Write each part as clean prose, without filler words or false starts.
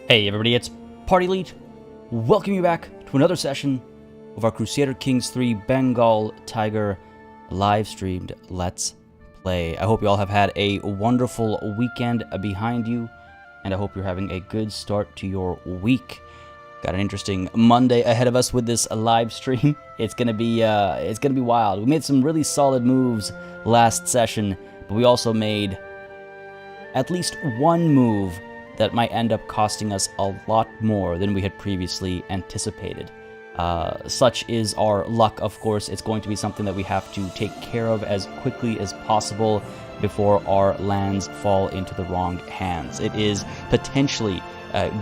Hey everybody, it's Party Elite. Welcome you back to another session of our Crusader Kings 3 Bengal Tiger live streamed Let's Play. I hope you all have had a wonderful weekend behind you, and I hope you're having a good start to your week. Got an interesting Monday ahead of us with this live stream. It's gonna be wild. We made some really solid moves last session, but we also made at least one move that might end up costing us a lot more than we had previously anticipated. Such is our luck, of course. It's going to be something that we have to take care of as quickly as possible before our lands fall into the wrong hands. It is potentially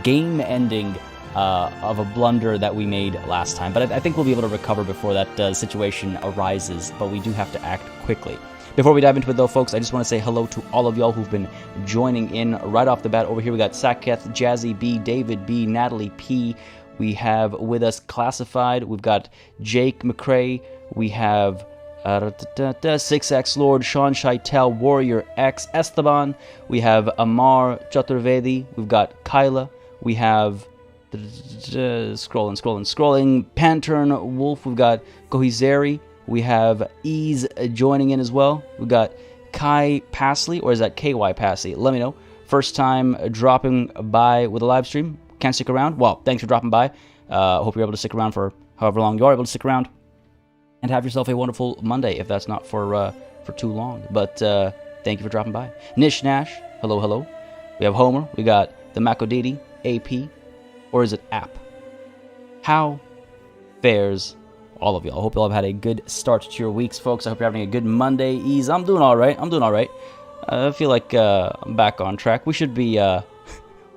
game-ending of a blunder that we made last time, but I think we'll be able to recover before that situation arises, but we do have to act quickly. Before we dive into it though, folks, I just want to say hello to all of y'all who've been joining in right off the bat. Over here we got Saketh, Jazzy B, David B, Natalie P. We have with us Classified. We've got Jake McCrae. We have 6X Lord, Sean Scheitel, Warrior X, Esteban. We have Amar Chaturvedi. We've got Kyla. We have scrolling. Pantern Wolf. We've got Kohizeri. We have Ease joining in as well. We've got Kai Pasley, or is that KY Pasley? Let me know. First time dropping by with a live stream. Can't stick around? Well, thanks for dropping by. Hope you're able to stick around for however long you are able to stick around. And have yourself a wonderful Monday, if that's not for too long. But thank you for dropping by. Nish Nash, hello. We have Homer. We got the Makodidi, AP, or is it App? How fares all of y'all? I hope y'all have had a good start to your weeks, folks. I hope you're having a good Monday. Ease. I'm doing all right. I feel like I'm back on track. We should be, we'll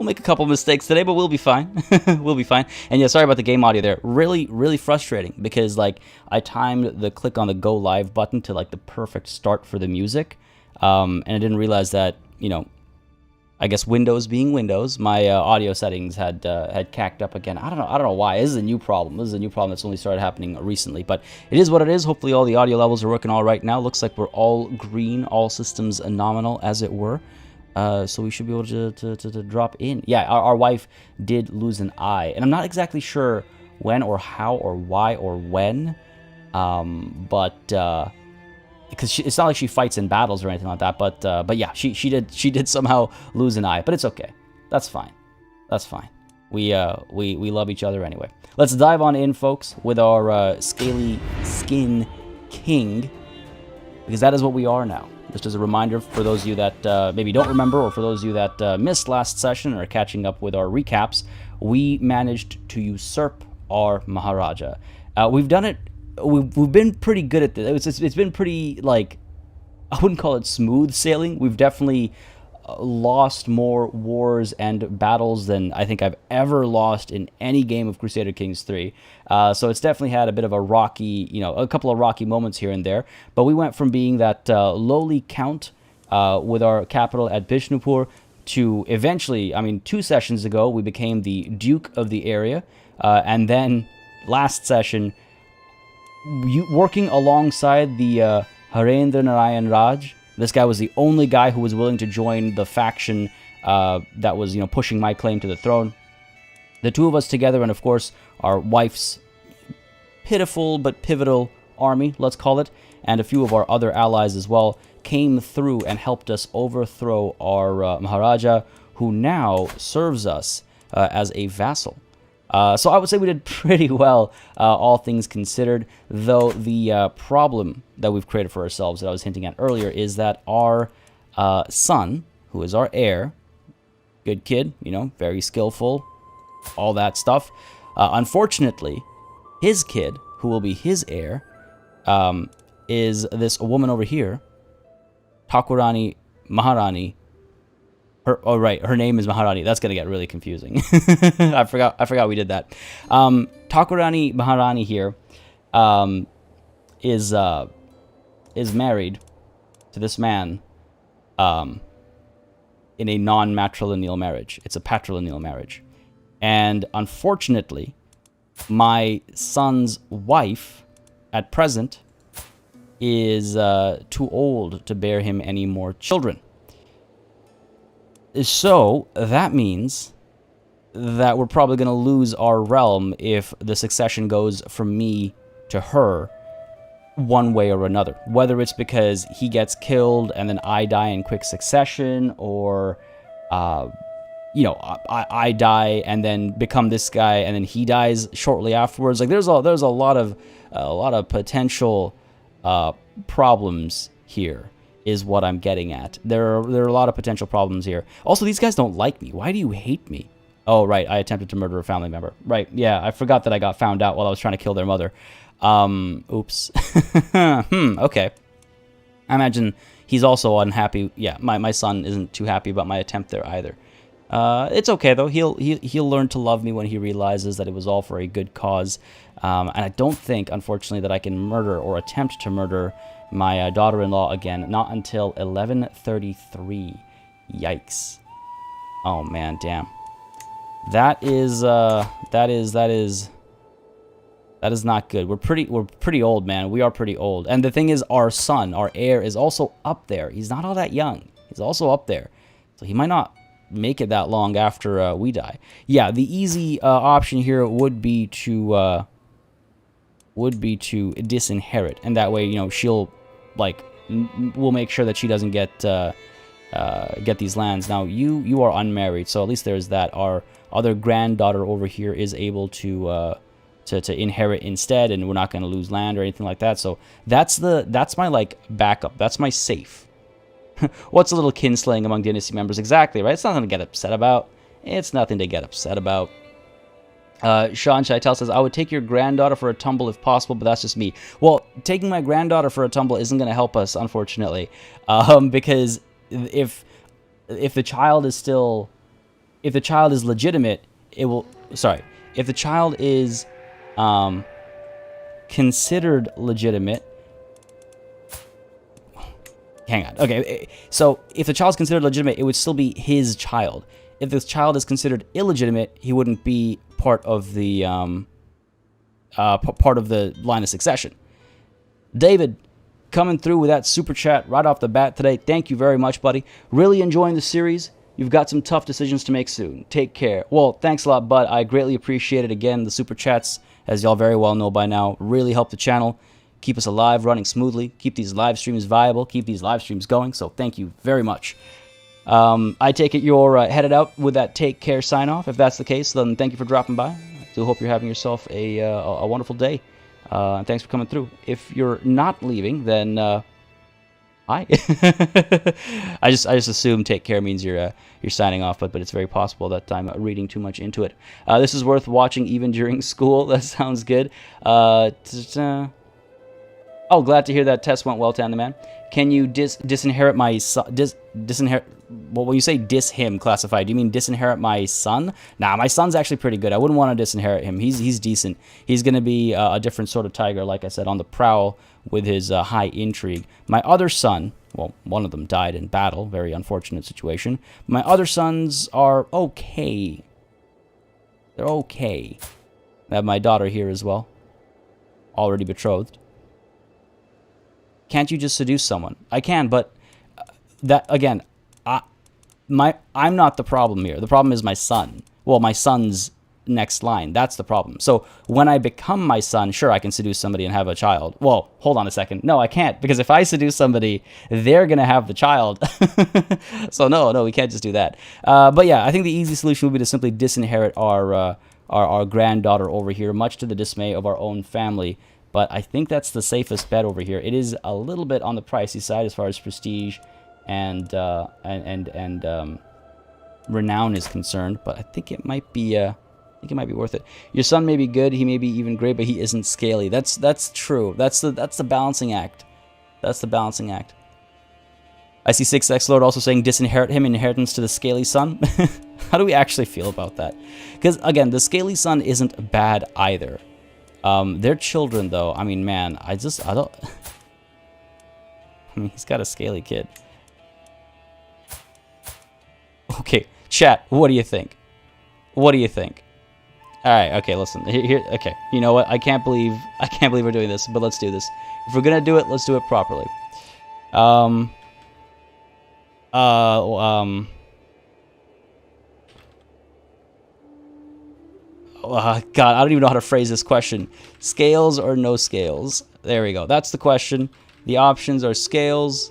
make a couple mistakes today, but we'll be fine. We'll be fine. And yeah, sorry about the game audio there. Really frustrating because, like, I timed the click on the go live button to, like, the perfect start for the music. And I didn't realize that, you know, I guess Windows being Windows, my audio settings had cacked up again. I don't know why. This is a new problem. That's only started happening recently, but it is what it is. Hopefully all the audio levels are working all right now. Looks like we're all green, all systems nominal, as it were. So we should be able to drop in. Yeah, our wife did lose an eye, and I'm not exactly sure when or how or why or when, but because it's not like she fights in battles or anything like that, but yeah, she did somehow lose an eye, but it's okay. That's fine. We love each other anyway. Let's dive on in, folks, with our Scaly Skin King, because that is what we are now. Just as a reminder for those of you that maybe don't remember, or for those of you that missed last session or are catching up with our recaps, we managed to usurp our Maharaja. We've done it. We've been pretty good at this. It's been pretty, like, I wouldn't call it smooth sailing. We've definitely lost more wars and battles than I think I've ever lost in any game of Crusader Kings 3. So it's definitely had a bit of a rocky, a couple of rocky moments here and there. But we went from being that lowly count with our capital at Bishnupur to eventually, 2 sessions ago, we became the Duke of the area. And then last session, working alongside the Harendra Narayan Raj. This guy was the only guy who was willing to join the faction that was, pushing my claim to the throne. The two of us together, and of course our wife's pitiful but pivotal army, let's call it, and a few of our other allies as well, came through and helped us overthrow our Maharaja, who now serves us as a vassal. So I would say we did pretty well, all things considered, though the problem that we've created for ourselves that I was hinting at earlier is that our son, who is our heir, good kid, very skillful, all that stuff, unfortunately, his kid, who will be his heir, is this woman over here, Thakurani Maharani. Her name is Maharani. That's gonna get really confusing. I forgot we did that. Thakurani Maharani here is married to this man in a non-matrilineal marriage. It's a patrilineal marriage, and unfortunately, my son's wife at present is too old to bear him any more children. So that means that we're probably going to lose our realm if the succession goes from me to her one way or another. Whether it's because he gets killed and then I die in quick succession, or you know, I die and then become this guy and then he dies shortly afterwards. Like there's a lot of potential problems here, is what I'm getting at. There are a lot of potential problems here. Also, these guys don't like me. Why do you hate me? Oh, right, I attempted to murder a family member. Right, yeah, I forgot that I got found out while I was trying to kill their mother. Oops. Okay. I imagine he's also unhappy. Yeah, my son isn't too happy about my attempt there either. It's okay though. He'll learn to love me when he realizes that it was all for a good cause. And I don't think, unfortunately, that I can murder or attempt to murder my daughter-in-law again. Not until 1133. Yikes. Oh man, damn. That is not good. We're pretty old, man. We are pretty old. And the thing is, our son, our heir, is also up there. He's not all that young. He's also up there, so he might not make it that long after we die. Yeah, the easy option here would be to disinherit, and that way, you know, she'll we'll make sure that she doesn't get these lands. Now, you are unmarried, so at least there's that. Our other granddaughter over here is able to inherit instead, and we're not going to lose land or anything like that. So that's my backup. That's my safe. What's a little kinslaying among dynasty members? Exactly, right? It's nothing to get upset about. It's nothing to get upset about. Sean Chaitel says, I would take your granddaughter for a tumble if possible, but that's just me. Well, taking my granddaughter for a tumble isn't going to help us, unfortunately, because if the child is legitimate, it will. Sorry, if the child is considered legitimate. Hang on. Okay, so if the child's considered legitimate, it would still be his child. If this child is considered illegitimate, he wouldn't be part of the line of succession. David, coming through with that super chat right off the bat today. Thank you very much, buddy. Really enjoying the series. You've got some tough decisions to make soon. Take care. Well, thanks a lot, bud. I greatly appreciate it. Again, the super chats, as y'all very well know by now, really help the channel. Keep us alive, running smoothly. Keep these live streams viable. Keep these live streams going. So thank you very much. I take it you're headed out with that take care sign off. If that's the case, then thank you for dropping by. I do hope you're having yourself a wonderful day. And thanks for coming through. If you're not leaving, then hi. I just assume take care means you're signing off, but it's very possible that I'm reading too much into it. This is worth watching even during school. That sounds good. Oh, glad to hear that test went well, Tan the Man. Can you disinherit my son? Disinherit? Well, when you say dis him classified, do you mean disinherit my son? Nah, my son's actually pretty good. I wouldn't want to disinherit him. He's decent. He's going to be a different sort of tiger, like I said, on the prowl with his high intrigue. My other son, well, one of them died in battle. Very unfortunate situation. My other sons are okay. They're okay. I have my daughter here as well. Already betrothed. Can't you just seduce someone? I can, but that again, I'm not the problem here. The problem is my son. Well, my son's next line. That's the problem. So when I become my son, sure, I can seduce somebody and have a child. Well, hold on a second. No, I can't, because if I seduce somebody, they're gonna have the child. So no, we can't just do that. But yeah, I think the easy solution would be to simply disinherit our granddaughter over here, much to the dismay of our own family. But I think that's the safest bet over here. It is a little bit on the pricey side as far as prestige and renown is concerned, but I think it might be worth it. Your son may be good, he may be even great, but he isn't scaly. That's true. That's the balancing act. That's the balancing act. I see 6X Lord also saying disinherit him, inheritance to the scaly son. How do we actually feel about that? Because again, the scaly son isn't bad either. Their children, though, I mean, man, I don't... I mean, he's got a scaly kid. Okay, chat, what do you think? What do you think? Alright, okay, listen, here, okay, you know what, I can't believe we're doing this, but let's do this. If we're gonna do it, let's do it properly. God, I don't even know how to phrase this question. Scales or no scales? There we go. That's the question. The options are scales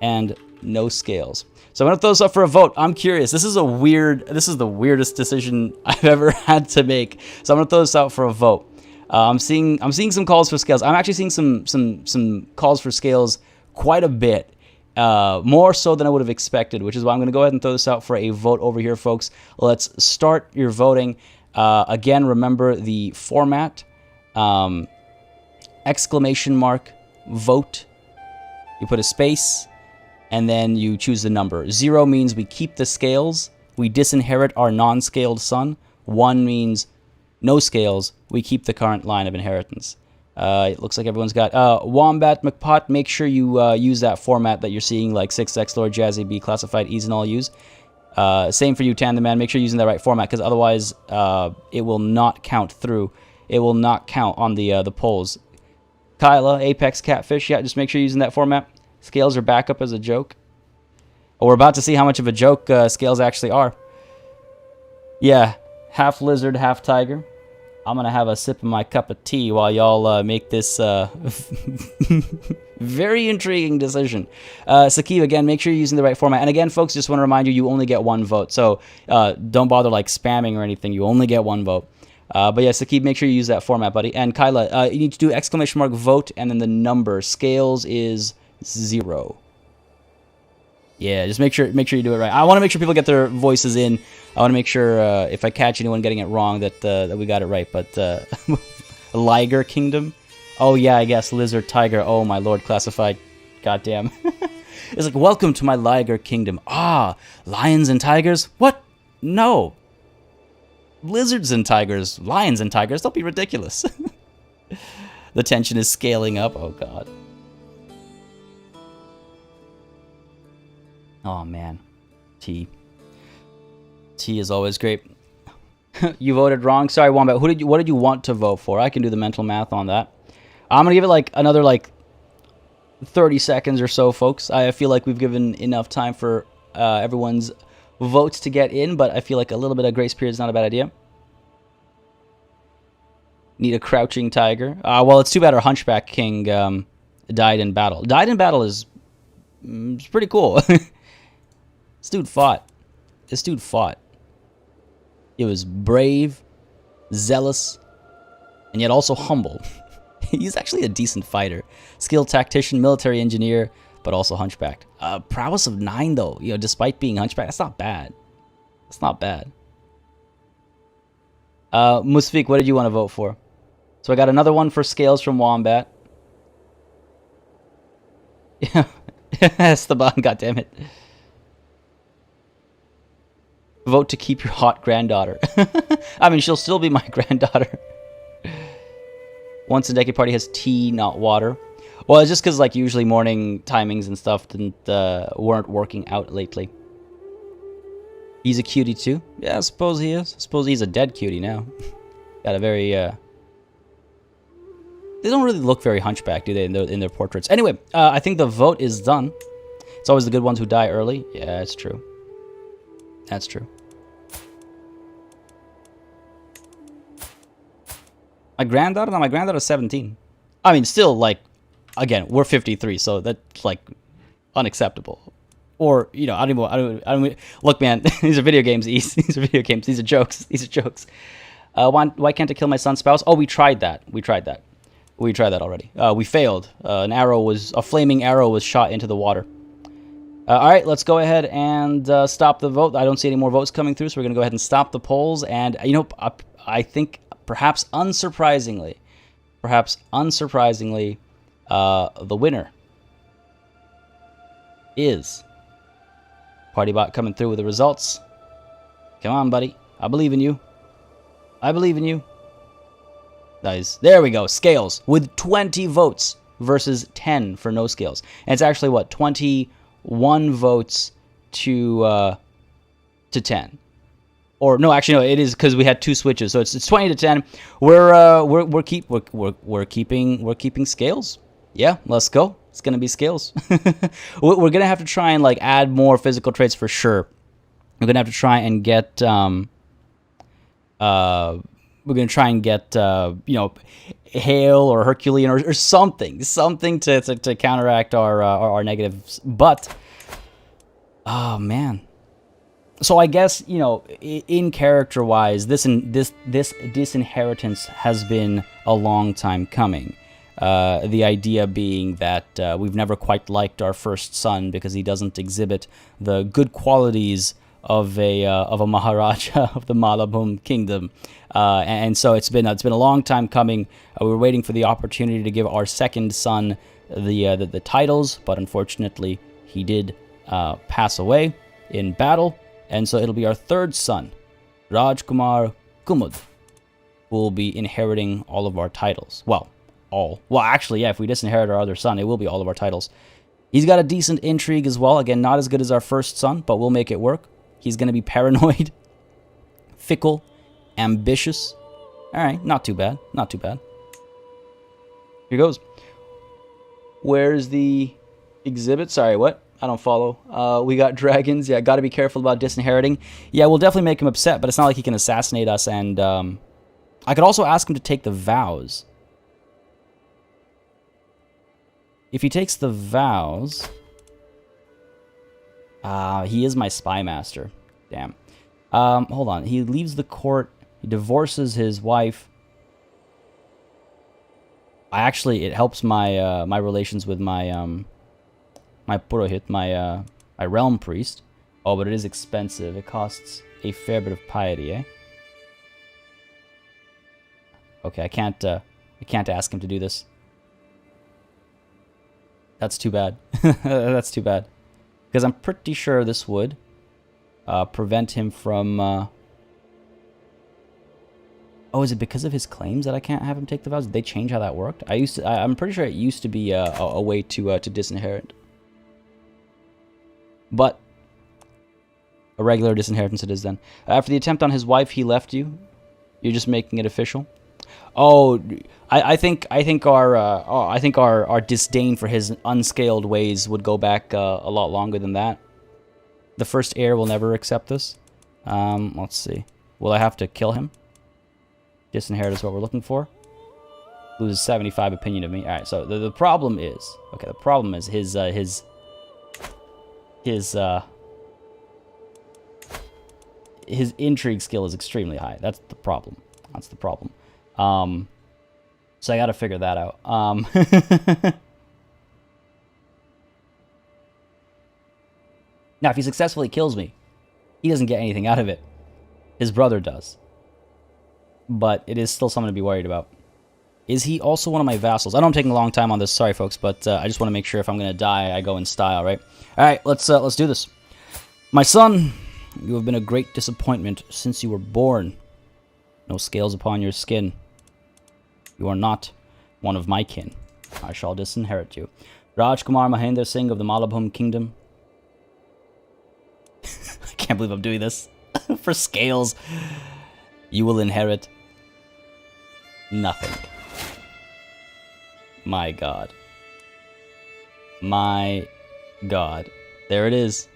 and no scales. So I'm going to throw this up for a vote. I'm curious. This is the weirdest decision I've ever had to make. So I'm going to throw this out for a vote. I'm seeing some calls for scales. I'm actually seeing some calls for scales quite a bit. More so than I would have expected, which is why I'm going to go ahead and throw this out for a vote over here, folks. Let's start your voting. Again, remember the format. Exclamation mark, vote. You put a space, and then you choose the number. 0 means we keep the scales. We disinherit our non-scaled son. 1 means no scales. We keep the current line of inheritance. It looks like everyone's got Wombat McPot. Make sure you use that format that you're seeing, like 6X Lord Jazzy B Classified Ease and all use. Same for you, Tan the Man. Make sure you're using the right format, because otherwise it will not count through. It will not count on the polls. Kyla, Apex Catfish, yeah, just make sure you're using that format. Scales are back up as a joke. Oh, we're about to see how much of a joke scales actually are. Yeah, half lizard, half tiger. I'm going to have a sip of my cup of tea while y'all make this very intriguing decision. Sakib, again, make sure you're using the right format. And again, folks, just want to remind you, you only get 1 vote. So don't bother like spamming or anything. You only get 1 vote. But yeah, Sakib, make sure you use that format, buddy. And Kyla, you need to do exclamation mark vote and then the number. Scales is 0. Yeah, just make sure you do it right. I want to make sure people get their voices in. I want to make sure if I catch anyone getting it wrong that we got it right. But Liger Kingdom? Oh yeah, I guess Lizard Tiger. Oh my lord, classified. Goddamn. It's like, welcome to my Liger Kingdom. Ah, lions and tigers? What? No. Lizards and tigers. Lions and tigers. Don't be ridiculous. The tension is scaling up. Oh god. Oh man. Tea is always great. You voted wrong. Sorry, Wombat. What did you want to vote for? I can do the mental math on that. I'm gonna give it like another 30 seconds or so, folks. I feel like we've given enough time for everyone's votes to get in, but I feel like a little bit of grace period is not a bad idea. Need a crouching tiger. Well, it's too bad our Hunchback King died in battle. Died in battle is it's pretty cool. This dude fought. He was brave, zealous, and yet also humble. He's actually a decent fighter. Skilled tactician, military engineer, but also hunchbacked. Prowess of 9, though. You know, despite being hunchbacked, that's not bad. That's not bad. Musfiq, what did you want to vote for? So I got another one for scales from Wombat. Yeah, Esteban, goddammit. Vote to keep your hot granddaughter. I mean, she'll still be my granddaughter. Once a decade party has tea, not water. Well, it's just because like usually morning timings and stuff weren't working out lately. He's a cutie too. Yeah, I suppose he is. I suppose he's a dead cutie now. Got a very they don't really look very hunchback, do they, in their portraits? Anyway, I think the vote is done. It's always the good ones who die early. Yeah, that's true. That's true. My granddaughter's 17. I mean, still, like, again, we're 53, so that's, like, unacceptable. Or, you know, I don't look, man, these are video games. These are video games. These are jokes. These are jokes. Why can't I kill my son's spouse? Oh, we tried that. We tried that already. We failed. A flaming arrow was shot into the water. All right, let's go ahead and stop the vote. I don't see any more votes coming through, so we're going to go ahead and stop the polls. And, you know, I think perhaps unsurprisingly, the winner is Partybot coming through with the results. Come on, buddy. I believe in you. Nice. There we go. Scales with 20 votes versus 10 for no scales. And it's actually, what, 21 votes to 10. Or no, actually no, it is because we had 2 switches, so it's 20 to 10. We're keeping scales. Yeah, let's go. It's gonna be scales. We're gonna have to try and like add more physical traits for sure. We're gonna have to try and get we're gonna try and get you know, Hail or Herculean or something to counteract our negatives. But oh man. So I guess, you know, in character-wise, this disinheritance has been a long time coming. The idea being that we've never quite liked our first son because he doesn't exhibit the good qualities of a Maharaja of the Malabhum kingdom, and so it's been a long time coming. We were waiting for the opportunity to give our second son the titles, but unfortunately he did pass away in battle. And so it'll be our third son, Rajkumar Kumud, who will be inheriting all of our titles. Well, actually, yeah, if we disinherit our other son, it will be all of our titles. He's got a decent intrigue as well. Again, not as good as our first son, but we'll make it work. He's going to be paranoid, fickle, ambitious. All right, not too bad. Not too bad. Here goes. Where's the exhibit? Sorry, what? I don't follow. We got dragons. Yeah, got to be careful about disinheriting. Yeah, we'll definitely make him upset, but it's not like he can assassinate us. And I could also ask him to take the vows. If he takes the vows... he is my spy master. Damn. Hold on. He leaves the court. He divorces his wife. It helps my my relations with my my Purohit, my realm priest. Oh, but it is expensive. It costs a fair bit of piety, eh? Okay, I can't ask him to do this. That's too bad. That's too bad. Because I'm pretty sure this would prevent him from... Oh, is it because of his claims that I can't have him take the vows? Did they change how that worked? I'm pretty sure it used to be a way to disinherit. But a regular disinheritance it is then. After the attempt on his wife, he left you. You're just making it official. Oh, I think our disdain for his unscaled ways would go back a lot longer than that. The first heir will never accept this. Let's see. Will I have to kill him? Disinherit is what we're looking for. Loses 75 opinion of me. All right. So the problem is, okay. The problem is his intrigue skill is extremely high. That's the problem. That's the problem. So I got to figure that out. Now, if he successfully kills me, he doesn't get anything out of it. His brother does. But it is still something to be worried about. Is he also one of my vassals? I know I'm taking a long time on this. Sorry, folks, but I just want to make sure if I'm going to die, I go in style, right? All right, let's do this. My son, you have been a great disappointment since you were born. No scales upon your skin. You are not one of my kin. I shall disinherit you. Rajkumar Mahendra Singh of the Malabhum Kingdom. I can't believe I'm doing this. For scales. You will inherit nothing. My God. My God. There it is.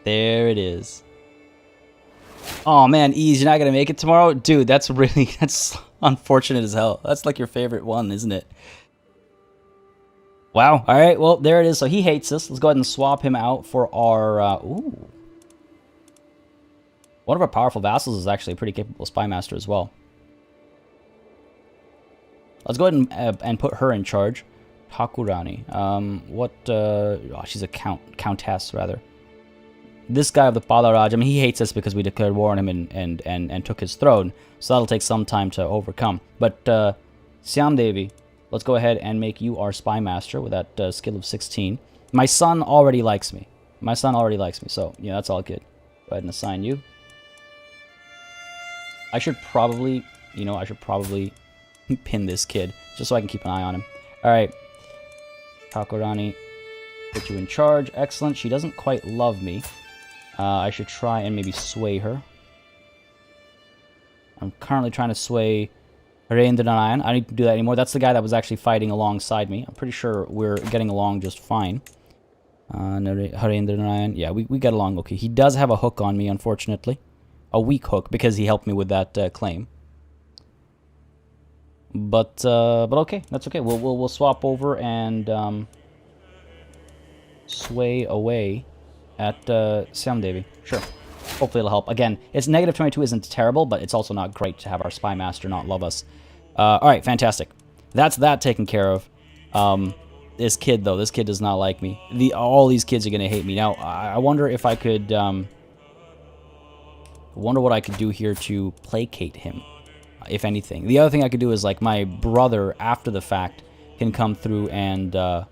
There it is. Oh man, Ease, you're not gonna make it tomorrow? Dude, that's unfortunate as hell. That's like your favorite one, isn't it? Wow. Alright, well, there it is. So he hates us. Let's go ahead and swap him out for our... ooh. One of our powerful vassals is actually a pretty capable spy master as well. Let's go ahead and put her in charge. Thakurani. Oh, she's a countess, rather. This guy of the Palaraj, I mean, he hates us because we declared war on him and took his throne. So that'll take some time to overcome. But Siam Devi, let's go ahead and make you our spy master with that skill of 16. My son already likes me. My son already likes me, so yeah, that's all good. Go ahead and assign you. I should probably, pin this kid just so I can keep an eye on him. All right, Thakurani, put you in charge. Excellent. She doesn't quite love me. I should try and maybe sway her. I'm currently trying to sway Harendra Narayan. I don't need to do that anymore. That's the guy that was actually fighting alongside me. I'm pretty sure we're getting along just fine. Harendra Narayan. Yeah, we get along okay. He does have a hook on me, unfortunately. a weak hook because he helped me with that claim. But okay, that's okay. We'll swap over and sway away at Siam Devi. Sure. Hopefully it'll help. Again, it's negative 22 isn't terrible, but it's also not great to have our spy master not love us. All right, fantastic. That's that taken care of. This kid though, this kid does not like me. All these kids are gonna hate me. Now I wonder if I could. Wonder what I could do here to placate him, if anything. The other thing I could do is, like, my brother, after the fact, can come through and oh,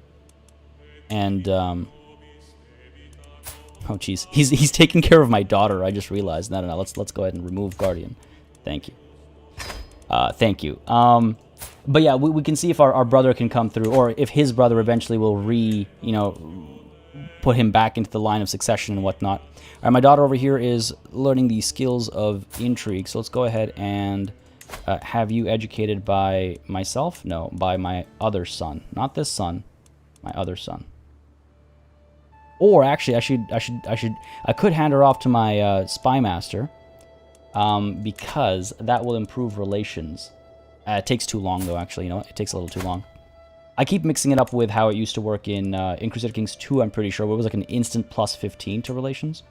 jeez. He's taking care of my daughter, I just realized. No, let's go ahead and remove Guardian. Thank you. Thank you. But yeah, we can see if our brother can come through, or if his brother eventually will put him back into the line of succession and whatnot. All right, my daughter over here is learning the skills of intrigue, so let's go ahead and have you educated by myself? No, by my other son. Not this son, my other son. Or actually, I could hand her off to my spy master, because that will improve relations. It takes too long though. Actually, you know what? It takes a little too long. I keep mixing it up with how it used to work in Crusader Kings 2, I'm pretty sure, where it was like an instant plus 15 to relations.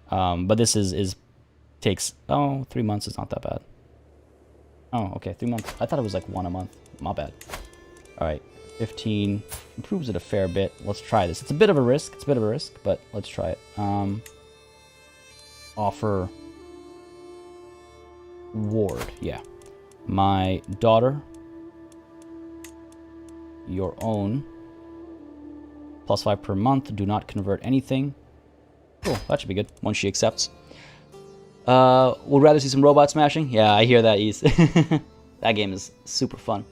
But this takes, 3 months is not that bad. Oh, okay, 3 months. I thought it was like 1 a month. My bad. All right, 15 improves it a fair bit. Let's try this. It's a bit of a risk. But let's try it. Offer ward. Yeah. My daughter, your own, +5 per month. Do not convert anything. Cool, that should be good once she accepts. Would rather see some robot smashing? Yeah, I hear that, East. That game is super fun.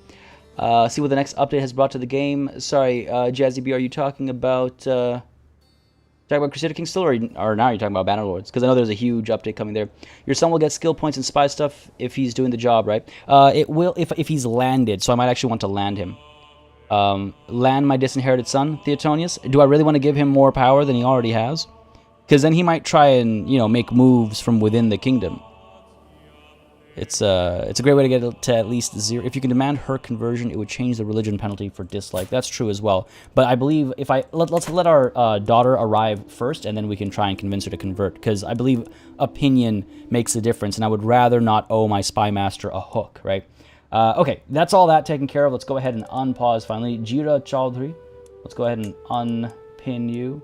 See what the next update has brought to the game. Sorry, Jazzy B, are you talking about Crusader Kings still, or now you're talking about Bannerlords? Because I know there's a huge update coming there. Your son will get skill points and spy stuff if he's doing the job, right? It will if he's landed, so I might actually want to land him. Land my disinherited son, Theotonius. Do I really want to give him more power than he already has? Because then he might try and, make moves from within the kingdom. It's a great way to get it to at least 0. If you can demand her conversion, it would change the religion penalty for dislike. That's true as well. But I believe if let's let our daughter arrive first, and then we can try and convince her to convert. Because I believe opinion makes a difference, and I would rather not owe my spy master a hook, right? Okay, that's all that taken care of. Let's go ahead and unpause finally. Jira Chaudhry, let's go ahead and unpin you.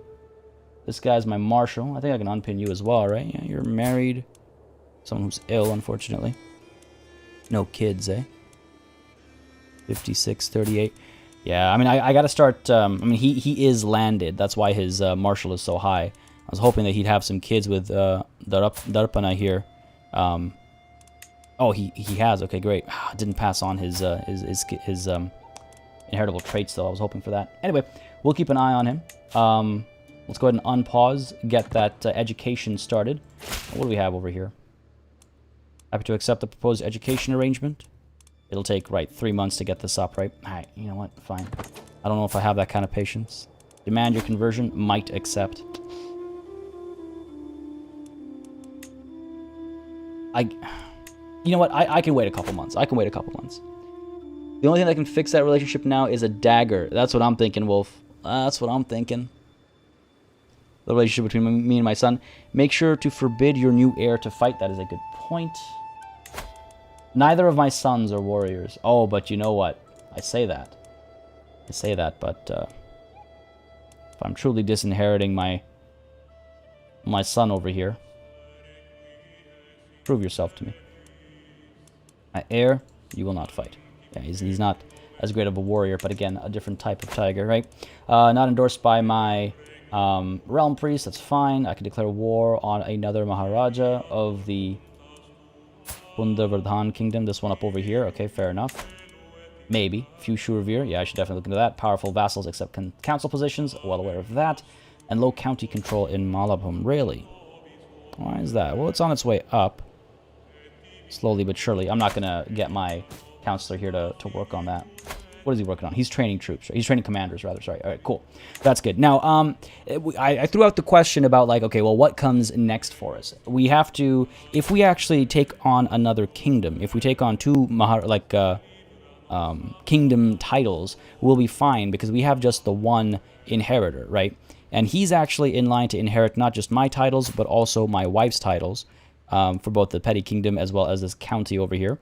This guy's my marshal. I think I can unpin you as well, right? Yeah, you're married. Someone who's ill, unfortunately. No kids, eh? 56, 38. Yeah, I mean, I gotta start... he is landed. That's why his marshal is so high. I was hoping that he'd have some kids with Darpana here. Oh, he has. Okay, great. Didn't pass on his inheritable traits, though. I was hoping for that. Anyway, we'll keep an eye on him. Let's go ahead and unpause, get that education started. What do we have over here? Happy to accept the proposed education arrangement. It'll take, 3 months to get this up, right? Alright, you know what? Fine. I don't know if I have that kind of patience. Demand your conversion. Might accept. You know what? I can wait a couple months. The only thing that can fix that relationship now is a dagger. That's what I'm thinking, Wolf. That's what I'm thinking. The relationship between me and my son. Make sure to forbid your new heir to fight. That is a good point. Neither of my sons are warriors. Oh, but you know what? I say that, but if I'm truly disinheriting my son over here, prove yourself to me. My heir, you will not fight. Yeah, he's not as great of a warrior, but again, a different type of tiger, right? Not endorsed by my realm priest, that's fine. I can declare war on another Maharaja of the Bundavardhan kingdom, this one up over here. Okay, fair enough. Maybe. Few Shurvir, yeah, I should definitely look into that. Powerful vassals accept council positions, well aware of that. And low county control in Malabhum, really? Why is that? Well, it's on its way up. Slowly but surely. I'm not going to get my counselor here to work on that. What is he working on? He's training troops, right? He's training commanders, rather. Sorry. All right, cool. That's good. Now, I threw out the question about, like, okay, well, what comes next for us? We have to, if we actually take on another kingdom, if we take on two, kingdom titles, we'll be fine because we have just the one inheritor, right? And he's actually in line to inherit not just my titles, but also my wife's titles for both the petty kingdom as well as this county over here.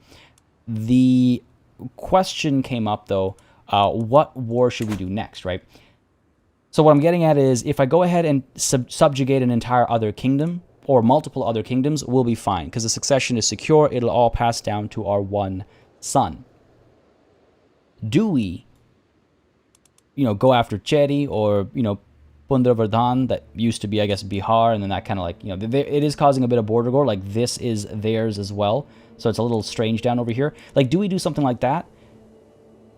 The question came up, though, what war should we do next, right? So what I'm getting at is, if I go ahead and subjugate an entire other kingdom, or multiple other kingdoms, we'll be fine, because the succession is secure. It'll all pass down to our one son. Do we, go after Cheri, or, Pundravardan, that used to be, I guess, Bihar, and then that kind of, like, it is causing a bit of border war. Like, this is theirs as well. So it's a little strange down over here. Like, do we do something like that?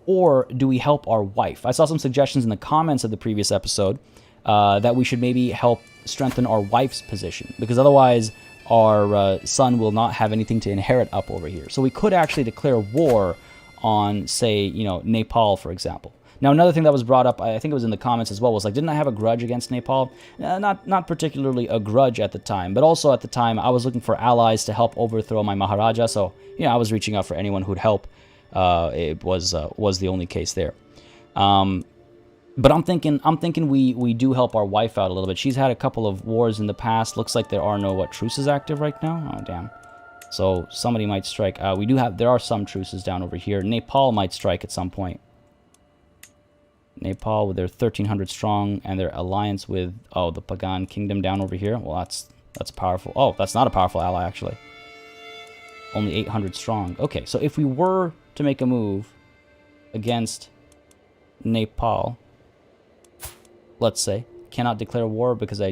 Or do we help our wife? I saw some suggestions in the comments of the previous episode that we should maybe help strengthen our wife's position, because otherwise our son will not have anything to inherit up over here. So we could actually declare war on, say, Nepal, for example. Now, another thing that was brought up, I think it was in the comments as well, was like, didn't I have a grudge against Nepal? Not particularly a grudge at the time, but also at the time I was looking for allies to help overthrow my Maharaja, so I was reaching out for anyone who'd help. It was the only case there. But I'm thinking we do help our wife out a little bit. She's had a couple of wars in the past. Looks like there are no truces active right now. Oh, damn. So somebody might strike. There are some truces down over here. Nepal might strike at some point. Nepal with their 1,300 strong and their alliance with, the Pagan kingdom down over here. Well, that's powerful. Oh, that's not a powerful ally, actually. Only 800 strong. Okay, so if we were to make a move against Nepal, let's say, cannot declare war because I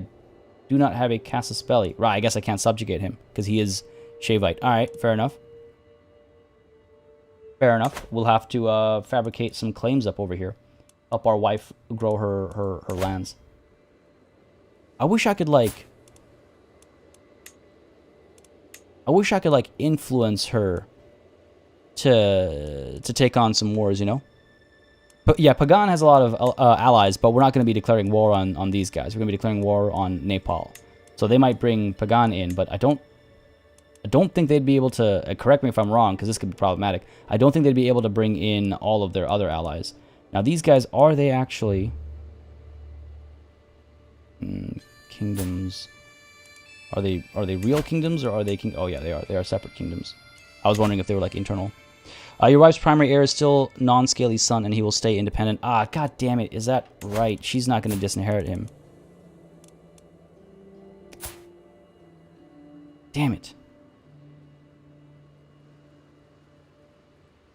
do not have a casus belli. Right, I guess I can't subjugate him because he is Shaivite. All right, fair enough. Fair enough. We'll have to fabricate some claims up over here. Help our wife grow her lands. I wish I could, like, influence her to take on some wars, But yeah, Pagan has a lot of allies, but we're not going to be declaring war on these guys. We're going to be declaring war on Nepal. So they might bring Pagan in, but I don't think they'd be able to, correct me if I'm wrong, because this could be problematic. I don't think they'd be able to bring in all of their other allies. Now, these guys, are they actually kingdoms? Are they real kingdoms, or are they oh yeah, they are. They are separate kingdoms. I was wondering if they were, like, internal. Your wife's primary heir is still non-scaly son, and he will stay independent. Ah, god damn it, is that right? She's not going to disinherit him. Damn it.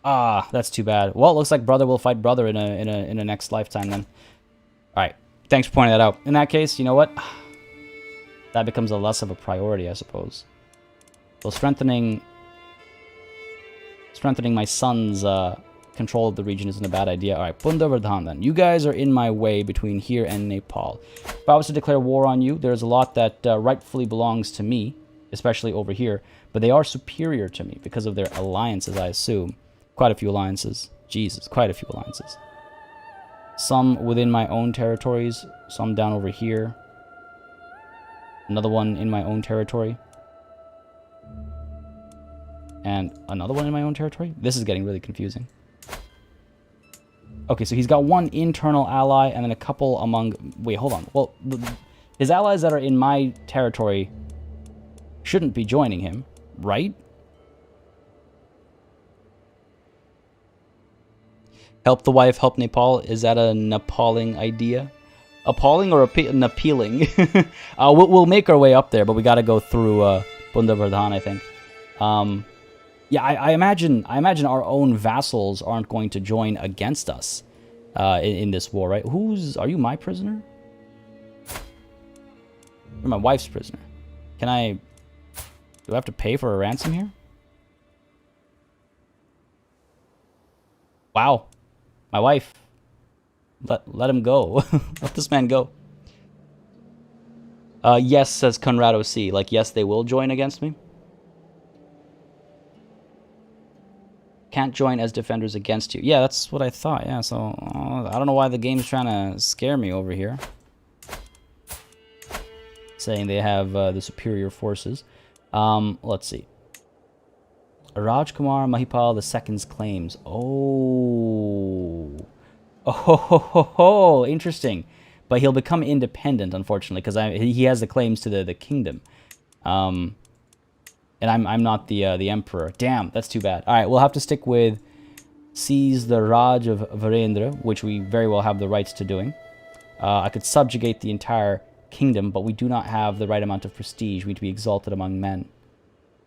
Ah, that's too bad. Well, it looks like brother will fight brother in a next lifetime then. All right, thanks for pointing that out. In that case, you know what? That becomes a less of a priority, I suppose. So strengthening my son's control of the region isn't a bad idea. All right, Pundavardhan then. You guys are in my way between here and Nepal. If I was to declare war on you, there's a lot that rightfully belongs to me, especially over here, but they are superior to me because of their alliances, I assume. Quite a few alliances. Jesus, quite a few alliances. Some within my own territories, some down over here. Another one in my own territory. And another one in my own territory? This is getting really confusing. Okay, so he's got one internal ally and then a couple among... Wait, hold on. Well, his allies that are in my territory shouldn't be joining him, right? Help the wife, help Nepal. Is that an appalling idea? Appalling or appealing? We'll make our way up there, but we got to go through Pundavardhan, I think. Yeah, I imagine our own vassals aren't going to join against us in this war, right? Are you my prisoner? You're my wife's prisoner. Do I have to pay for a ransom here? Wow. My wife. Let him go. Let this man go. Yes, says Conrado C. Like, yes, they will join against me. Can't join as defenders against you. Yeah, that's what I thought. Yeah, so I don't know why the game's trying to scare me over here. Saying they have the superior forces. Let's see. Rajkumar Mahipal II's claims. Oh. Oh, interesting. But he'll become independent, unfortunately, because he has the claims to the kingdom. And I'm not the emperor. Damn, that's too bad. All right, we'll have to stick with seize the Raj of Virendra, which we very well have the rights to doing. I could subjugate the entire kingdom, but we do not have the right amount of prestige. We need to be exalted among men.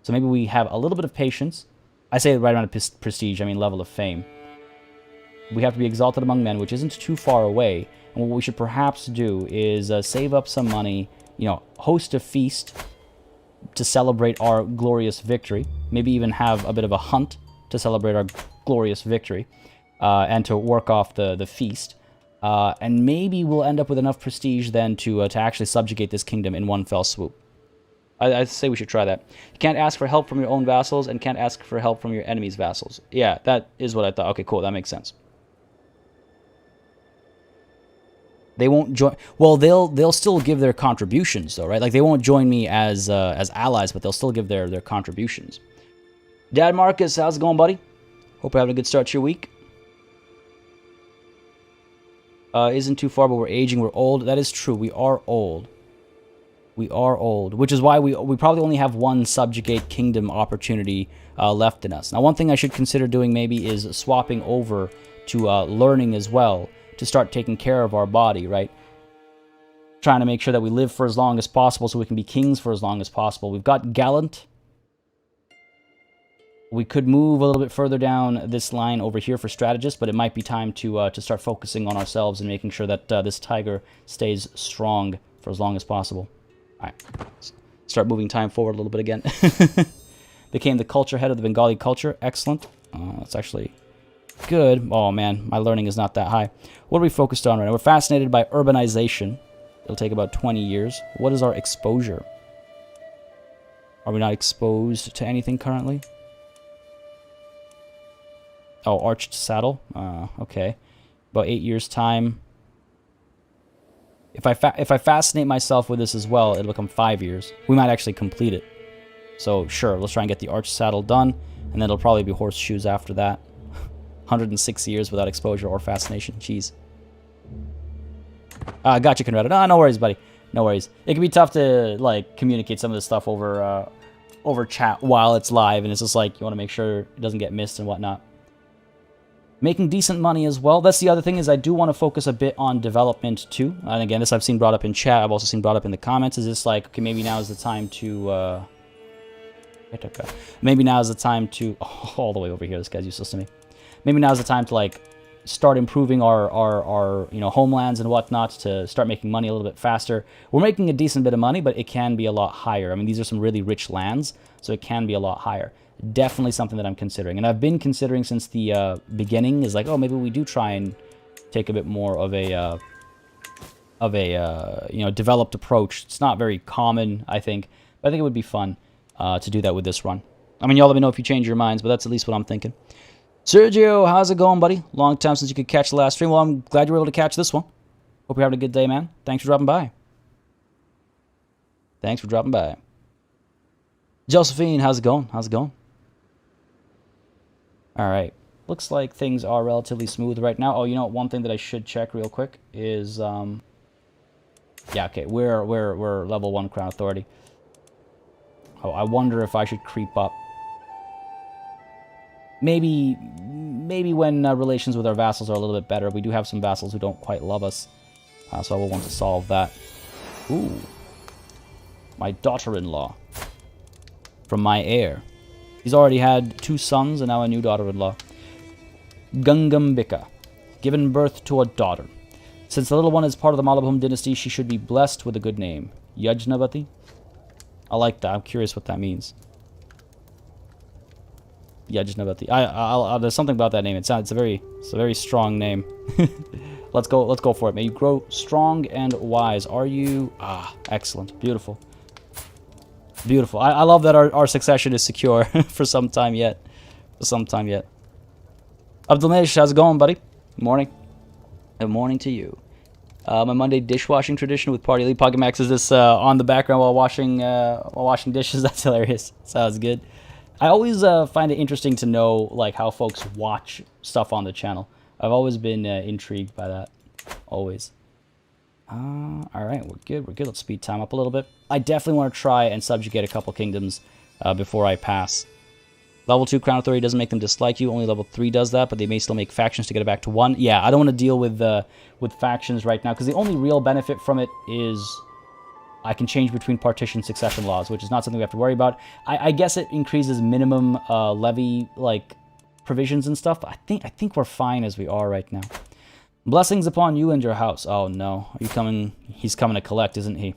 So maybe we have a little bit of patience. I say the right amount of prestige, I mean level of fame. We have to be exalted among men, which isn't too far away. And what we should perhaps do is save up some money, host a feast to celebrate our glorious victory. Maybe even have a bit of a hunt to celebrate our glorious victory and to work off the feast. And maybe we'll end up with enough prestige then to actually subjugate this kingdom in one fell swoop. I'd say we should try that. You can't ask for help from your own vassals and can't ask for help from your enemy's vassals. Yeah, that is what I thought. Okay, cool. That makes sense. They won't join. Well, they'll still give their contributions though, right? Like they won't join me as allies, but they'll still give their contributions. Dad Marcus, how's it going, buddy? Hope you're having a good start to your week. Isn't too far, but we're aging. We're old. That is true. We are old. We are old, which is why we probably only have one subjugate kingdom opportunity left in us. Now, one thing I should consider doing maybe is swapping over to learning as well, to start taking care of our body, right? Trying to make sure that we live for as long as possible so we can be kings for as long as possible. We've got Gallant. We could move a little bit further down this line over here for strategist, but it might be time to start focusing on ourselves and making sure that this tiger stays strong for as long as possible. All right, start moving time forward a little bit again. Became the culture head of the Bengali culture. Excellent. That's actually good. Oh man, my learning is not that high. What are we focused on right now? We're fascinated by urbanization. It'll take about 20 years. What is our exposure? Are we not exposed to anything currently? Oh, arched saddle. Okay. About 8 years' time. If I fascinate myself with this as well, it'll become 5 years. We might actually complete it. So sure, let's try and get the arched saddle done, and then it'll probably be horseshoes after that. 106 years without exposure or fascination. Jeez. Gotcha, Conrad. No worries, buddy. No worries. It can be tough to like communicate some of this stuff over chat while it's live, and it's just like you want to make sure it doesn't get missed and whatnot. Making decent money as well. That's the other thing, is I do want to focus a bit on development too. And again, this I've seen brought up in chat. I've also seen brought up in the comments. Is this like, okay, maybe now is the time to... maybe now is the time to... Oh, all the way over here, this guy's useless to me. Maybe now is the time to like start improving our homelands and whatnot, to start making money a little bit faster. We're making a decent bit of money, but it can be a lot higher. I mean, these are some really rich lands, so it can be a lot higher. Definitely something that I'm considering, and I've been considering since the beginning. Is like, oh, maybe we do try and take a bit more of a developed approach. It's not very common, I think, but I think it would be fun to do that with this run. I mean, y'all let me know if you change your minds, but that's at least what I'm thinking. Sergio, how's it going, buddy? Long time since you could catch the last stream. Well, I'm glad you were able to catch this one. Hope you're having a good day, man. Thanks for dropping by. Thanks for dropping by. Josephine, how's it going? How's it going? All right. Looks like things are relatively smooth right now. Oh, you know what? One thing that I should check real quick is, yeah, okay, we're level 1 Crown Authority. Oh, I wonder if I should creep up. Maybe when relations with our vassals are a little bit better. We do have some vassals who don't quite love us, so I will want to solve that. Ooh, my daughter-in-law from my heir. He's already had 2 sons and now a new daughter-in-law. Gangambika, given birth to a daughter. Since the little one is part of the Malabhum dynasty, she should be blessed with a good name. Yajnavati? I like that. I'm curious what that means. Yajnavati. There's something about that name. It's a very strong name. Let's go for it. May you grow strong and wise. Are you? Ah, excellent. Beautiful. Beautiful. I love that our succession is secure for some time yet. For some time yet. Abdulnesh, how's it going, buddy? Good morning. Good morning to you. My Monday dishwashing tradition with Party Elite Pocket Max is this on the background while washing dishes. That's hilarious. Sounds good. I always find it interesting to know like how folks watch stuff on the channel. I've always been intrigued by that. Always. All right, we're good. We're good. Let's speed time up a little bit. I definitely want to try and subjugate a couple kingdoms before I pass. Level 2 Crown Authority doesn't make them dislike you. Only level 3 does that, but they may still make factions to get it back to 1. Yeah, I don't want to deal with factions right now, because the only real benefit from it is I can change between partition succession laws, which is not something we have to worry about. I guess it increases minimum levy like provisions and stuff, but I think we're fine as we are right now. Blessings upon you and your house. Oh no, are you coming? He's coming to collect, isn't he?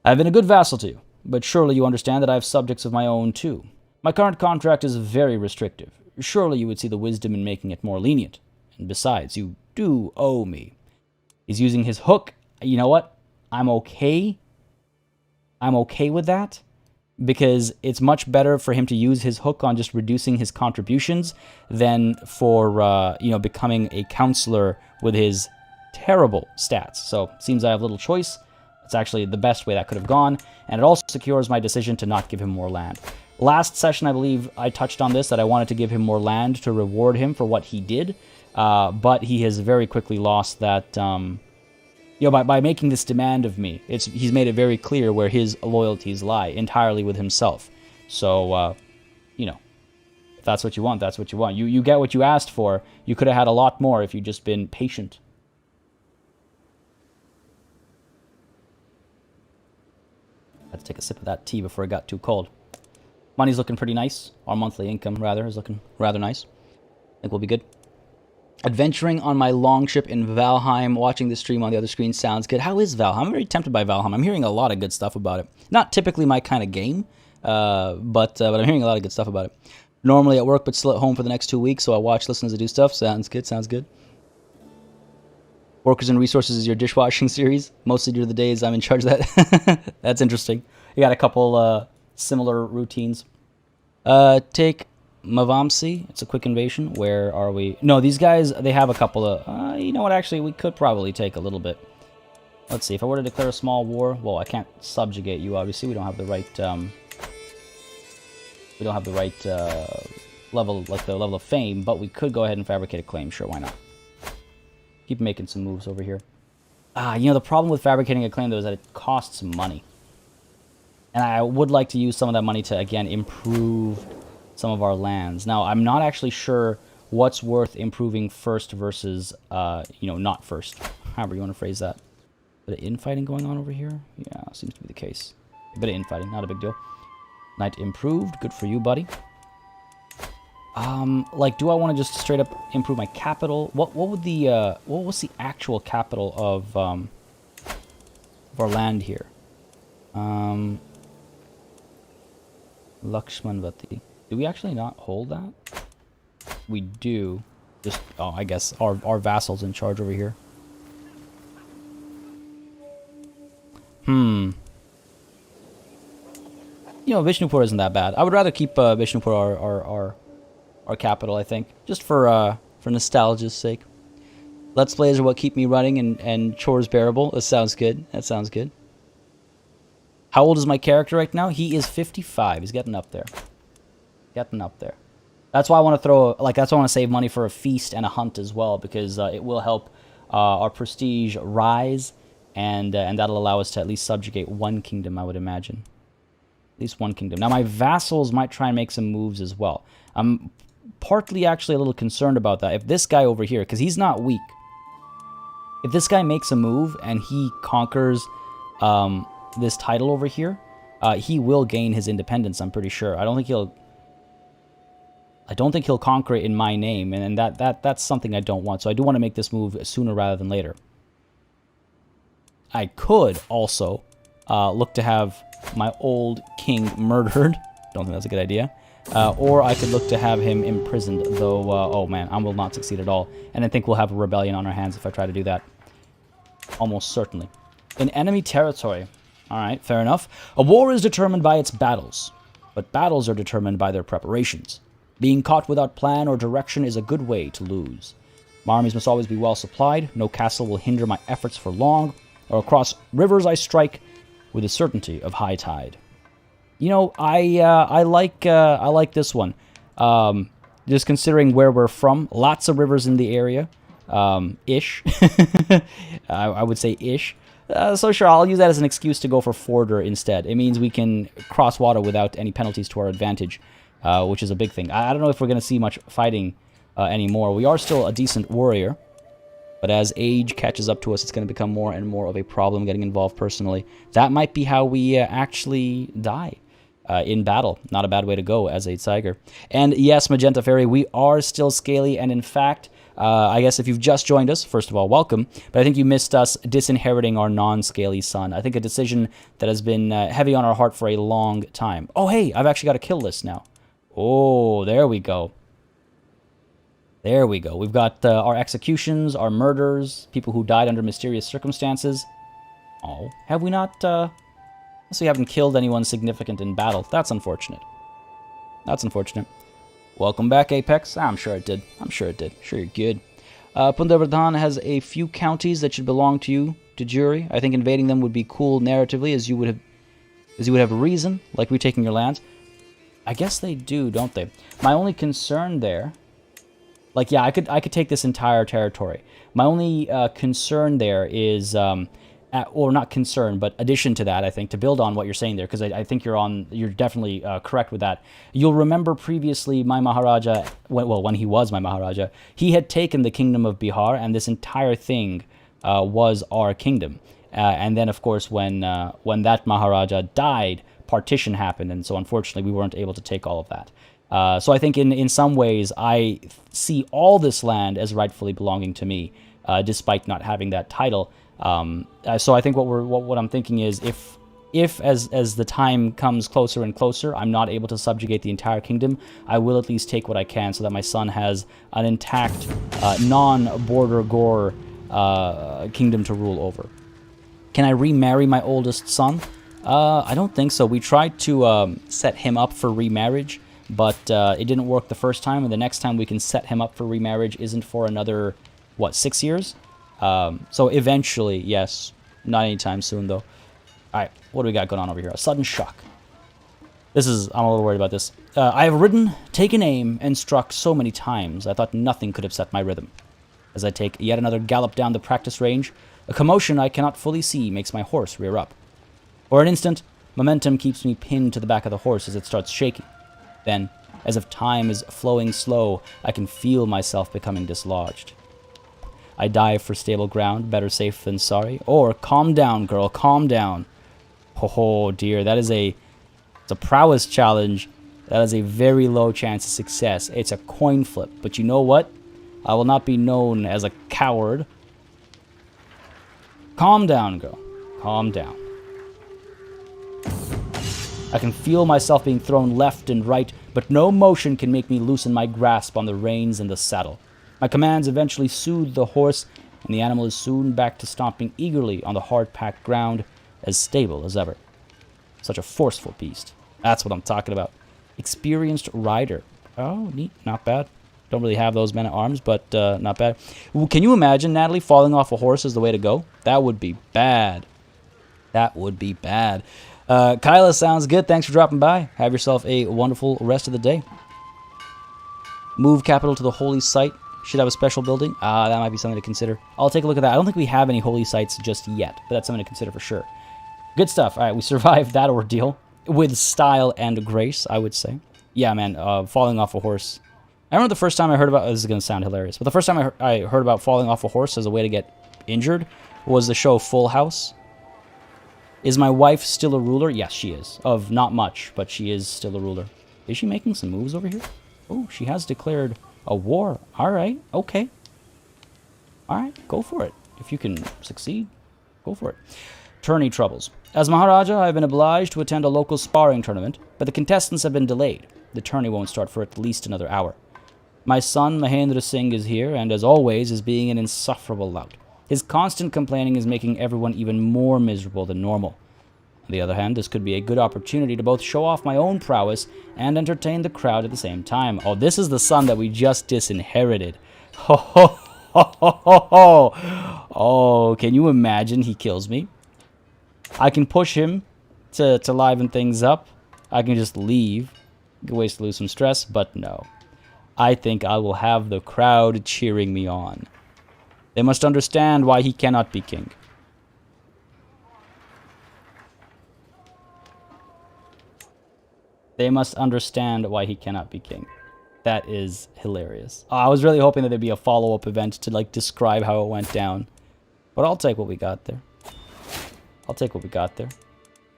I've been a good vassal to you, but surely you understand that I have subjects of my own too. My current contract is very restrictive. Surely you would see the wisdom in making it more lenient. And besides, you do owe me. He's using his hook. You know what? I'm okay. I'm okay with that. Because it's much better for him to use his hook on just reducing his contributions than for, becoming a counselor with his terrible stats. So, seems I have little choice. It's actually the best way that could have gone. And it also secures my decision to not give him more land. Last session, I believe I touched on this, that I wanted to give him more land to reward him for what he did. But he has very quickly lost that, by making this demand of me. He's made it very clear where his loyalties lie, entirely with himself. So, if that's what you want, that's what you want. You get what you asked for. You could have had a lot more if you'd just been patient. I had to take a sip of that tea before it got too cold. Money's looking pretty nice. Our monthly income, rather, is looking rather nice. I think we'll be good. Adventuring on my longship in Valheim. Watching the stream on the other screen sounds good. How is Valheim? I'm very tempted by Valheim. I'm hearing a lot of good stuff about it. Not typically my kind of game, but I'm hearing a lot of good stuff about it. Normally at work, but still at home for the next 2 weeks, so I watch, listen to do stuff. Sounds good, sounds good. Workers and Resources is your dishwashing series. Mostly due to the days I'm in charge of that. That's interesting. You got a couple similar routines. Take Mavamsi. It's a quick invasion. Where are we? No, these guys, they have a couple of... you know what, actually, we could probably take a little bit. Let's see, if I were to declare a small war... Well, I can't subjugate you, obviously. We don't have the right... we don't have the right level, like the level of fame, but we could go ahead and fabricate a claim. Sure, why not? Keep making some moves over here. The problem with fabricating a claim, though, is that it costs money. And I would like to use some of that money to, again, improve some of our lands. Now, I'm not actually sure what's worth improving first versus, not first. However you want to phrase that. Bit of infighting going on over here? Yeah, seems to be the case. A bit of infighting, not a big deal. Knight improved. Good for you, buddy. Do I want to just straight up improve my capital? What was the actual capital of our land here? Lakshmanvati. Do we actually not hold that? We do. Just, I guess our vassal's in charge over here. Vishnupur isn't that bad. I would rather keep Vishnupur our capital, I think. Just for nostalgia's sake. Let's Plays are what keep me running and chores bearable. That sounds good. That sounds good. How old is my character right now? He is 55. He's getting up there. Getting up there. That's why I want to that's why I want to save money for a feast and a hunt as well, because it will help our prestige rise, and that'll allow us to at least subjugate one kingdom, I would imagine. At least one kingdom. Now, my vassals might try and make some moves as well. I'm partly actually a little concerned about that. If this guy over here, because he's not weak, if this guy makes a move and he conquers this title over here, he will gain his independence, I'm pretty sure. I don't think he'll conquer it in my name, and that's something I don't want. So I do want to make this move sooner rather than later. I could also look to have my old king murdered. Don't think that's a good idea. Or I could look to have him imprisoned, though, oh man, I will not succeed at all. And I think we'll have a rebellion on our hands if I try to do that. Almost certainly. In enemy territory. Alright, fair enough. A war is determined by its battles, but battles are determined by their preparations. Being caught without plan or direction is a good way to lose. My armies must always be well supplied. No castle will hinder my efforts for long, or across rivers I strike with the certainty of high tide. You know, I like this one. Just considering where we're from, lots of rivers in the area, ish. I would say ish. So sure, I'll use that as an excuse to go for forder instead. It means we can cross water without any penalties to our advantage, which is a big thing. I don't know if we're going to see much fighting anymore. We are still a decent warrior, but as age catches up to us, it's going to become more and more of a problem getting involved personally. That might be how we actually die in battle. Not a bad way to go as a tiger. And yes, Magenta Fairy, we are still scaly, and in fact, I guess if you've just joined us, first of all, welcome. But I think you missed us disinheriting our non-scaly son. I think a decision that has been heavy on our heart for a long time. Oh, hey, I've actually got a kill list now. Oh, there we go. There we go. We've got our executions, our murders, people who died under mysterious circumstances. Oh, have we not... so we haven't killed anyone significant in battle. That's unfortunate. That's unfortunate. Welcome back, Apex. I'm sure it did. I'm sure it did. Sure you're good. Punta has a few counties that should belong to you, to jury. I think invading them would be cool narratively, as you would have reason, like retaking your lands. I guess they do, don't they? My only concern there, like, yeah, I could take this entire territory. My only concern there is, or not concern, but addition to that, I think, to build on what you're saying there, because I think you're definitely correct with that. You'll remember previously my Maharaja, when he was my Maharaja, he had taken the kingdom of Bihar, and this entire thing was our kingdom. And then, of course, when that Maharaja died, partition happened, and so unfortunately we weren't able to take all of that. So I think in some ways I see all this land as rightfully belonging to me, despite not having that title. So I think what I'm thinking is if as the time comes closer and closer, I'm not able to subjugate the entire kingdom, I will at least take what I can so that my son has an intact, non-border gore kingdom to rule over. Can I remarry my oldest son? I don't think so. We tried to set him up for remarriage, but it didn't work the first time, and the next time we can set him up for remarriage isn't for another, 6 years? So eventually, yes. Not anytime soon, though. Alright, what do we got going on over here? A sudden shock. I'm a little worried about this. I have ridden, taken aim, and struck so many times, I thought nothing could upset my rhythm. As I take yet another gallop down the practice range, a commotion I cannot fully see makes my horse rear up. For an instant, momentum keeps me pinned to the back of the horse as it starts shaking. Then, as if time is flowing slow, I can feel myself becoming dislodged. I dive for stable ground, better safe than sorry. Or, calm down, girl, calm down. Oh dear, it's a prowess challenge. That is a very low chance of success. It's a coin flip, but you know what? I will not be known as a coward. Calm down, girl. Calm down. I can feel myself being thrown left and right, but no motion can make me loosen my grasp on the reins and the saddle. My commands eventually soothe the horse, and the animal is soon back to stomping eagerly on the hard-packed ground, as stable as ever. Such a forceful beast. That's what I'm talking about. Experienced rider. Oh, neat. Not bad. Don't really have those men-at-arms, but not bad. Can you imagine, Natalie, falling off a horse is the way to go? That would be bad. That would be bad. Kyla, sounds good. Thanks for dropping by. Have yourself a wonderful rest of the day. Move capital to the holy site. Should have a special building. That might be something to consider. I'll take a look at that. I don't think we have any holy sites just yet, but that's something to consider for sure. Good stuff. All right, we survived that ordeal with style and grace, I would say. Yeah, man, falling off a horse. I remember the first time I heard about... This is going to sound hilarious, but the first time I heard about falling off a horse as a way to get injured was the show Full House. Is my wife still a ruler? Yes, she is. Of not much, but she is still a ruler. Is she making some moves over here? Oh, she has declared a war. All right, okay. All right, go for it. If you can succeed, go for it. Tourney troubles. As Maharaja, I have been obliged to attend a local sparring tournament, but the contestants have been delayed. The tourney won't start for at least another hour. My son, Mahendra Singh, is here, and as always, is being an insufferable lout. His constant complaining is making everyone even more miserable than normal. On the other hand, this could be a good opportunity to both show off my own prowess and entertain the crowd at the same time. Oh, this is the son that we just disinherited. Ho ho ho ho ho ho! Oh, can you imagine he kills me? I can push him to liven things up. I can just leave. Good ways to lose some stress, but no. I think I will have the crowd cheering me on. They must understand why he cannot be king. They must understand why he cannot be king. That is hilarious. I was really hoping that there'd be a follow-up event to, like, describe how it went down. But I'll take what we got there. I'll take what we got there.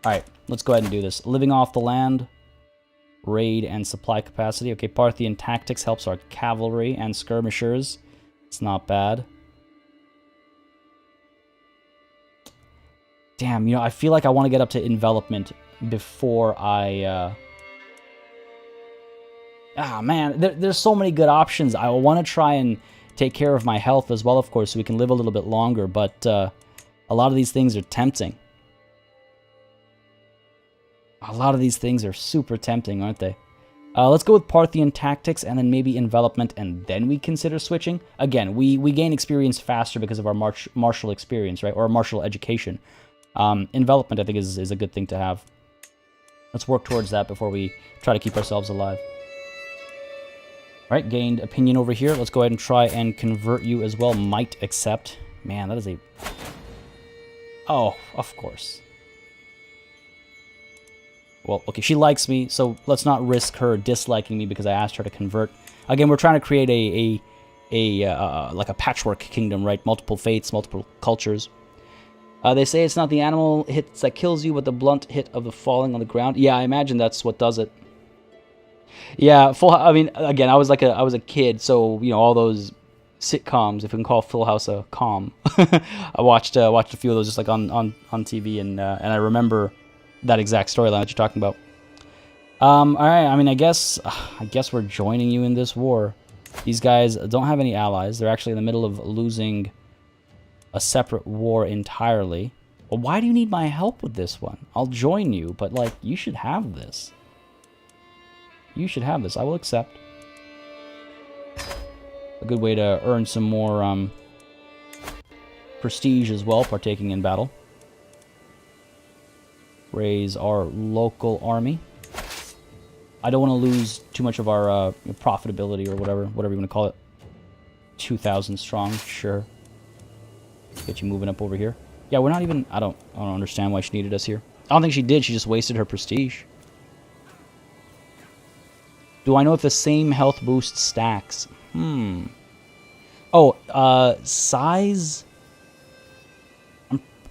Alright, let's go ahead and do this. Living off the land. Raid and supply capacity. Okay, Parthian tactics helps our cavalry and skirmishers. It's not bad. Damn, you know, I feel like I want to get up to envelopment before I... Ah, man, there's so many good options. I want to try and take care of my health as well, of course, so we can live a little bit longer, but a lot of these things are tempting. A lot of these things are super tempting, aren't they? Let's go with Parthian tactics and then maybe envelopment, and then we consider switching. Again, we gain experience faster because of our martial experience, right? Or martial education. Envelopment, I think, is a good thing to have. Let's work towards that before we try to keep ourselves alive. Alright, gained opinion over here. Let's go ahead and try and convert you as well. Might accept. Man, that is a... Oh, of course. Well, okay, she likes me, so let's not risk her disliking me because I asked her to convert. Again, we're trying to create like a patchwork kingdom, right? Multiple faiths, multiple cultures. They say it's not the animal hits that kills you, but the blunt hit of the falling on the ground. Yeah, I imagine that's what does it. Yeah, I mean, again, I was a kid, so you know all those sitcoms, if we can call Full House a com. I watched a few of those just like on TV, and I remember that exact storyline that you're talking about. All right, I mean, I guess we're joining you in this war. These guys don't have any allies. They're actually in the middle of losing a separate war entirely. Well, why do you need my help with this one? I'll join you, but like, you should have this. You should have this. I will accept. A good way to earn some more prestige as well, partaking in battle. Raise our local army. I don't want to lose too much of our profitability or whatever you want to call it. 2,000 strong, sure. Get you moving up over here. Yeah, we're not even... I don't understand why she needed us here. I don't think she did. She just wasted her prestige. Do I know if the same health boost stacks? Oh, size?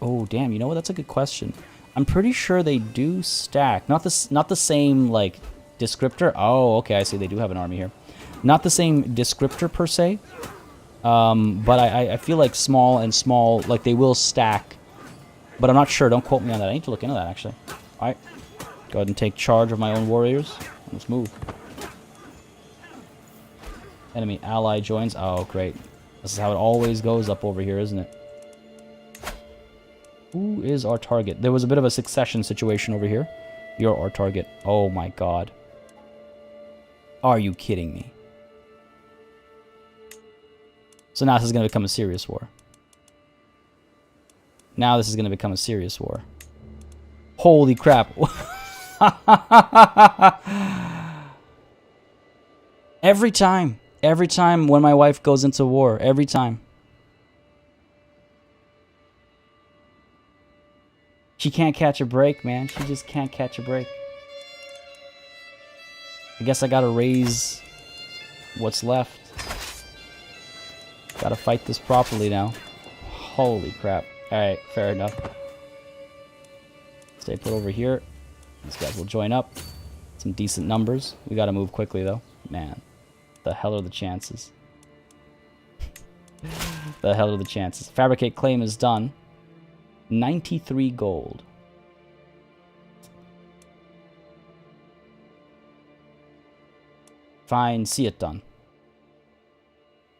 Oh, damn. You know what? That's a good question. I'm pretty sure they do stack. Not the same, like, descriptor. Oh, okay. I see. They do have an army here. Not the same descriptor, per se. But I feel like small and small, like, they will stack. But I'm not sure. Don't quote me on that. I need to look into that, actually. All right. Go ahead and take charge of my own warriors. Let's move. Enemy ally joins. Oh, great. This is how it always goes up over here, isn't it? Who is our target? There was a bit of a succession situation over here. You're our target. Oh, my God. Are you kidding me? So now this is going to become a serious war. Now this is going to become a serious war. Holy crap. Every time when my wife goes into war, every time. She can't catch a break, man. She just can't catch a break. I guess I gotta raise what's left. Gotta fight this properly now. Holy crap. Alright, fair enough. Stay put over here. These guys will join up. Some decent numbers. We gotta move quickly, though. Man. The hell are the chances? The hell are the chances? Fabricate claim is done. 93 gold. Fine, see it done.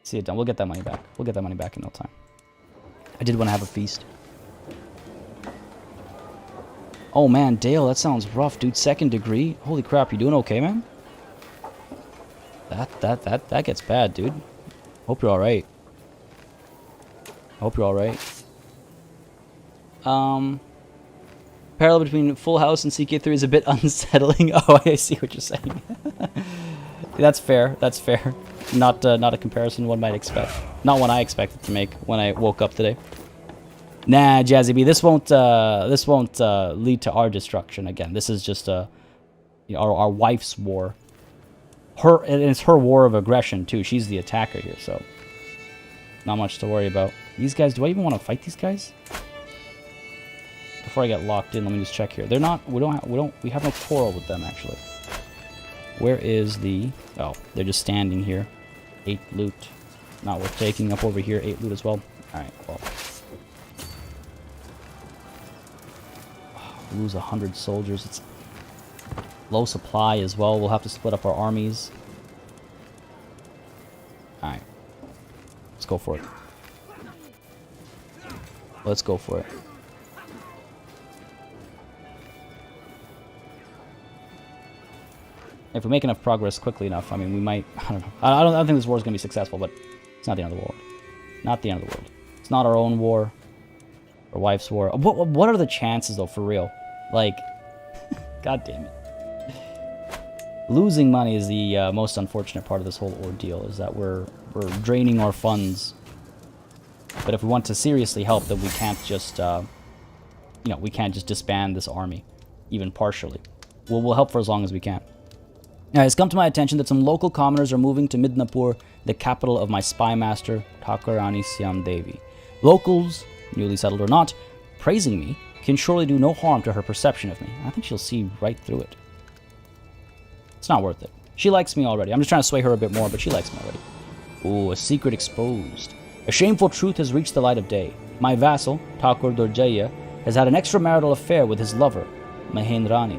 See it done. We'll get that money back. We'll get that money back in no time. I did want to have a feast. Oh man, Dale, that sounds rough, dude. 2nd degree? Holy crap, you doing okay, man? That gets bad, dude. Hope you're alright. Hope you're alright. Parallel between Full House and CK3 is a bit unsettling. Oh, I see what you're saying. That's fair. That's fair. Not a comparison one might expect. Not one I expected to make when I woke up today. Nah, Jazzy B, this won't lead to our destruction again. This is just our wife's war. And it's her war of aggression too. She's the attacker here, so not much to worry about. These guys, do I even want to fight these guys? Before I get locked in, let me just check here. They're not. We have no quarrel with them actually. Where is the? Oh, they're just standing here. 8 loot, not worth taking. Up over here, 8 loot as well. All right, well. Lose 100 soldiers. It's low supply as well. We'll have to split up our armies. Alright. Let's go for it. Let's go for it. If we make enough progress quickly enough, I mean, we might... I don't know. I don't think this war is going to be successful, but it's not the end of the world. Not the end of the world. It's not our own war. Our wife's war. What are the chances, though, for real? Like, god damn it. Losing money is the most unfortunate part of this whole ordeal, is that we're draining our funds. But if we want to seriously help, then we can't just, we can't just disband this army, even partially. We'll help for as long as we can. Now, it's come to my attention that some local commoners are moving to Midnapur, the capital of my spy master, Thakurani Syam Devi. Locals, newly settled or not, praising me can surely do no harm to her perception of me. I think she'll see right through it. It's not worth it. She likes me already. I'm just trying to sway her a bit more, but she likes me already. Ooh, a secret exposed. A shameful truth has reached the light of day. My vassal, Thakur Durjaya, has had an extramarital affair with his lover, Mahendrani.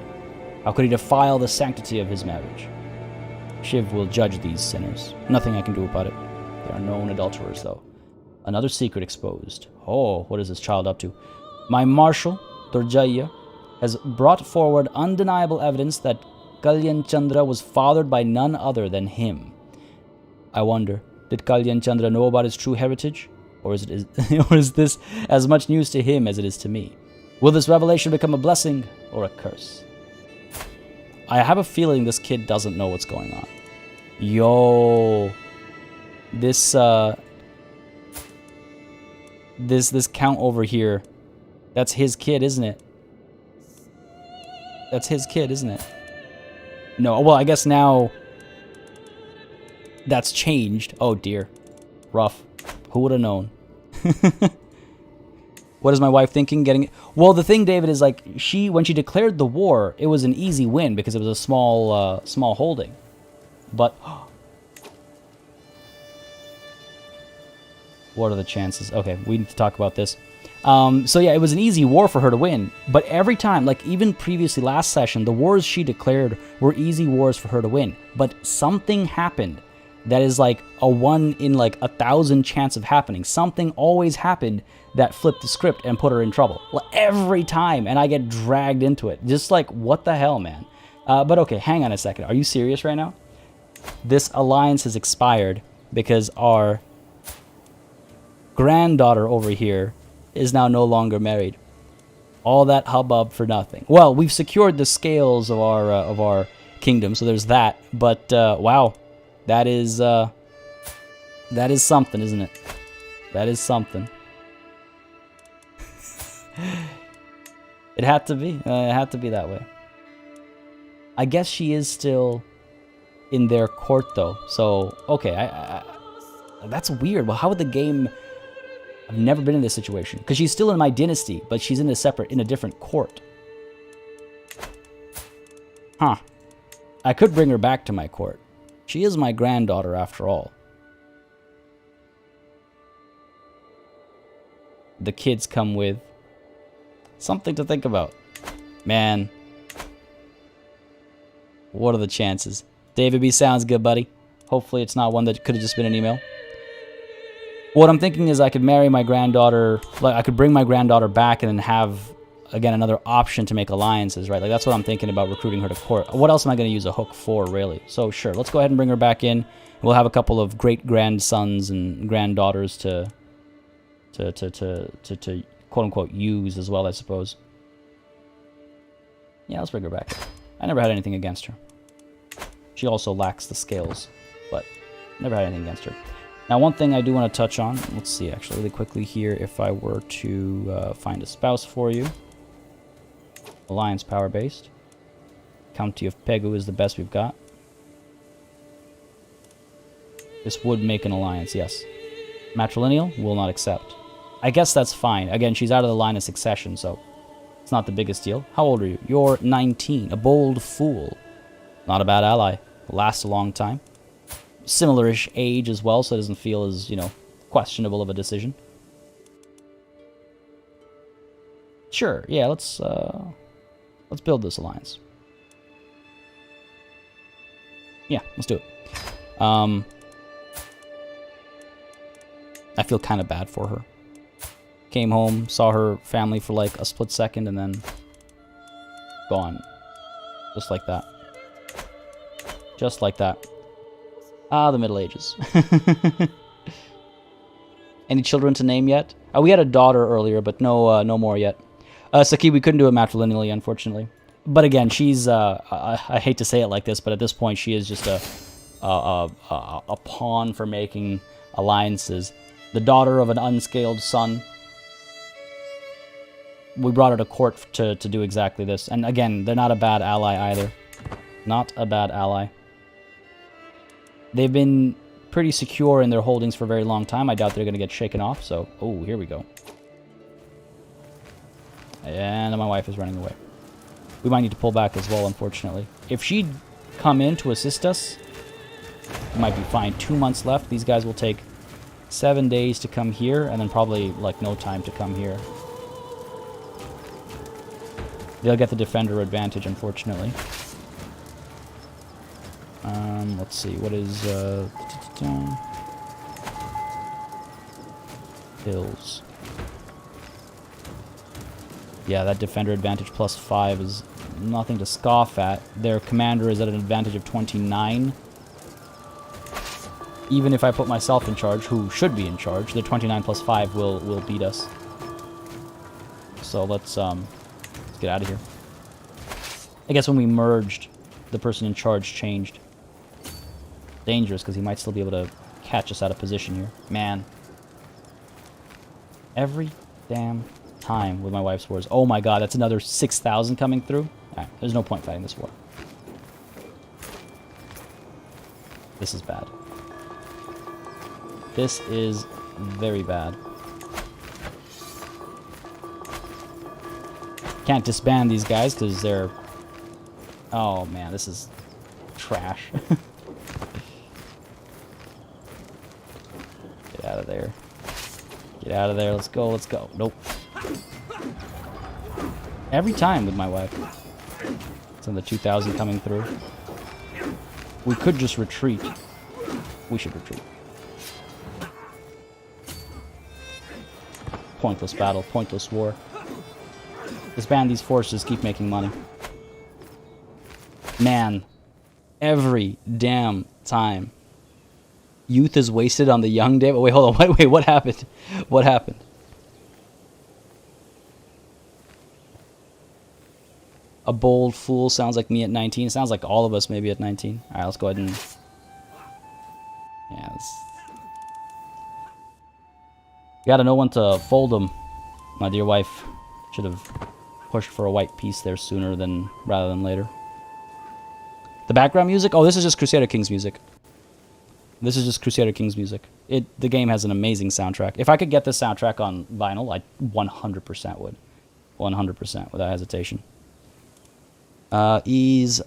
How could he defile the sanctity of his marriage? Shiv will judge these sinners. Nothing I can do about it. They are known adulterers, though. Another secret exposed. Oh, what is this child up to? My marshal, Durjaya, has brought forward undeniable evidence that Kalyan Chandra was fathered by none other than him. I wonder, did Kalyan Chandra know about his true heritage? Or is this as much news to him as it is to me? Will this revelation become a blessing or a curse? I have a feeling this kid doesn't know what's going on. Yo. This count over here, that's his kid, isn't it? That's his kid, isn't it? No, well, I guess now that's changed. Oh dear. Rough. Who would have known? What is my wife thinking? Well, the thing, David, is like when she declared the war, it was an easy win because it was a small holding. But what are the chances? Okay, we need to talk about this. So yeah, it was an easy war for her to win. But every time, like even previously last session, the wars she declared were easy wars for her to win. But something happened that is like a 1 in like 1,000 chance of happening. Something always happened that flipped the script and put her in trouble. Every time, and I get dragged into it. Just like, what the hell, man? But okay, hang on a second. Are you serious right now? This alliance has expired because our granddaughter over here is now no longer married. All that hubbub for nothing. Well, we've secured the scales of our kingdom, so there's that. But wow, that is something, isn't it? That is something. It had to be. It had to be that way. I guess she is still in their court, though. So okay, that's weird. Well, how would the game? I've never been in this situation because she's still in my dynasty, but she's in a different court. Huh. I could bring her back to my court. She is my granddaughter after all. The kids come with something to think about. Man. What are the chances? David B sounds good, buddy. Hopefully it's not one that could have just been an email. What I'm thinking is I could marry my granddaughter, like I could bring my granddaughter back and then have again, another option to make alliances, right? Like, that's what I'm thinking about recruiting her to court. What else am I going to use a hook for, really? So, sure, let's go ahead and bring her back in. We'll have a couple of great-grandsons and granddaughters to quote-unquote use as well, I suppose. Yeah, let's bring her back. I never had anything against her. She also lacks the scales, but never had anything against her. Now, one thing I do want to touch on, let's see, actually, really quickly here, if I were to find a spouse for you. Alliance power-based. County of Pegu is the best we've got. This would make an alliance, yes. Matrilineal, will not accept. I guess that's fine. Again, she's out of the line of succession, so it's not the biggest deal. How old are you? You're 19. A bold fool. Not a bad ally. Lasts a long time. Similar-ish age as well, so it doesn't feel as, you know, questionable of a decision. Sure, yeah, let's build this alliance. Yeah, let's do it. I feel kind of bad for her. Came home, saw her family for like a split second, and then gone. Just like that. Just like that. Ah, the Middle Ages. Any children to name yet? We had a daughter earlier, but no more yet. Saki, we couldn't do it matrilineally, unfortunately. But again, she's, I hate to say it like this, but at this point, she is just a pawn for making alliances. The daughter of an unscaled son. We brought her to court to do exactly this. And again, they're not a bad ally either. Not a bad ally. They've been pretty secure in their holdings for a very long time. I doubt they're going to get shaken off, so... Oh, here we go. And my wife is running away. We might need to pull back as well, unfortunately. If she'd come in to assist us, it might be fine. 2 months left. These guys will take 7 days to come here, and then probably, like, no time to come here. They'll get the defender advantage, unfortunately. Let's see, what is, hills. Yeah, that defender advantage +5 is nothing to scoff at. Their commander is at an advantage of 29. Even if I put myself in charge, who should be in charge, the 29 +5 will beat us. So let's get out of here. I guess when we merged, the person in charge changed. Dangerous, because he might still be able to catch us out of position here. Man. Every damn time with my wife's wars. Oh my god, that's another 6,000 coming through? Alright, there's no point fighting this war. This is bad. This is very bad. Can't disband these guys because they're... Oh man, this is trash. Get out of there. Get out of there. Let's go, let's go. Nope. Every time with my wife. It's in the 2,000 coming through. We could just retreat. We should retreat. Pointless battle, pointless war. Disband these forces, keep making money. Man, every damn time. Youth is wasted on the young David. Wait, hold on. Wait, what happened? What happened? A bold fool sounds like me at 19. Sounds like all of us maybe at 19. Alright, let's go ahead and... Yeah, you gotta know when to fold them. My dear wife should have pushed for a white piece there sooner rather than later. The background music? Oh, this is just Crusader Kings music. This is just Crusader Kings music. The game has an amazing soundtrack. If I could get this soundtrack on vinyl, I 100% would. 100% without hesitation. Ease.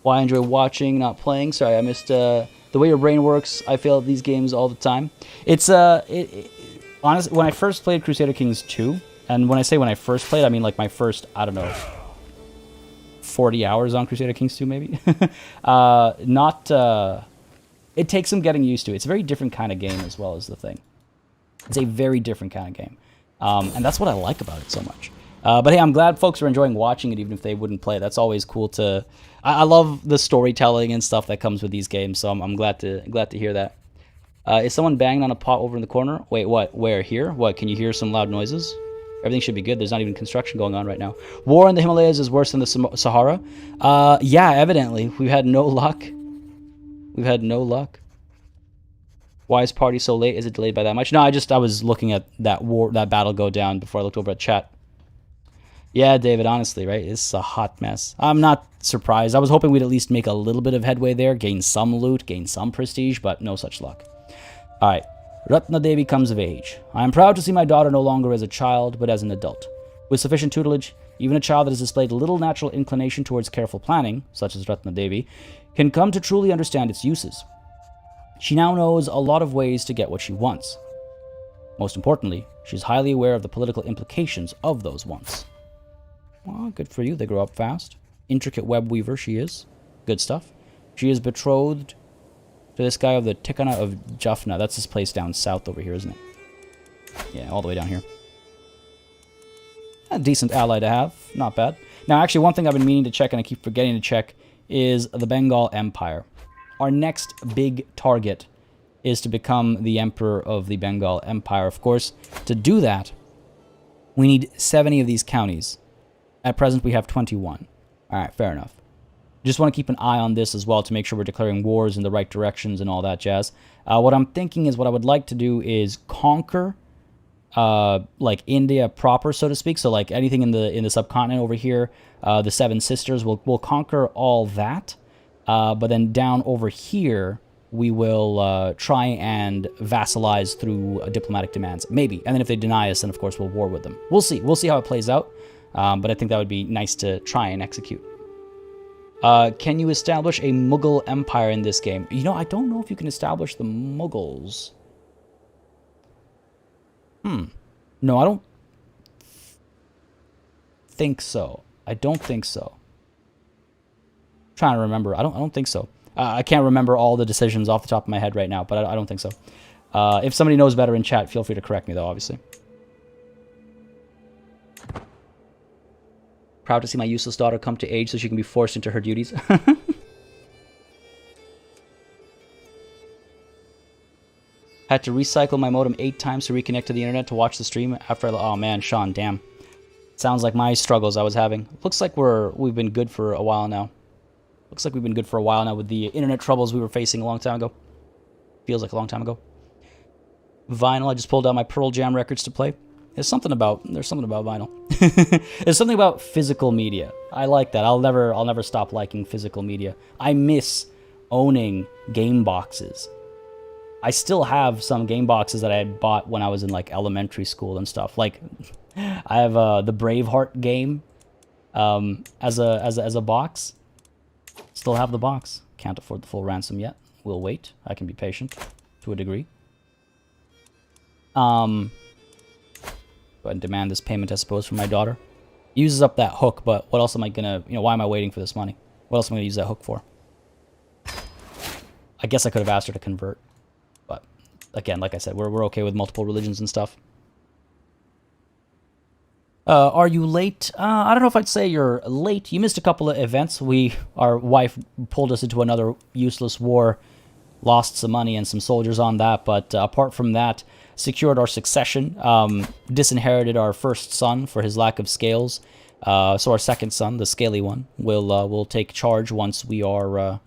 Why I enjoy watching, not playing. Sorry, I missed the way your brain works. I fail at these games all the time. It's honestly, when I first played Crusader Kings 2, and when I say when I first played, I mean like my first, I don't know, 40 hours on Crusader Kings 2 maybe. It takes some getting used to. It's a very different kind of game as well as the thing. It's a very different kind of game. And that's what I like about it so much. But hey, I'm glad folks are enjoying watching it, even if they wouldn't play. That's always cool to. I love the storytelling and stuff that comes with these games, so I'm glad to hear that. Is someone banging on a pot over in the corner? Wait, what? Where? Here? What? Can you hear some loud noises? Everything should be good. There's not even construction going on right now. War in the Himalayas is worse than the Sahara. Yeah, evidently. We've had no luck. We've had no luck. Why is party so late? Is it delayed by that much? No, I was looking at that battle go down before I looked over at chat. Yeah, David, honestly, right? It's a hot mess. I'm not surprised. I was hoping we'd at least make a little bit of headway there, gain some loot, gain some prestige, but no such luck. All right. Ratna Devi comes of age. I am proud to see my daughter no longer as a child, but as an adult. With sufficient tutelage, even a child that has displayed little natural inclination towards careful planning, such as Ratna Devi, can come to truly understand its uses. She now knows a lot of ways to get what she wants. Most importantly, she is highly aware of the political implications of those wants. Well, good for you. They grow up fast. Intricate web weaver she is. Good stuff. She is betrothed to this guy of the Tikana of Jaffna. That's this place down south over here, isn't it? Yeah, all the way down here. A decent ally to have. Not bad. Now, actually, one thing I've been meaning to check, and I keep forgetting to check, is the Bengal Empire. Our next big target is to become the Emperor of the Bengal Empire. Of course, to do that, we need 70 of these counties. At present, we have 21. All right, fair enough. Just want to keep an eye on this as well to make sure we're declaring wars in the right directions and all that jazz. What I'm thinking is what I would like to do is conquer, like India proper, so to speak. So like anything in the subcontinent over here, the Seven Sisters, we'll conquer all that. But then down over here, we will try and vassalize through diplomatic demands, maybe. And then if they deny us, then of course we'll war with them. We'll see. We'll see how it plays out. But I think that would be nice to try and execute. Can you establish a Mughal empire in this game? You know, I don't know if you can establish the Mughals. No, I don't think so. I don't think so. I'm trying to remember. I don't think so. I can't remember all the decisions off the top of my head right now, but I don't think so. If somebody knows better in chat, feel free to correct me, though, obviously. Proud to see my useless daughter come to age so she can be forced into her duties. Had to recycle my modem 8 times to reconnect to the internet to watch the stream after oh man, Sean, damn. Sounds like my struggles I was having. Looks like we've been good for a while now. Looks like we've been good for a while now with the internet troubles we were facing a long time ago. Feels like a long time ago. Vinyl, I just pulled out my Pearl Jam records to play. There's something about vinyl. There's something about physical media. I like that. I'll never stop liking physical media. I miss owning game boxes. I still have some game boxes that I had bought when I was in like elementary school and stuff. Like I have the Braveheart game as a box. Still have the box. Can't afford the full ransom yet. We'll wait. I can be patient to a degree. Go ahead and demand this payment, I suppose, from my daughter. Uses up that hook, but what else am I gonna, why am I waiting for this money? What else am I gonna use that hook for? I guess I could have asked her to convert. But, again, like I said, we're okay with multiple religions and stuff. Are you late? I don't know if I'd say you're late. You missed a couple of events. Our wife pulled us into another useless war. Lost some money and some soldiers on that, but apart from that, secured our succession, disinherited our first son for his lack of scales. So our second son, the scaly one, will take charge once we are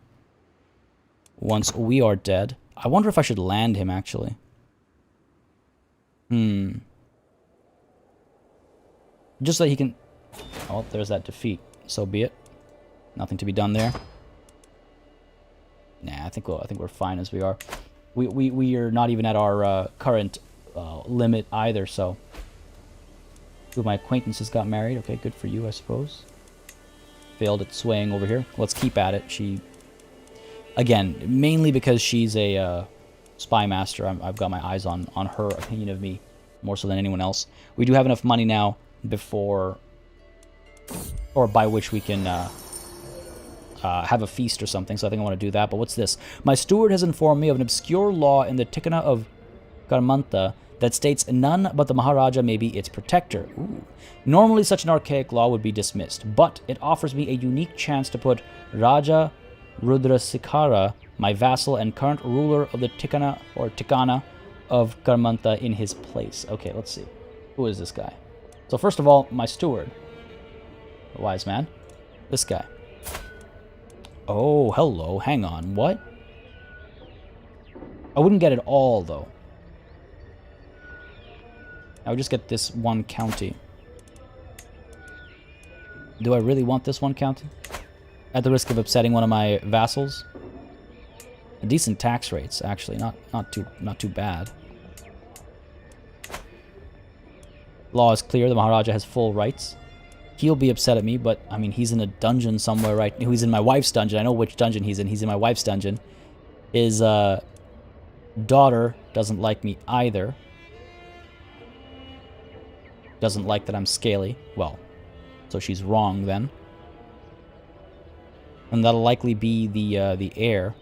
dead. I wonder if I should land him actually. Just so he can. Oh, there's that defeat. So be it. Nothing to be done there. Nah, I think we're fine as we are. We are not even at our current limit either, so. Two of my acquaintances got married. Okay, good for you, I suppose. Failed at swaying over here. Let's keep at it. She, again, mainly because she's a spy master, I've got my eyes on her opinion of me more so than anyone else. We do have enough money now before, or by which we can have a feast or something, so I think I want to do that. But what's this? My steward has informed me of an obscure law in the Tikana of Karmanta that states none but the Maharaja may be its protector. Ooh. Normally, such an archaic law would be dismissed, but it offers me a unique chance to put Raja Rudrasikara, my vassal and current ruler of the Tikana of Karmanta, in his place. Okay, let's see. Who is this guy? So first of all, my steward. A wise man. This guy. Oh, hello. Hang on. What? I wouldn't get it all, though. I would just get this one county. Do I really want this one county? At the risk of upsetting one of my vassals? Decent tax rates, actually. Not too bad. Law is clear. The Maharaja has full rights. He'll be upset at me, but, I mean, he's in a dungeon somewhere right now. He's in my wife's dungeon. I know which dungeon he's in. He's in my wife's dungeon. His daughter doesn't like me either. Doesn't like that I'm scaly. Well, so she's wrong then. And that'll likely be the heir.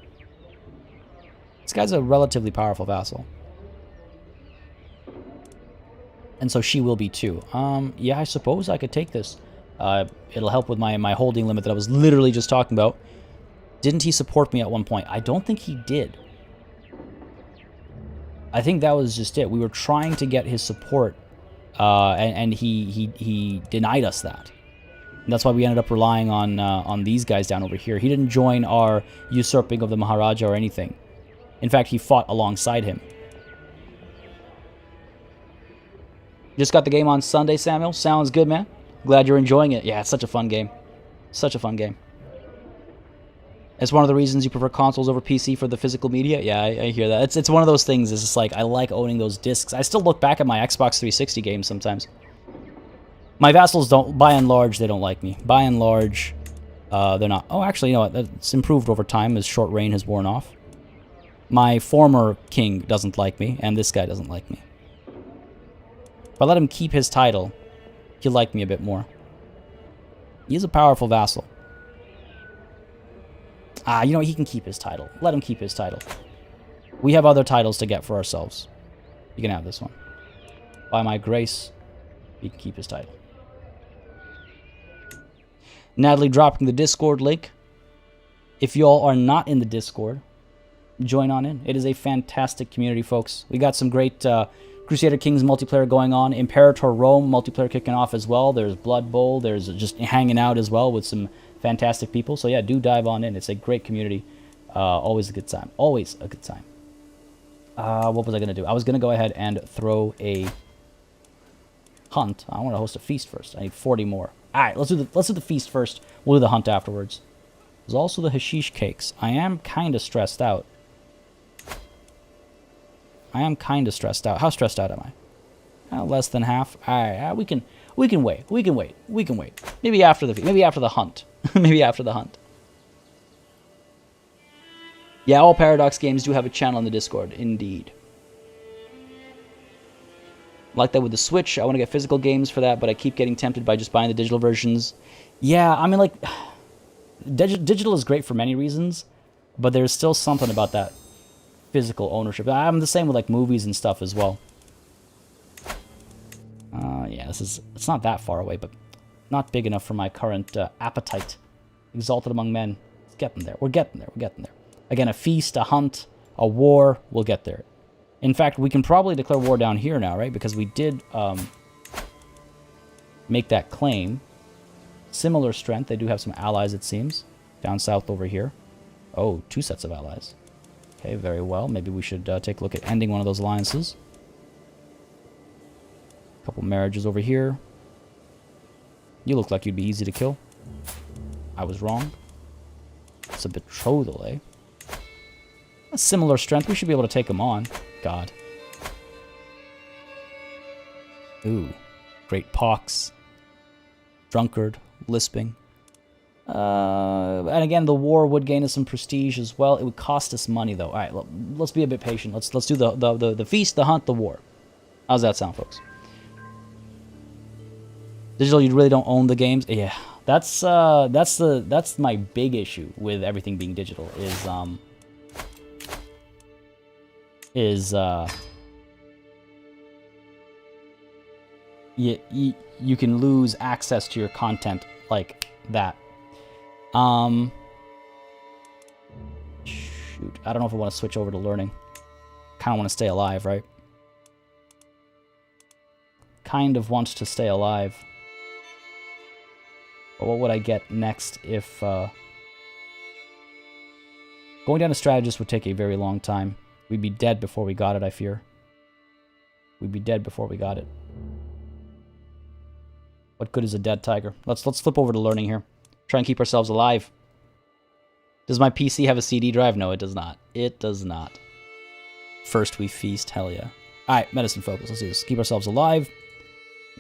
This guy's a relatively powerful vassal. And so she will be too. Yeah, I suppose I could take this. It'll help with my holding limit that I was literally just talking about. Didn't he support me at one point? I don't think he did. I think that was just it. We were trying to get his support, and he denied us that. And that's why we ended up relying on these guys down over here. He didn't join our usurping of the Maharaja or anything. In fact, he fought alongside him. Just got the game on Sunday, Samuel. Sounds good, man. Glad you're enjoying it. Yeah, it's such a fun game. Such a fun game. It's one of the reasons you prefer consoles over PC for the physical media. Yeah, I hear that. It's one of those things. It's just like, I like owning those discs. I still look back at my Xbox 360 games sometimes. My vassals don't, by and large, they don't like me. By and large, they're not. Oh, actually, you know what? It's improved over time as short reign has worn off. My former king doesn't like me, and this guy doesn't like me. If I let him keep his title, he'll like me a bit more. He's a powerful vassal. Ah, you know what? He can keep his title. Let him keep his title. We have other titles to get for ourselves. You can have this one. By my grace, he can keep his title. Natalie dropping the Discord link. If y'all are not in the Discord, join on in. It is a fantastic community, folks. We got some great Crusader Kings multiplayer going on. Imperator Rome multiplayer kicking off as well. There's Blood Bowl. There's just hanging out as well with some fantastic people. So yeah, do dive on in. It's a great community. Always a good time. Always a good time. What was I going to do? I was going to go ahead and throw a hunt. I want to host a feast first. I need 40 more. All right, let's do the feast first. We'll do the hunt afterwards. There's also the hashish cakes. I am kind of stressed out. How stressed out am I? Less than half. All right, we can wait. Maybe after the hunt. Maybe after the hunt. Yeah, all Paradox games do have a channel in the Discord, indeed. Like that with the Switch. I want to get physical games for that, but I keep getting tempted by just buying the digital versions. Yeah, I mean, like, digital is great for many reasons, but there's still something about that physical ownership. I'm the same with, like, movies and stuff as well. Yeah, it's not that far away, but not big enough for my current appetite. Exalted among men. It's getting there. We're getting there. Again, a feast, a hunt, a war, we'll get there. In fact, we can probably declare war down here now, right? Because we did make that claim. Similar strength. They do have some allies, it seems. Down south over here. Oh, 2 sets of allies. Okay, very well. Maybe we should take a look at ending one of those alliances. A couple marriages over here. You look like you'd be easy to kill. I was wrong. It's a betrothal, eh? A similar strength. We should be able to take them on. God. Ooh. Great pox. Drunkard. Lisping. And again, the war would gain us some prestige as well. It would cost us money, though. All right, let's be a bit patient. Let's do the feast, the hunt, the war. How's that sound, folks? Digital, you really don't own the games. Yeah, that's my big issue with everything being digital. you can lose access to your content like that. Shoot, I don't know if I want to switch over to learning. Kind of want to stay alive, right? Kind of wants to stay alive. But what would I get next if... Going down to strategist would take a very long time. We'd be dead before we got it, I fear. We'd be dead before we got it. What good is a dead tiger? Let's flip over to learning here. Try and keep ourselves alive. Does my PC have a CD drive? No, it does not. It does not. First we feast. Hell yeah. Alright, medicine focus. Let's do this. Keep ourselves alive.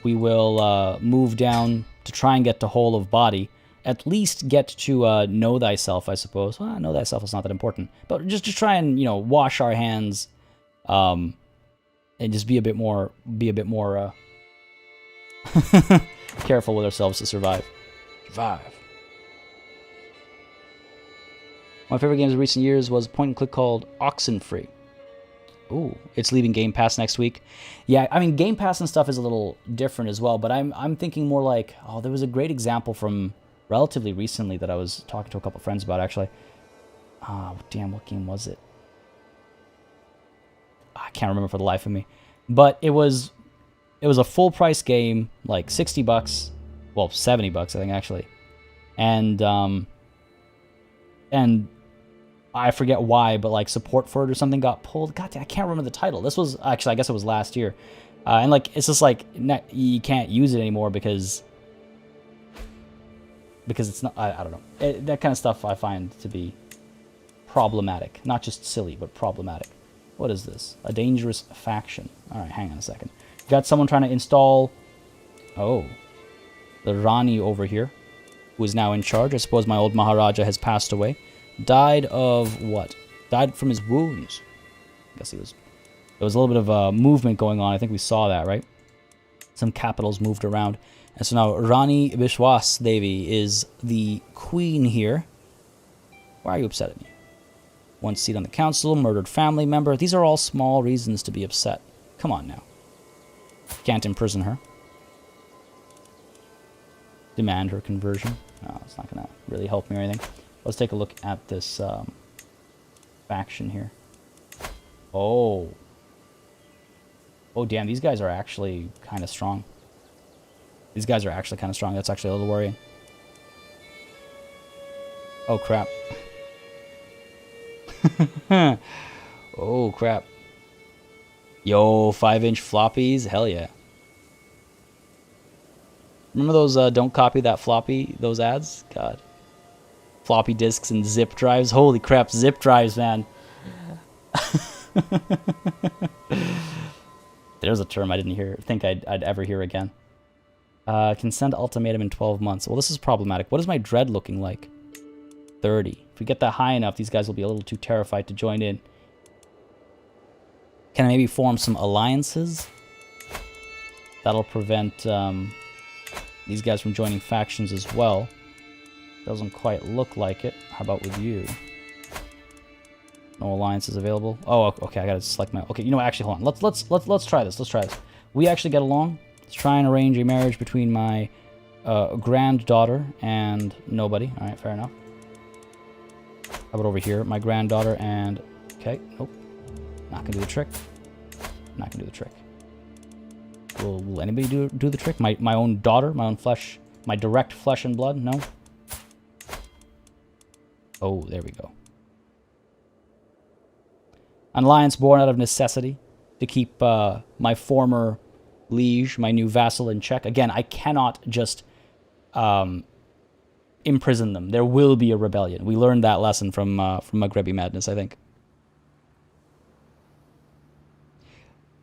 We will move down to try and get to whole of body. At least get to know thyself, I suppose. Well, know thyself is not that important. But just to try and, you know, wash our hands and just be a bit more careful with ourselves to survive. Survive. My favorite games of recent years was a point-and-click called Oxenfree. Ooh, it's leaving Game Pass next week. Yeah, I mean, Game Pass and stuff is a little different as well, but I'm thinking more like, oh, there was a great example from relatively recently that I was talking to a couple friends about, actually. Oh, damn, what game was it? I can't remember for the life of me. But it was a full-price game, like $60. Well, $70, I think, actually. And I forget why, but like support for it or something got pulled. God damn, I can't remember the title. This was actually, I guess it was last year. And like, it's just like you can't use it anymore because it's not. I don't know. That kind of stuff I find to be problematic. Not just silly, but problematic. What is this? A dangerous faction. All right, hang on a second. Got someone trying to install. Oh, the Rani over here, who is now in charge. I suppose my old Maharaja has passed away. Died of what? Died from his wounds. I guess he was... There was a little bit of movement going on. I think we saw that, right? Some capitals moved around. And so now Rani Vishwas Devi is the queen here. Why are you upset at me? One seat on the council, murdered family member. These are all small reasons to be upset. Come on now. Can't imprison her. Demand her conversion. No, it's not going to really help me or anything. Let's take a look at this faction here. Oh. Oh, damn, these guys are actually kind of strong. These guys are actually kind of strong. That's actually a little worrying. Oh, crap. Oh, crap. Yo, 5-inch floppies? Hell yeah. Remember those don't copy that floppy, those ads? God. Floppy disks and zip drives. Holy crap, zip drives, man. There's a term I didn't think I'd ever hear again. Can send ultimatum in 12 months. Well, this is problematic. What is my dread looking like? 30. If we get that high enough, these guys will be a little too terrified to join in. Can I maybe form some alliances? That'll prevent these guys from joining factions as well. Doesn't quite look like it. How about with you? No alliances available. Oh, okay. I gotta select my. Okay, you know what? Actually, hold on. Let's try this. Let's try this. We actually get along. Let's try and arrange a marriage between my granddaughter and nobody. All right, fair enough. How about over here? My granddaughter and. Okay, nope. Not gonna do the trick. Not gonna do the trick. Will anybody do the trick? My own daughter, my own flesh, my direct flesh and blood? No. Oh, there we go. An alliance born out of necessity to keep my former liege, my new vassal, in check. Again, I cannot just imprison them. There will be a rebellion. We learned that lesson from Maghrebi Madness, I think.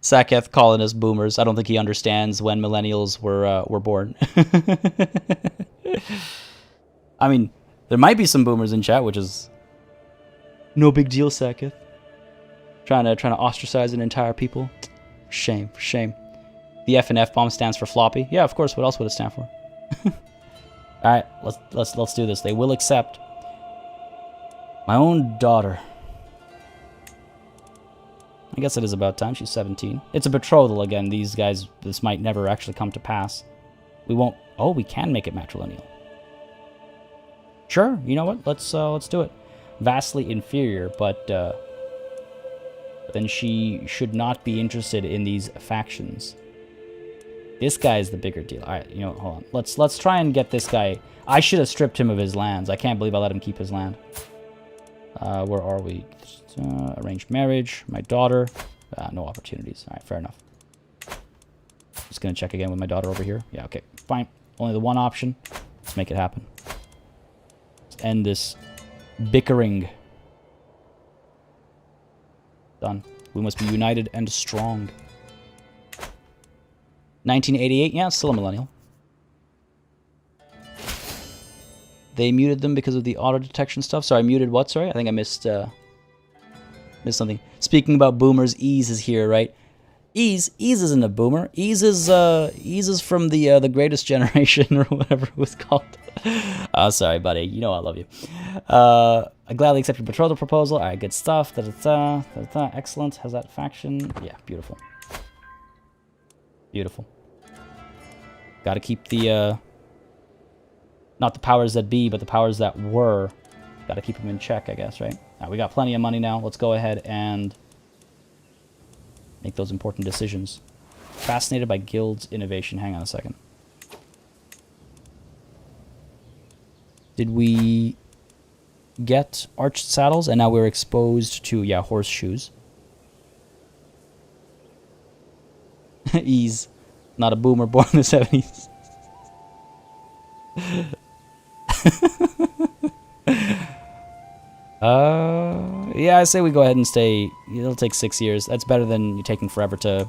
Saketh calling us boomers. I don't think he understands when millennials were born. I mean, there might be some boomers in chat, which is no big deal, Saketh. Trying to ostracize an entire people. Shame, for shame. The F and F bomb stands for floppy. Yeah, of course. What else would it stand for? All right, let's do this. They will accept. My own daughter. I guess it is about time. She's 17. It's a betrothal again. These guys, this might never actually come to pass. We won't... Oh, we can make it matrilineal. Sure, you know what? Let's do it. Vastly inferior, but then she should not be interested in these factions. This guy is the bigger deal. All right, you know, hold on. Let's try and get this guy. I should have stripped him of his lands. I can't believe I let him keep his land. Where are we? Arranged marriage. My daughter. No opportunities. All right, fair enough. Just gonna check again with my daughter over here. Yeah, okay, fine. Only the one option. Let's make it happen. Let's end this bickering. Done. We must be united and strong. 1988, yeah, still a millennial. They muted them because of the auto detection stuff. Sorry, I muted what? Sorry, I think I missed something. Speaking about boomers, Ease is here, right? Ease isn't a boomer. Ease is from the Greatest Generation or whatever it was called. Oh, sorry, buddy. You know I love you. I gladly accept your betrothal proposal. All right, good stuff. Excellent. Has that faction? Yeah, beautiful. Beautiful. Got to keep the not the powers that be, but the powers that were. Got to keep them in check, I guess, right? All right, we got plenty of money now. Let's go ahead and make those important decisions. Fascinated by guilds innovation. Hang on a second. Did we get arched saddles? And now we're exposed to, yeah, horseshoes. Ease. Not a boomer born in the 70s. Yeah, I say we go ahead and stay. It'll take 6 years. That's better than you taking forever to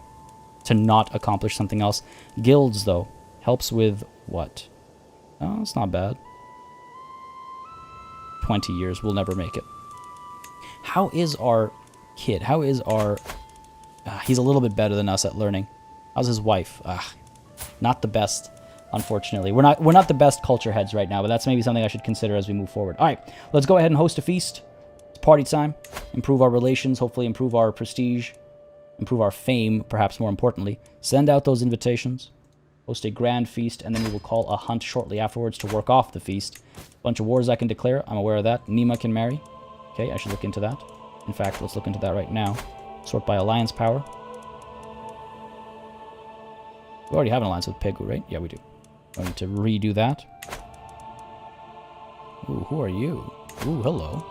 not accomplish something else. Guilds, though, helps with what? Oh, it's not bad. 20 years. We'll never make it. How is our kid? How is our... he's a little bit better than us at learning. How's his wife? Not the best, unfortunately. We're not the best culture heads right now, but that's maybe something I should consider as we move forward. All right, let's go ahead and host a feast. It's party time. Improve our relations, hopefully improve our prestige, improve our fame, perhaps more importantly. Send out those invitations. Host a grand feast, and then we will call a hunt shortly afterwards to work off the feast. Bunch of wars I can declare. I'm aware of that. Nima can marry. Okay, I should look into that. In fact, let's look into that right now. Sort by alliance power. We already have an alliance with Pegu, right? Yeah, we do. I need to redo that. Ooh, who are you? Ooh, hello.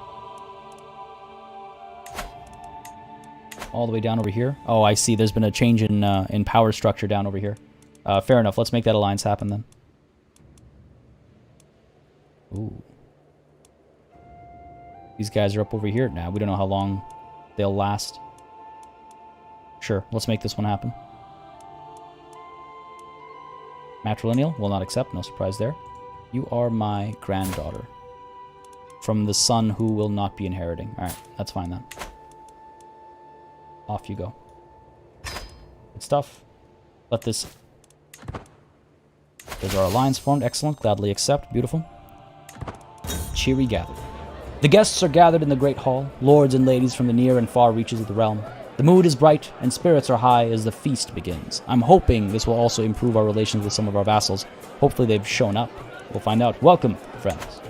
All the way down over here. Oh, I see. There's been a change in power structure down over here. Fair enough. Let's make that alliance happen then. Ooh. These guys are up over here now. We don't know how long they'll last. Sure, let's make this one happen. Matrilineal will not accept. No surprise there. You are my granddaughter. From the son who will not be inheriting. Alright, that's fine then. Off you go. Good stuff. Let this... There's our alliance formed. Excellent. Gladly accept. Beautiful. Cheery gather. The guests are gathered in the great hall, lords and ladies from the near and far reaches of the realm. The mood is bright and spirits are high as the feast begins. I'm hoping this will also improve our relations with some of our vassals. Hopefully they've shown up. We'll find out. Welcome, friends.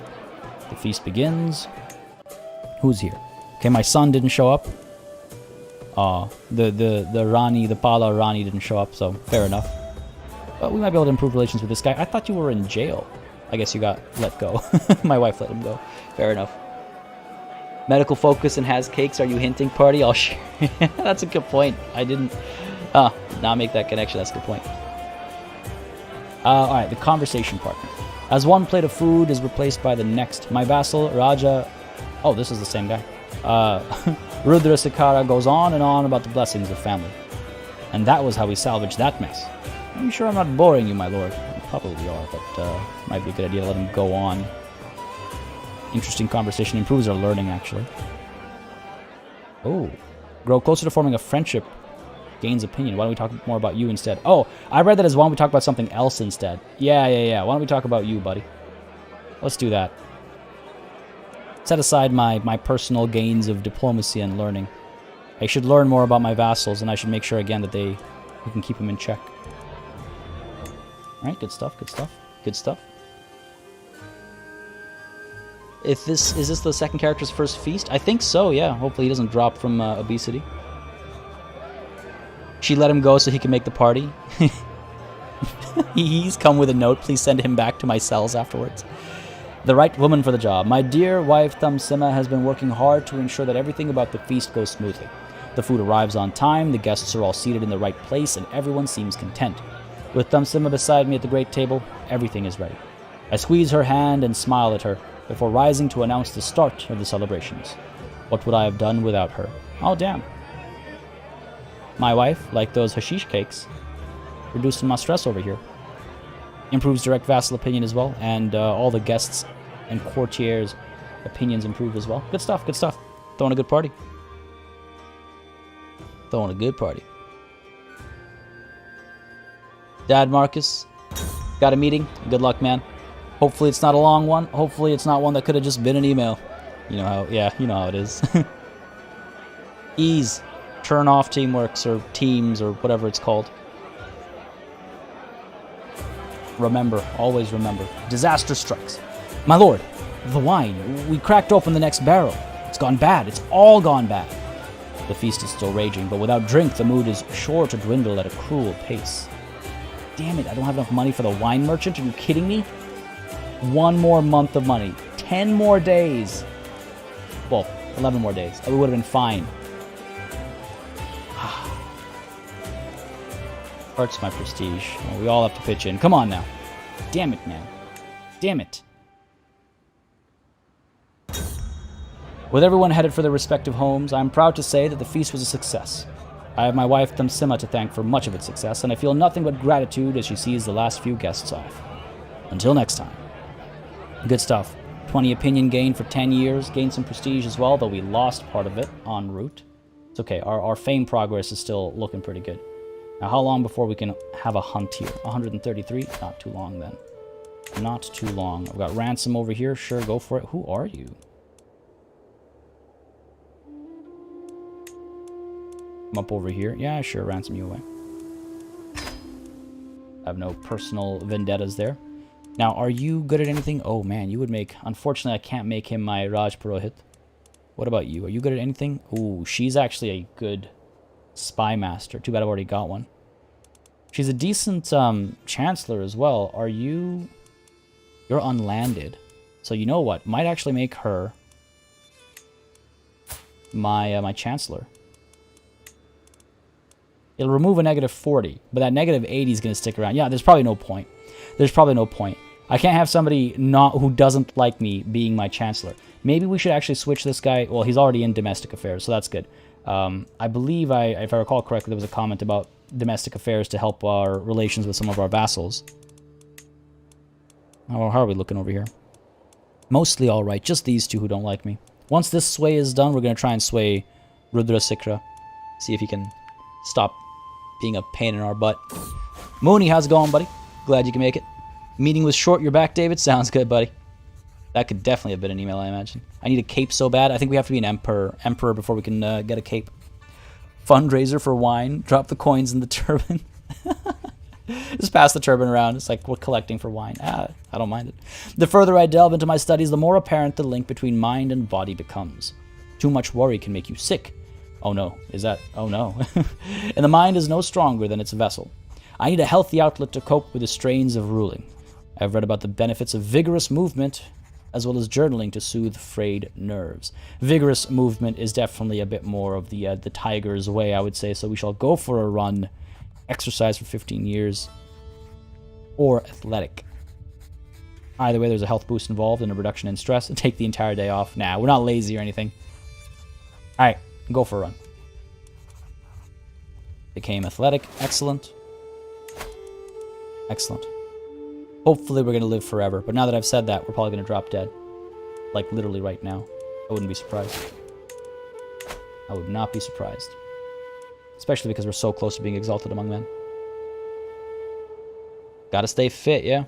The feast begins. Who's here? Okay, my son didn't show up. The Rani, the Pala Rani didn't show up, so fair enough. But we might be able to improve relations with this guy. I thought you were in jail. I guess you got let go. My wife let him go. Fair enough. Medical focus and has cakes. Are you hinting, party? I'll share. That's a good point. I didn't not make that connection. That's a good point. Alright, the conversation partner. As one plate of food is replaced by the next, my vassal, Raja... Oh, this is the same guy. Rudra Sikara goes on and on about the blessings of family. And that was how we salvaged that mess. I'm sure I'm not boring you, my lord. You probably are, but might be a good idea to let him go on. Interesting conversation. Improves our learning, actually. Oh. Grow closer to forming a friendship. Gains opinion. Why don't we talk more about you instead? Oh, I read that as why don't we talk about something else instead. Yeah. Why don't we talk about you, buddy? Let's do that. Set aside my personal gains of diplomacy and learning. I should learn more about my vassals, and I should make sure again that we can keep them in check. Alright, good stuff, good stuff, good stuff. Is this the second character's first feast? I think so, yeah. Hopefully he doesn't drop from obesity. She let him go so he can make the party. He's come with a note. Please send him back to my cells afterwards. The right woman for the job. My dear wife Thamsima has been working hard to ensure that everything about the feast goes smoothly. The food arrives on time, the guests are all seated in the right place, and everyone seems content. With Thamsima beside me at the great table, everything is ready. I squeeze her hand and smile at her before rising to announce the start of the celebrations. What would I have done without her? Oh, damn. My wife, like those hashish cakes, reducing my stress over here. Improves direct vassal opinion as well, and all the guests and courtiers' opinions improve as well. Good stuff, good stuff. Throwing a good party. Throwing a good party. Dad Marcus, got a meeting. Good luck, man. Hopefully it's not a long one. Hopefully it's not one that could have just been an email. You know how, yeah, you know how it is. Ease. Turn off teamworks or teams or whatever it's called. Remember, always remember. Disaster strikes. My lord, the wine. We cracked open the next barrel. It's gone bad. It's all gone bad. The feast is still raging, but without drink, the mood is sure to dwindle at a cruel pace. Damn it, I don't have enough money for the wine merchant. Are you kidding me? 1 more month of money. 10 more days. Well, 11 more days. We would have been fine. Hurts my prestige. Well, we all have to pitch in. Come on now. Damn it, man. Damn it. With everyone headed for their respective homes, I am proud to say that the feast was a success. I have my wife Thamsima to thank for much of its success, and I feel nothing but gratitude as she sees the last few guests off. Until next time. Good stuff. 20 opinion gain for 10 years. Gained some prestige as well, though we lost part of it en route. It's okay. Our fame progress is still looking pretty good. Now, how long before we can have a hunt here? 133? Not too long, then. Not too long. I've got ransom over here. Sure, go for it. Who are you? Come up over here. Yeah, sure, ransom you away. I have no personal vendettas there. Now, are you good at anything? Oh, man, you would make... Unfortunately, I can't make him my Raj Purohit. What about you? Are you good at anything? Ooh, she's actually a good... Spy Master. Too bad I've already got one. She's a decent Chancellor as well. Are you... You're unlanded. So you know what? Might actually make her my Chancellor. It'll remove a negative 40, but that negative 80 is going to stick around. Yeah, there's probably no point. There's probably no point. I can't have somebody who doesn't like me being my Chancellor. Maybe we should actually switch this guy. Well, he's already in domestic affairs, so that's good. I believe, if I recall correctly, there was a comment about domestic affairs to help our relations with some of our vassals. How are we looking over here? Mostly all right. Just these two who don't like me. Once this sway is done, we're going to try and sway Rudra Sikra. See if he can stop being a pain in our butt. Mooney, how's it going, buddy? Glad you can make it. Meeting was short. You're back, David? Sounds good, buddy. That could definitely have been an email, I imagine. I need a cape so bad. I think we have to be an emperor before we can get a cape. Fundraiser for wine. Drop the coins in the turban. Just pass the turban around. It's like we're collecting for wine. I don't mind it. The further I delve into my studies, the more apparent the link between mind and body becomes. Too much worry can make you sick. Oh no. Is that... Oh no. And the mind is no stronger than its vessel. I need a healthy outlet to cope with the strains of ruling. I've read about the benefits of vigorous movement, as well as journaling to soothe frayed nerves. Vigorous movement is definitely a bit more of the tiger's way, I would say, so we shall go for a run, exercise for 15 years, or athletic. Either way, there's a health boost involved and a reduction in stress, and take the entire day off. Nah, we're not lazy or anything. Alright, go for a run. Became athletic. Excellent. Excellent. Hopefully we're going to live forever. But now that I've said that, we're probably going to drop dead. Like, literally right now. I wouldn't be surprised. I would not be surprised. Especially because we're so close to being exalted among men. Gotta stay fit, yeah?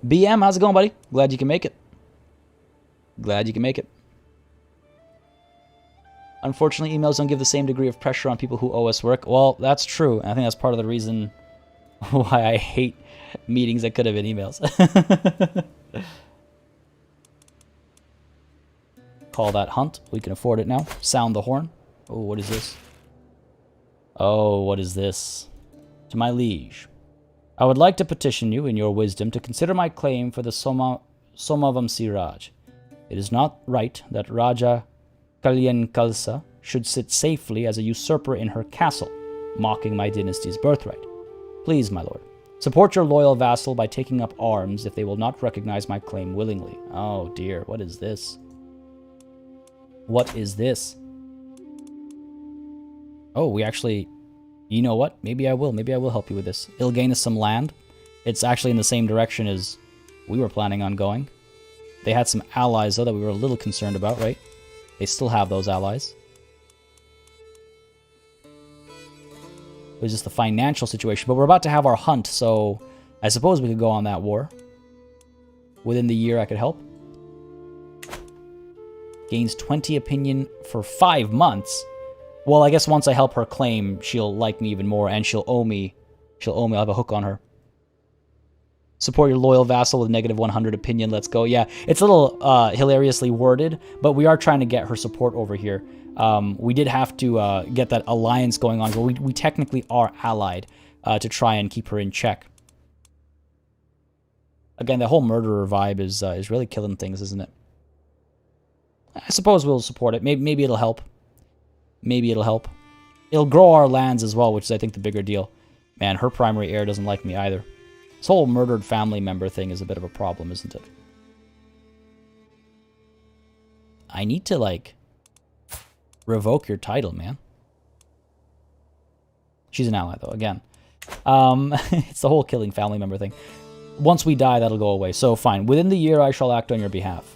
BM, how's it going, buddy? Glad you can make it. Glad you can make it. Unfortunately, emails don't give the same degree of pressure on people who owe us work. Well, that's true. And I think that's part of the reason why I hate meetings that could have been emails. Call that hunt. We can afford it now. Sound the horn. Oh, what is this? Oh, what is this? To my liege. I would like to petition you, in your wisdom, to consider my claim for the Somavamsi Raj. It is not right that Raja Kalyan Kalsa should sit safely as a usurper in her castle, mocking my dynasty's birthright. Please, my lord, support your loyal vassal by taking up arms if they will not recognize my claim willingly. Oh dear, what is this? What is this? Oh, we actually... You know what? Maybe I will. Maybe I will help you with this. It'll gain us some land. It's actually in the same direction as we were planning on going. They had some allies, though, that we were a little concerned about, right? They still have those allies. It was just the financial situation. But we're about to have our hunt, so I suppose we could go on that war. Within the year, I could help. Gains 20 opinion for 5 months. Well, I guess once I help her claim, she'll like me even more, and she'll owe me. I'll have a hook on her. Support your loyal vassal with negative 100 opinion. Let's go. Yeah, it's a little hilariously worded, but we are trying to get her support over here. We did have to get that alliance going on, but we technically are allied to try and keep her in check. Again, the whole murderer vibe is really killing things, isn't it? I suppose we'll support it. Maybe it'll help. Maybe it'll help. It'll grow our lands as well, which is, I think, the bigger deal. Man, her primary heir doesn't like me either. This whole murdered family member thing is a bit of a problem, isn't it? I need to, like, revoke your title, man. She's an ally, though, again. It's the whole killing family member thing. Once we die, that'll go away. So, fine. Within the year, I shall act on your behalf.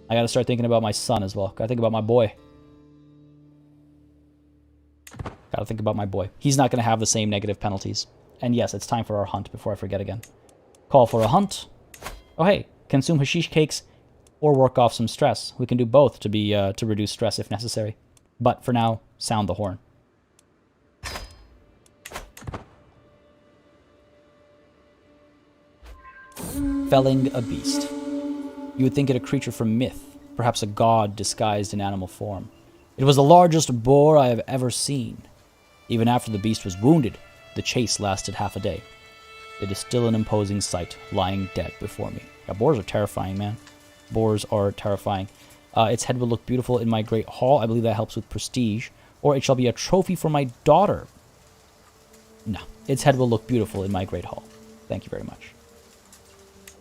I gotta start thinking about my son as well. Gotta think about my boy. Gotta think about my boy. He's not gonna have the same negative penalties. And yes, it's time for our hunt before I forget again. Call for a hunt. Oh hey, consume hashish cakes or work off some stress. We can do both to reduce stress if necessary. But for now, sound the horn. Felling a beast. You would think it a creature from myth, perhaps a god disguised in animal form. It was the largest boar I have ever seen. Even after the beast was wounded, the chase lasted half a day. It is still an imposing sight, lying dead before me. Yeah, boars are terrifying, man. Boars are terrifying. Its head will look beautiful in my great hall. I believe that helps with prestige. Or it shall be a trophy for my daughter. No, its head will look beautiful in my great hall. Thank you very much.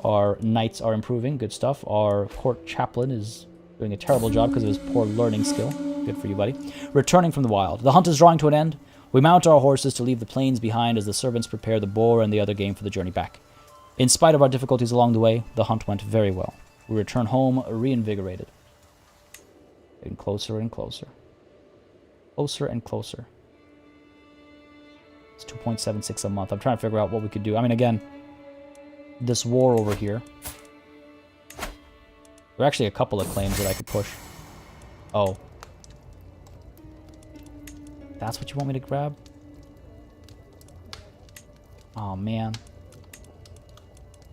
Our knights are improving. Good stuff. Our court chaplain is doing a terrible job because of his poor learning skill. Good for you, buddy. Returning from the wild. The hunt is drawing to an end. We mount our horses to leave the plains behind as the servants prepare the boar and the other game for the journey back. In spite of our difficulties along the way, the hunt went very well. We return home reinvigorated. Getting closer and closer. Closer and closer. It's 2.76 a month. I'm trying to figure out what we could do. I mean, again, this war over here. There are actually a couple of claims that I could push. Oh. That's what you want me to grab? Oh, man.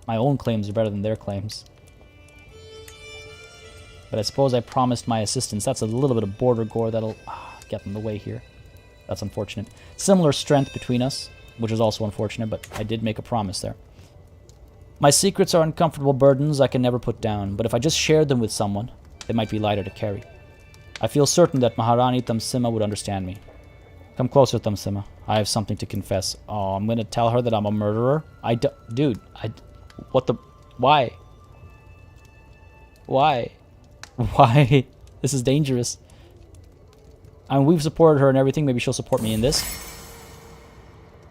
My own claims are better than their claims. But I suppose I promised my assistance. That's a little bit of border gore that'll get in the way here. That's unfortunate. Similar strength between us, which is also unfortunate, but I did make a promise there. My secrets are uncomfortable burdens I can never put down, but if I just shared them with someone, they might be lighter to carry. I feel certain that Maharani Tamsima would understand me. Come closer, Tamsima. I have something to confess. Oh, I'm gonna tell her that I'm a murderer? Dude, what the... Why? Why? Why? This is dangerous. I mean, we've supported her and everything. Maybe she'll support me in this.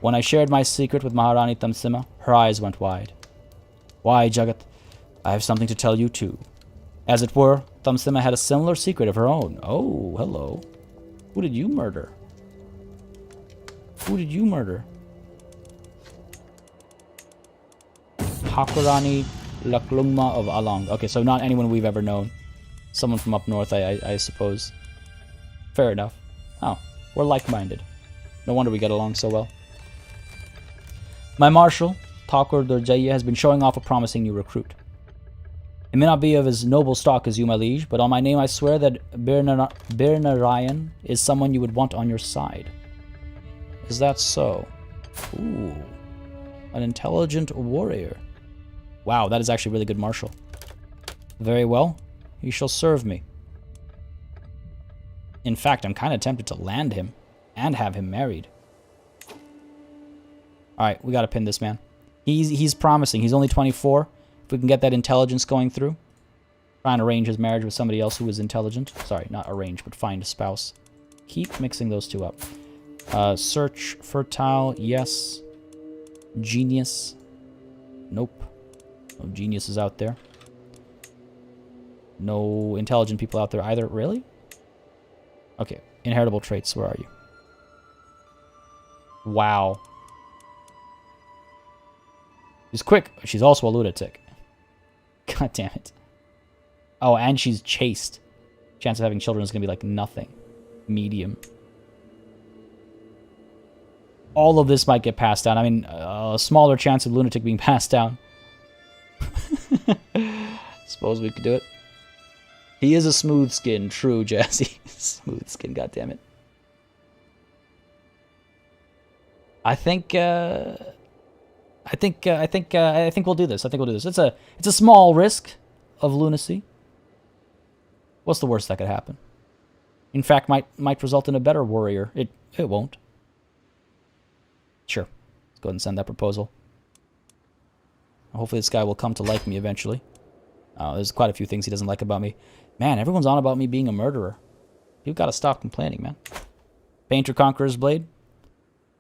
When I shared my secret with Maharani Tamsima, her eyes went wide. Why, Jagat? I have something to tell you too. As it were, Tamsima had a similar secret of her own. Oh, hello. Who did you murder? Who did you murder? Hakurani Laklungma of Along. Okay, so not anyone we've ever known. Someone from up north, I suppose. Fair enough. Oh, we're like-minded. No wonder we get along so well. My marshal, Thakur Durjaya, has been showing off a promising new recruit. It may not be of as noble stock as you, my liege, but on my name I swear that Birnarayan is someone you would want on your side. Is that so? Ooh. An intelligent warrior. Wow, that is actually a really good marshal. Very well. He shall serve me. In fact, I'm kind of tempted to land him and have him married. Alright, we gotta pin this man. He's promising. He's only 24. If we can get that intelligence going through. Try and arrange his marriage with somebody else who is intelligent. Sorry, not arrange, but find a spouse. Keep mixing those two up. Search, fertile, yes. Genius. Nope. No geniuses out there. No intelligent people out there either. Really? Okay. Inheritable traits. Where are you? Wow. She's quick. She's also a lunatic. God damn it. Oh, and she's chaste. Chance of having children is going to be like nothing. Medium. All of this might get passed down. I mean, a smaller chance of lunatic being passed down. Suppose we could do it. He is a smooth skin. True, Jazzy. Smooth skin, goddammit. I think we'll do this. It's a small risk of lunacy. What's the worst that could happen? In fact, might result in a better warrior. It won't. Sure. Let's go ahead and send that proposal. Hopefully this guy will come to like me eventually. There's quite a few things he doesn't like about me. Man, everyone's on about me being a murderer. You've got to stop complaining, man. Painter Conqueror's Blade.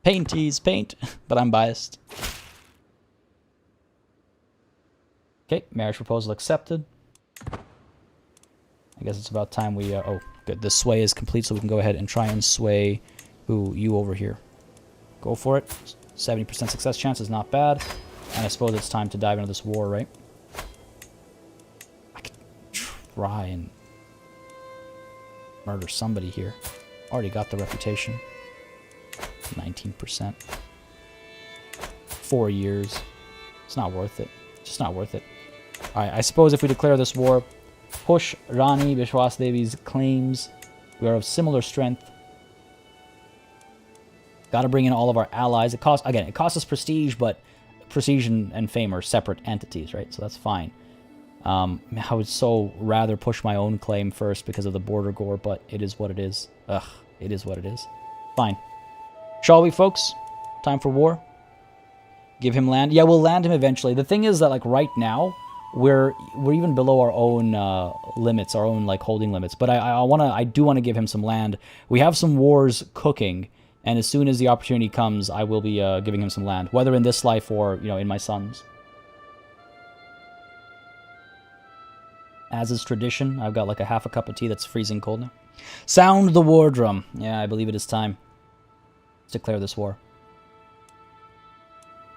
Painties, paint. But I'm biased. Okay, marriage proposal accepted. I guess it's about time we... oh, good. The sway is complete, so we can go ahead and try and sway you over here. Go for it. 70% success chance is not bad. And I suppose it's time to dive into this war, right? I could try and murder somebody here. Already got the reputation. 19%. 4 years. It's not worth it. Just not worth it. Alright, I suppose if we declare this war, push Rani Bishwas Devi's claims. We are of similar strength. Got to bring in all of our allies. It costs us prestige, but prestige and fame are separate entities, right? So that's fine. I would so rather push my own claim first because of the border gore, but it is what it is. Ugh, it is what it is. Fine. Shall we, folks? Time for war. Give him land. Yeah, we'll land him eventually. The thing is that, like, right now, we're even below our own limits, our own, like, holding limits. But I do want to give him some land. We have some wars cooking, and as soon as the opportunity comes, I will be giving him some land, whether in this life or, you know, in my son's. As is tradition, I've got like a half a cup of tea that's freezing cold now. Sound the war drum. Yeah, I believe it is time. Let's declare this war.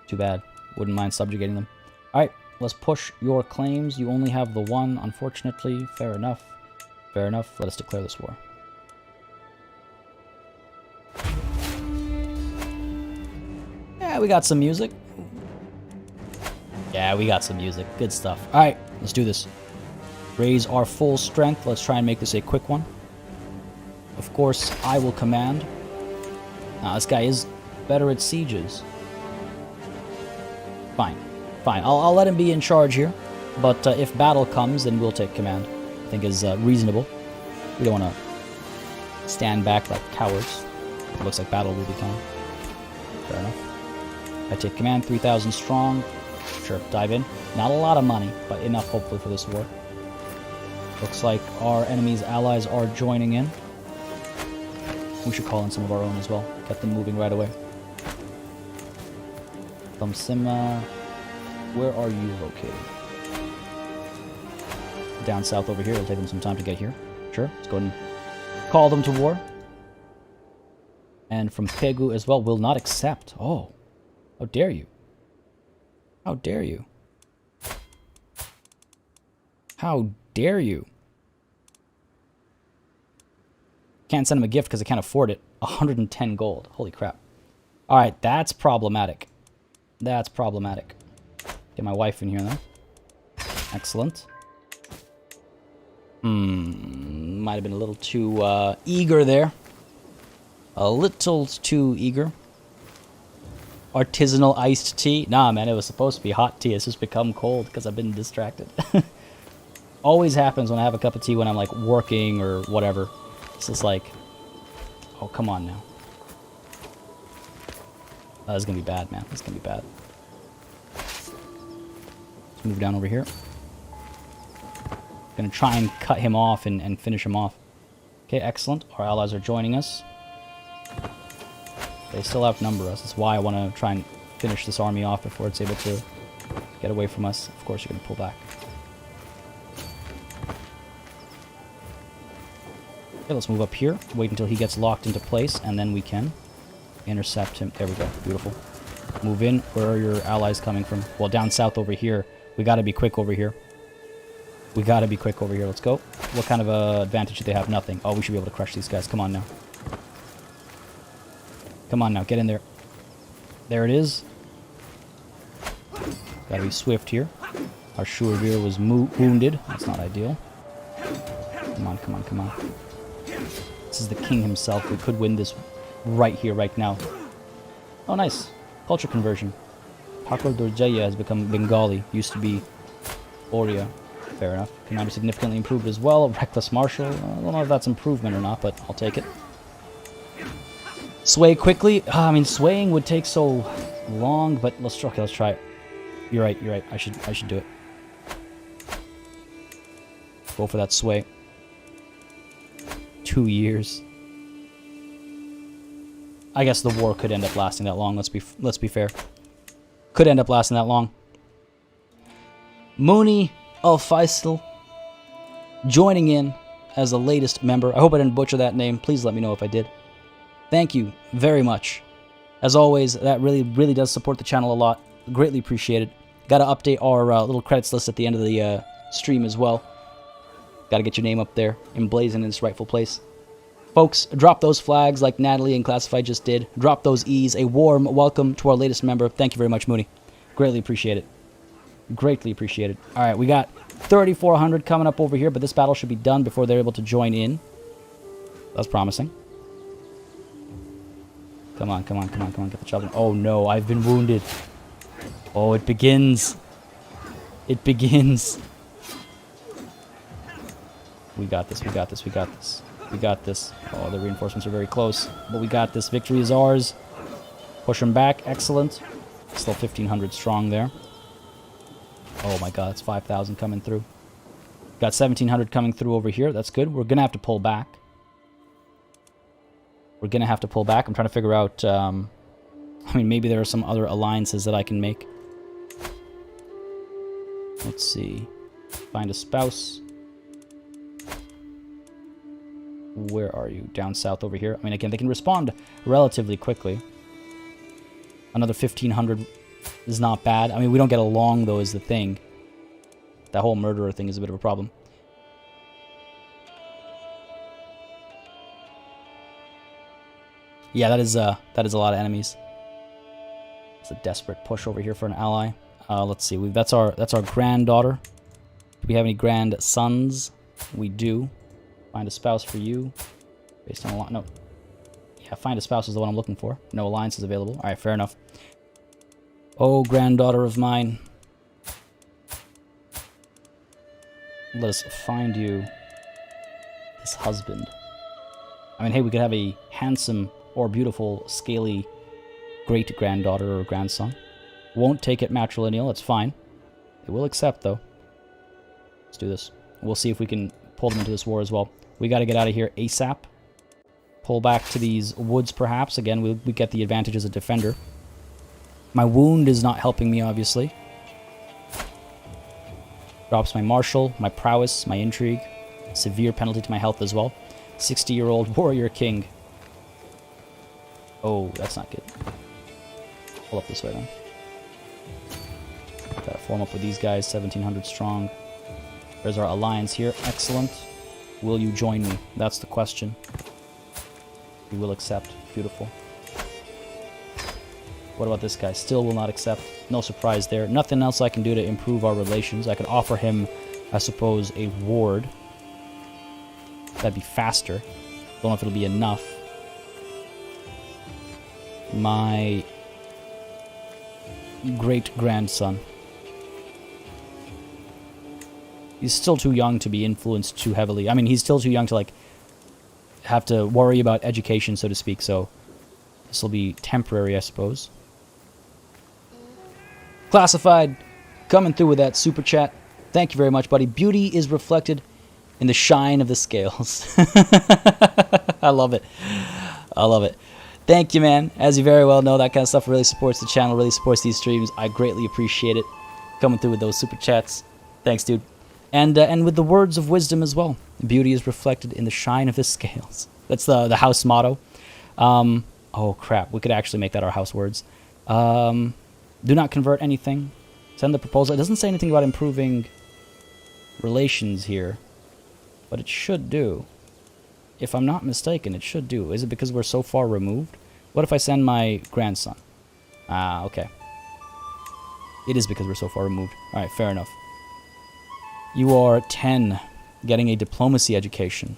Too bad. Wouldn't mind subjugating them. Alright, let's push your claims. You only have the one, unfortunately. Fair enough. Fair enough. Let us declare this war. Yeah, we got some music. Yeah, we got some music. Good stuff. Alright, let's do this. Raise our full strength. Let's try and make this a quick one. Of course, I will command. Now, this guy is better at sieges. Fine. Fine. I'll let him be in charge here. But if battle comes, then we'll take command. I think is reasonable. We don't want to stand back like cowards. It looks like battle will be coming. Fair enough. I take command, 3,000 strong. Sure, dive in. Not a lot of money, but enough hopefully for this war. Looks like our enemy's allies are joining in. We should call in some of our own as well. Get them moving right away. Sima, where are you located? Down south over here. It'll take them some time to get here. Sure, let's go ahead and call them to war. And from Pegu as well, will not accept. Oh, how dare you? How dare you? How dare you? Can't send him a gift because I can't afford it. 110 gold. Holy crap. Alright, that's problematic. That's problematic. Get my wife in here, though. Excellent. Might have been a little too eager there. A little too eager. Artisanal iced tea. Nah, man, it was supposed to be hot tea. It's just become cold because I've been distracted. Always happens when I have a cup of tea when I'm, like, working or whatever. It's just like... Oh, come on now. This is going to be bad, man. This is going to be bad. Let's move down over here. Going to try and cut him off and finish him off. Okay, excellent. Our allies are joining us. They still outnumber us. That's why I want to try and finish this army off before it's able to get away from us. Of course, you're going to pull back. Okay, let's move up here. Wait until he gets locked into place, and then we can intercept him. There we go. Beautiful. Move in. Where are your allies coming from? Well, down south over here. We got to be quick over here. We got to be quick over here. Let's go. What kind of advantage do they have? Nothing. Oh, we should be able to crush these guys. Come on now. Come on now. Get in there. There it is. Got to be swift here. Our Shurvir was wounded. That's not ideal. Come on, come on, come on. This is the king himself. We could win this right here, right now. Oh, nice. Culture conversion. Pakar Durjaya has become Bengali. Used to be Oriya. Fair enough. Commander significantly improved as well. Reckless Marshal. I don't know if that's improvement or not, but I'll take it. Sway quickly. I mean, swaying would take so long, but let's try it. You're right, you're right. I should do it. Go for that sway. 2 years. I guess the war could end up lasting that long. Let's be fair. Could end up lasting that long. Mooney Al-Faisal joining in as the latest member. I hope I didn't butcher that name. Please let me know if I did. Thank you very much. As always, that really does support the channel a lot. Greatly appreciated. Got to update our little credits list at the end of the stream as well. Got to get your name up there, emblazoned in its rightful place. Folks, drop those flags like Natalie and Classified just did. Drop those E's. A warm welcome to our latest member. Thank you very much, Mooney. Greatly appreciate it. Greatly appreciated. All right, we got 3,400 coming up over here, but this battle should be done before they're able to join in. That's promising. Come on, come on, come on, come on, get the children. Oh no, I've been wounded. Oh, it begins. It begins. We got this, we got this, we got this. We got this. Oh, the reinforcements are very close. But we got this. Victory is ours. Push them back. Excellent. Still 1,500 strong there. Oh my god, it's 5,000 coming through. Got 1,700 coming through over here. That's good. We're going to have to pull back. We're going to have to pull back. I'm trying to figure out... I mean, maybe there are some other alliances that I can make. Let's see. Find a spouse. Where are you? Down south over here. I mean, again, they can respond relatively quickly. Another 1,500 is not bad. I mean, we don't get along, though, is the thing. That whole murderer thing is a bit of a problem. Yeah, that is a lot of enemies. It's a desperate push over here for an ally. Let's see. That's our granddaughter. Do we have any grandsons? We do. Find a spouse for you. Based on a lot. No. Yeah, find a spouse is the one I'm looking for. No alliances available. Alright, fair enough. Oh, granddaughter of mine. Let us find you this husband. I mean, hey, we could have a handsome or beautiful, scaly great-granddaughter or grandson. Won't take it matrilineal. It's fine. They will accept, though. Let's do this. We'll see if we can pull them into this war as well. We got to get out of here ASAP. Pull back to these woods, perhaps. Again, we get the advantage as a defender. My wound is not helping me, obviously. Drops my martial, my prowess, my intrigue. Severe penalty to my health as well. 60-year-old warrior king. Oh, that's not good. Pull up this way, then. Gotta form up with these guys, 1,700 strong. There's our alliance here. Excellent. Will you join me? That's the question. He will accept. Beautiful. What about this guy? Still will not accept. No surprise there. Nothing else I can do to improve our relations. I could offer him, I suppose, a ward. That'd be faster. Don't know if it'll be enough. My great-grandson. He's still too young to be influenced too heavily. I mean, he's still too young to, like, have to worry about education, so to speak, so this will be temporary, I suppose. Classified, coming through with that super chat. Thank you very much, buddy. Beauty is reflected in the shine of the scales. I love it. I love it. Thank you, man. As you very well know, that kind of stuff really supports the channel, really supports these streams. I greatly appreciate it. Coming through with those super chats. Thanks, dude. And with the words of wisdom as well. Beauty is reflected in the shine of the scales. That's the house motto. Oh, crap. We could actually make that our house words. Do not convert anything. Send the proposal. It doesn't say anything about improving relations here. But it should do. If I'm not mistaken, it should do. Is it because we're so far removed? What if I send my grandson? Ah, okay. It is because we're so far removed. Alright, fair enough. You are 10, getting a diplomacy education.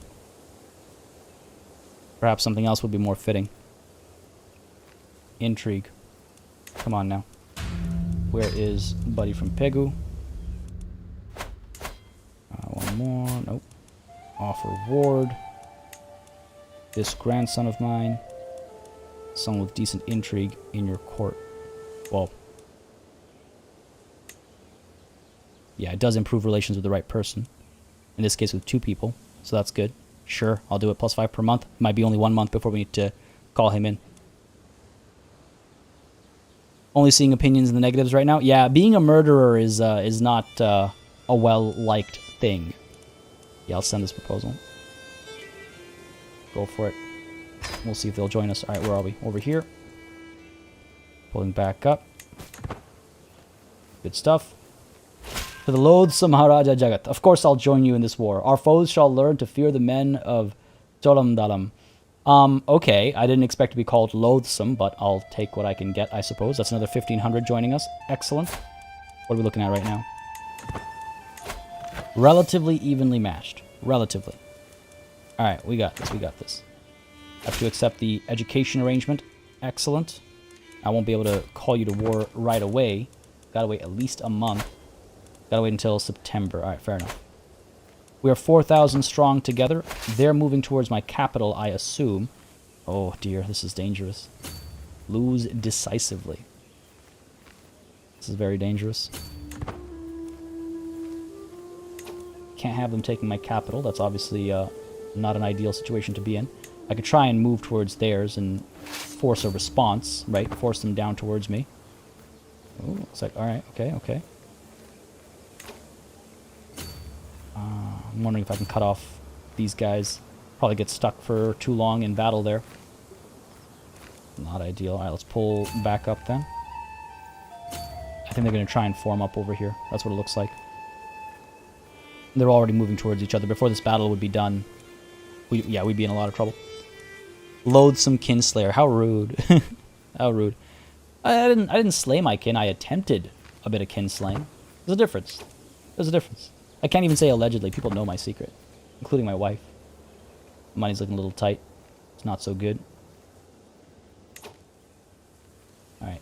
Perhaps something else would be more fitting. Intrigue. Come on now. Where is buddy from Pegu? One more. Nope. Offer ward. This grandson of mine. Someone with decent intrigue in your court. Well. Yeah, it does improve relations with the right person. In this case, with 2 people. So that's good. Sure, I'll do it. +5 per month. Might be only 1 month before we need to call him in. Only seeing opinions in the negatives right now. Yeah, being a murderer is not a well-liked thing. Yeah, I'll send this proposal. Go for it. We'll see if they'll join us. Alright, where are we? Over here. Pulling back up. Good stuff. To the loathsome Maharaja Jagat. Of course I'll join you in this war. Our foes shall learn to fear the men of Cholam Dalam. Okay. I didn't expect to be called loathsome, but I'll take what I can get, I suppose. That's another 1,500 joining us. Excellent. What are we looking at right now? Relatively evenly matched. Relatively. Alright, we got this. We got this. Have to accept the education arrangement. Excellent. I won't be able to call you to war right away. Gotta wait at least a month. Gotta wait until September. Alright, fair enough. We are 4,000 strong together. They're moving towards my capital, I assume. Oh dear, this is dangerous. Lose decisively. This is very dangerous. Can't have them taking my capital. That's obviously not an ideal situation to be in. I could try and move towards theirs and force a response, right? Force them down towards me. Oh, it's like, alright, okay, okay. I'm wondering if I can cut off these guys. Probably get stuck for too long in battle there. Not ideal. Alright, let's pull back up then. I think they're going to try and form up over here. That's what it looks like. They're already moving towards each other. Before this battle would be done, we'd be in a lot of trouble. Loathsome kinslayer. How rude. How rude. I didn't slay my kin. I attempted a bit of kinslaying. There's a difference. There's a difference. I can't even say allegedly. People know my secret, including my wife. Money's looking a little tight. It's not so good. Alright.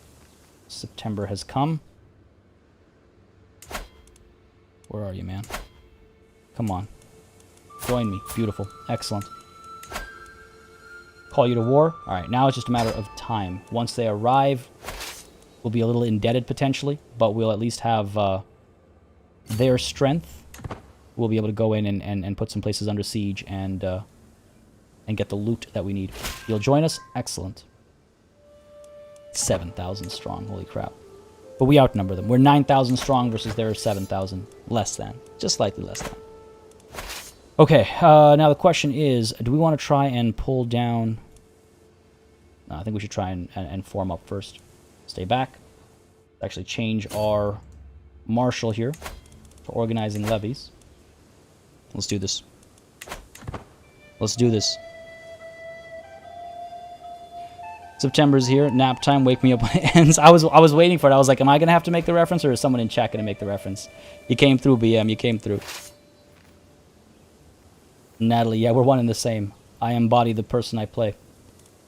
September has come. Where are you, man? Come on. Join me. Beautiful. Excellent. Call you to war. Alright, now it's just a matter of time. Once they arrive, we'll be a little indebted potentially, but we'll at least have their strength. We'll be able to go in and put some places under siege and get the loot that we need. You'll join us? Excellent. 7,000 strong. Holy crap. But we outnumber them. We're 9,000 strong versus their 7,000. Less than. Just slightly less than. Okay, now the question is, do we want to try and pull down... No, I think we should try and form up first. Stay back. Actually change our marshal here for organizing levies. Let's do this. Let's do this. September's here. Nap time. Wake me up when it ends. I was waiting for it. I was like, am I gonna have to make the reference, or is someone in chat gonna make the reference? You came through, BM. You came through. Natalie, yeah, we're one and the same. I embody the person I play.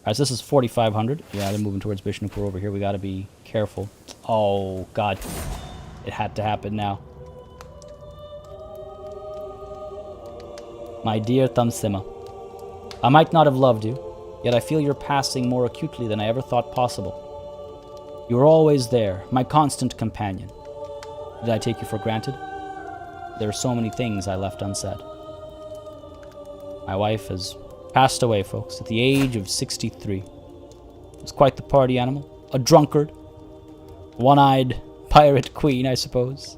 Alright, so this is 4,500. Yeah, they're moving towards Bishnupur over here. We gotta be careful. Oh, God. It had to happen now. My dear Tamsima, I might not have loved you, yet I feel your passing more acutely than I ever thought possible. You were always there, my constant companion. Did I take you for granted? There are so many things I left unsaid. My wife has passed away, folks, at the age of 63. Was quite the party animal. A drunkard. One-eyed pirate queen, I suppose.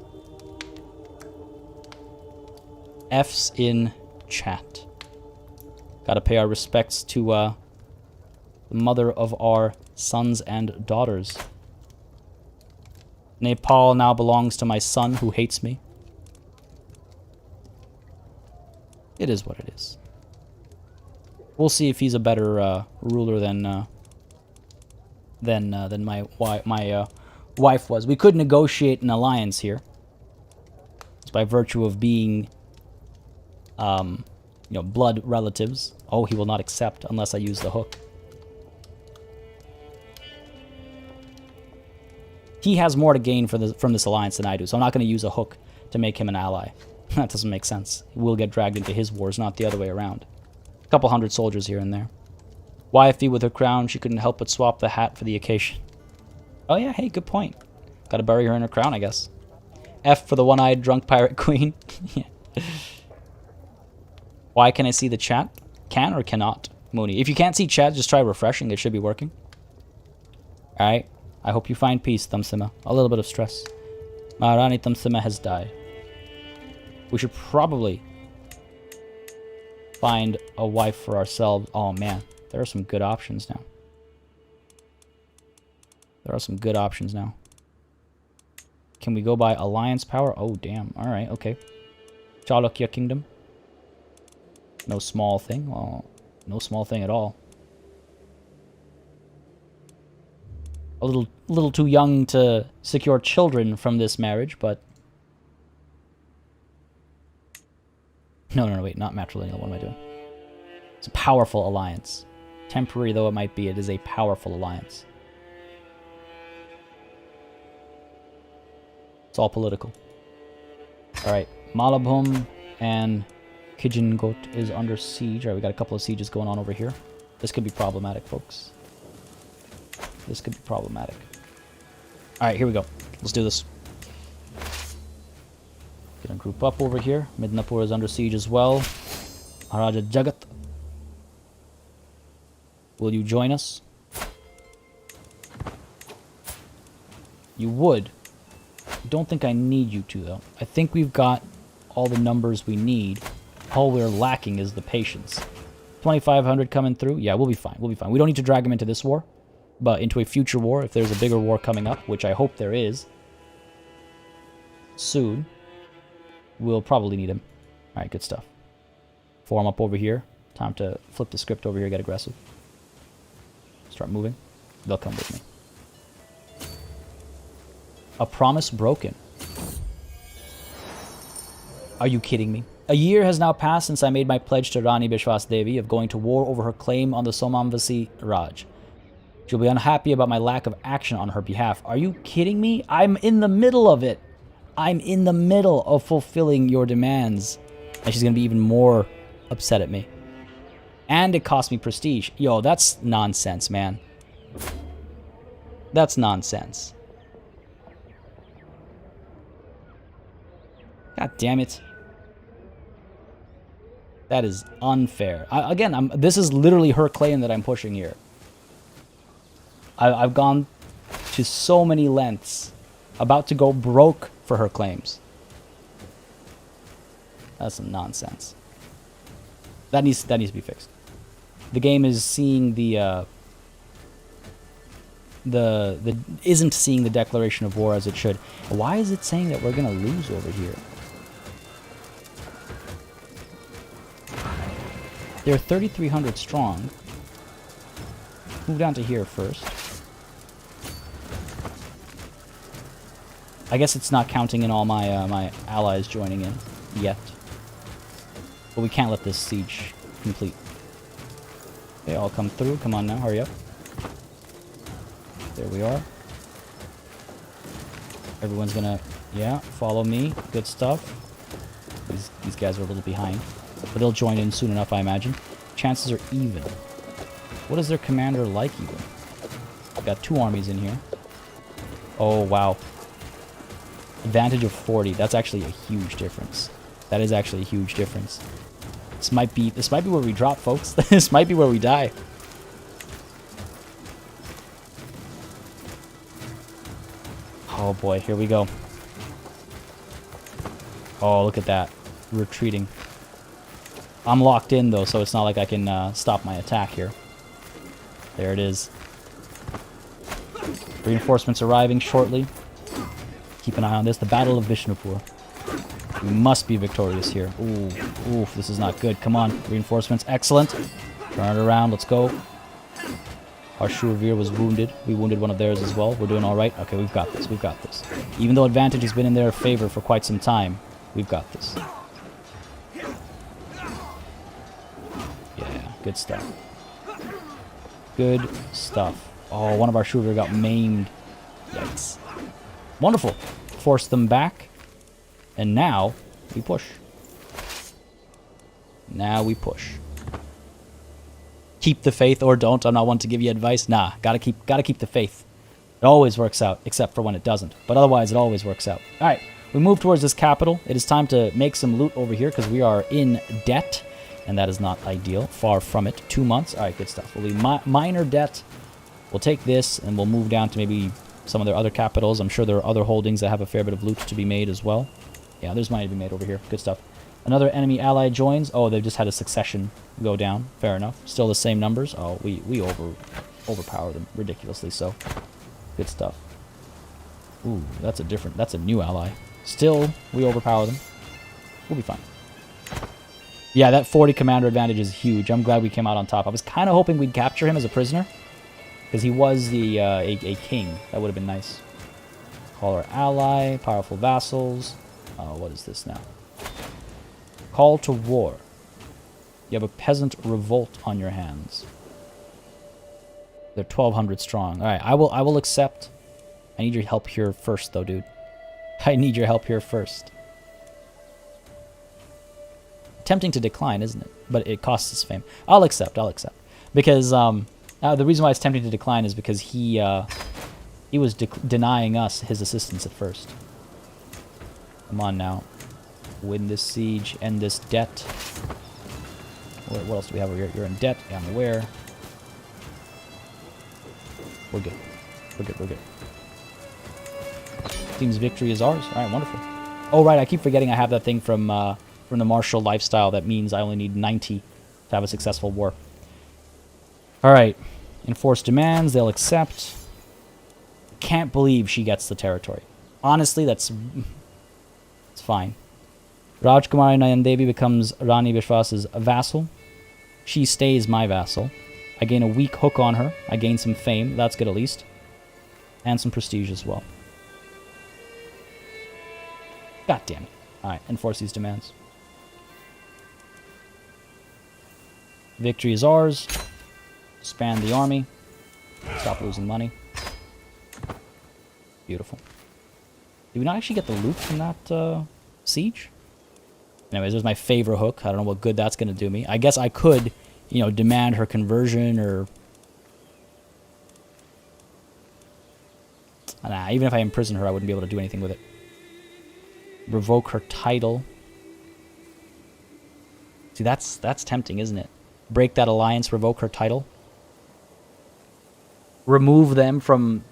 F's in chat. Gotta pay our respects to the mother of our sons and daughters. Nepal now belongs to my son, who hates me. It is what it is. We'll see if he's a better ruler than my wife was. We could negotiate an alliance here. It's by virtue of being, blood relatives. Oh, he will not accept unless I use the hook. He has more to gain from this alliance than I do, so I'm not going to use a hook to make him an ally. That doesn't make sense. We'll get dragged into his wars, not the other way around. A couple hundred soldiers here and there. Wifey with her crown, she couldn't help but swap the hat for the occasion. Oh yeah, hey, good point. Gotta bury her in her crown, I guess. F for the one-eyed drunk pirate queen. Yeah. Why can I see the chat? Can or cannot? Mooney. If you can't see chat, just try refreshing. It should be working. Alright. I hope you find peace, Tamsima. A little bit of stress. Maharani Tamsima has died. We should probably find a wife for ourselves. Oh, man. There are some good options now. There are some good options now. Can we go by alliance power? Oh, damn. Alright, okay. Chalukya Kingdom. No small thing. Well, no small thing at all. A little too young to secure children from this marriage, but... No, wait, not matrilineal. What am I doing? It's a powerful alliance. Temporary though it might be, it is a powerful alliance. It's all political. Alright, Malabhum and Kijingot is under siege. Alright, we got a couple of sieges going on over here. This could be problematic, folks. This could be problematic. Alright, here we go. Let's do this. Gonna group up over here. Midnapur is under siege as well. Maharaja Jagat. Will you join us? You would. I don't think I need you to, though. I think we've got all the numbers we need. All we're lacking is the patience. 2,500 coming through. Yeah, we'll be fine. We'll be fine. We don't need to drag him into this war, but into a future war, if there's a bigger war coming up, which I hope there is, soon, we'll probably need him. Alright, good stuff. Form up over here. Time to flip the script over here, get aggressive. Start moving. They'll come with me. A promise broken. Are you kidding me? A year has now passed since I made my pledge to Rani Bishwas Devi of going to war over her claim on the Somamvasi Raj. She'll be unhappy about my lack of action on her behalf. Are you kidding me? I'm in the middle of it. I'm in the middle of fulfilling your demands. And she's going to be even more upset at me. And it cost me prestige. Yo, that's nonsense, man. That's nonsense. God damn it. That is unfair. This is literally her claim that I'm pushing here. I've gone to so many lengths. About to go broke for her claims. That's some nonsense. That needs to be fixed. The game is seeing isn't seeing the declaration of war as it should. Why is it saying that we're gonna lose over here? They're 3,300 strong. move down to here first. I guess it's not counting in all my my allies joining in yet. But we can't let this siege complete. They all come through. Come on now, hurry up. There we are. Everyone's gonna, yeah, follow me. Good stuff. These guys are a little behind. But they'll join in soon enough, I imagine. Chances are even. What is their commander like, even? We've got 2 armies in here. Oh, wow. Advantage of 40. That's actually a huge difference. That is actually a huge difference. This might be where we drop, folks. This might be where we die. Oh boy, here we go. Oh, look at that. Retreating. I'm locked in though, so it's not like I can stop my attack here. There it is. Reinforcements arriving shortly. Keep an eye on this. The Battle of Vishnupur. We must be victorious here. Ooh, oof, this is not good. Come on, reinforcements. Excellent. Turn it around. Let's go. Our Shurveer was wounded. We wounded one of theirs as well. We're doing all right. Okay, we've got this. We've got this. Even though advantage has been in their favor for quite some time, we've got this. Yeah, good stuff. Good stuff. Oh, one of our Shurveer got maimed. Yikes. Wonderful. Force them back. And now we push. Now we push. Keep the faith or don't. I'm not one to give you advice. Nah, gotta keep the faith. It always works out, except for when it doesn't. But otherwise, it always works out. All right, we move towards this capital. It is time to make some loot over here because we are in debt, and that is not ideal. Far from it. 2 months. All right, good stuff. We'll be minor debt. We'll take this, and we'll move down to maybe some of their other capitals. I'm sure there are other holdings that have a fair bit of loot to be made as well. Yeah, there's money to be made over here. Good stuff. Another enemy ally joins. Oh, they've just had a succession go down. Fair enough. Still the same numbers. Oh, we overpower them ridiculously so. Good stuff. Ooh, that's a new ally. Still, we overpower them. We'll be fine. Yeah, that 40 commander advantage is huge. I'm glad we came out on top. I was kind of hoping we'd capture him as a prisoner, because he was the a king. That would have been nice. Call our ally, powerful vassals. What is this now? Call to war. You have a peasant revolt on your hands. They're 1,200 strong. All right, I will accept. I need your help here first, though, dude. I need your help here first. Tempting to decline, isn't it? But it costs us fame. I'll accept. Because the reason why it's tempting to decline is because he was denying us his assistance at first. Come on now. Win this siege, end this debt. What else do we have over here? You're in debt. Yeah, I'm aware. We're good. We're good. Team's victory is ours. All right, wonderful. Oh, right, I keep forgetting I have that thing from the martial lifestyle. That means I only need 90 to have a successful war. All right. Enforce demands. They'll accept. Can't believe she gets the territory. Honestly, it's fine. Rajkumari Nayandevi becomes Rani Vishwas's vassal. She stays my vassal. I gain a weak hook on her. I gain some fame. That's good at least. And some prestige as well. God damn it. Alright, enforce these demands. Victory is ours. Expand the army. Stop losing money. Beautiful. Did we not actually get the loot from that siege? Anyways, there's my favor hook. I don't know what good that's going to do me. I guess I could, demand her conversion or... Nah, even if I imprison her, I wouldn't be able to do anything with it. Revoke her title. See, that's tempting, isn't it? Break that alliance, revoke her title. Remove them from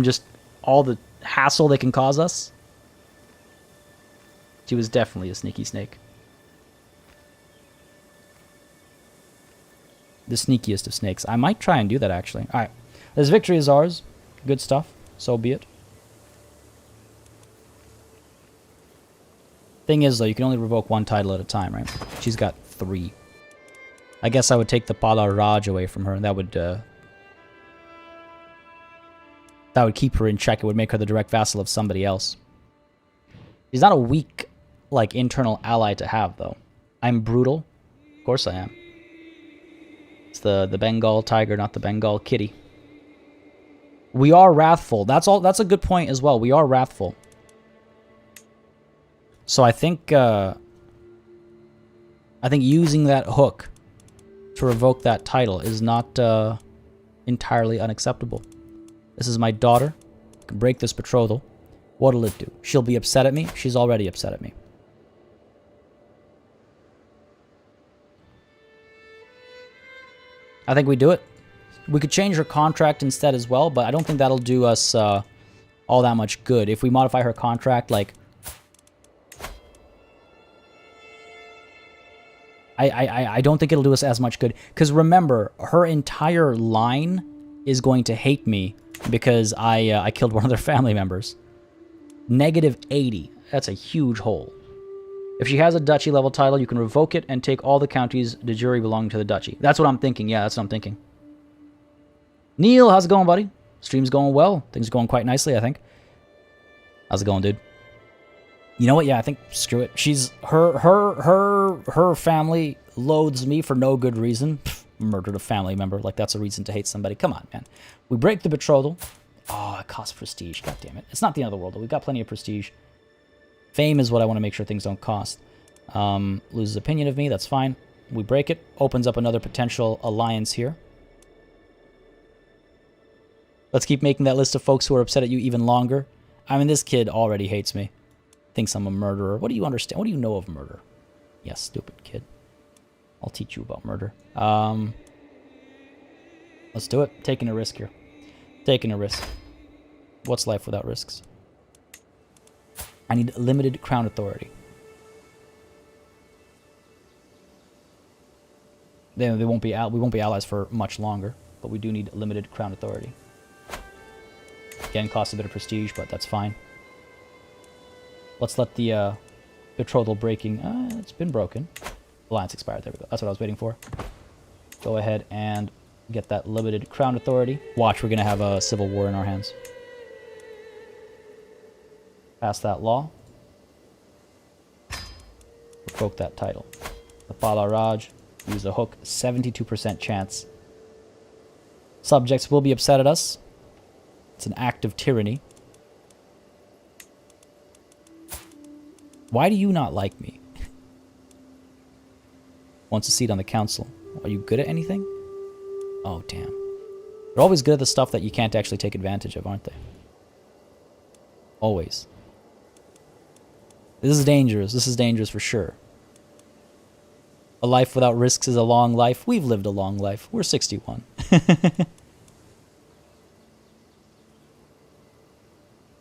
just all the hassle they can cause us. She was definitely a sneaky snake. The sneakiest of snakes. I might try and do that, actually. Alright. This victory is ours. Good stuff. So be it. Thing is, though, you can only revoke one title at a time, right? She's got 3. I guess I would take the Pala Raj away from her, and that would That would keep her in check. It would make her the direct vassal of somebody else. She's not a weak, like, internal ally to have, though. I'm brutal. Of course I am. It's the Bengal tiger, not the Bengal kitty. We are wrathful. That's a good point as well. We are wrathful. So I think using that hook to revoke that title is not entirely unacceptable. This is my daughter. I can break this betrothal. What'll it do? She'll be upset at me. She's already upset at me. I think we do it. We could change her contract instead as well, but I don't think that'll do us all that much good. If we modify her contract, like... I don't think it'll do us as much good. Because remember, her entire line is going to hate me because I killed one of their family members. -80. That's a huge hole. If she has a duchy level title, you can revoke it and take all the counties de jure belonging to the duchy. That's what I'm thinking. Yeah, that's what I'm thinking. Neil, how's it going, buddy? Stream's going well. Things are going quite nicely, I think. How's it going, dude? You know what? Yeah, I think screw it. She's her family loathes me for no good reason. Pfft, murdered a family member. Like, that's a reason to hate somebody. Come on, man. We break the betrothal. Oh, it costs prestige. God damn it. It's not the end of the world, though. We've got plenty of prestige. Fame is what I want to make sure things don't cost. Loses opinion of me. That's fine. We break it. Opens up another potential alliance here. Let's keep making that list of folks who are upset at you even longer. I mean, this kid already hates me. Thinks I'm a murderer. What do you understand? What do you know of murder? Yes, stupid kid. I'll teach you about murder. Let's do it. Taking a risk here. Taking a risk. What's life without risks? I need limited crown authority. We won't be allies for much longer, but we do need limited crown authority. Again, costs a bit of prestige, but that's fine. Let's let the betrothal breaking... it's been broken. Alliance expired. There we go. That's what I was waiting for. Go ahead and get that limited crown authority. Watch, we're going to have a civil war in our hands. Pass that law. Revoke that title. The Pala Raj. Use the hook. 72% chance. Subjects will be upset at us. It's an act of tyranny. Why do you not like me? Wants a seat on the council. Are you good at anything? Oh, damn. They're always good at the stuff that you can't actually take advantage of, aren't they? Always. This is dangerous. This is dangerous for sure. A life without risks is a long life. We've lived a long life. We're 61.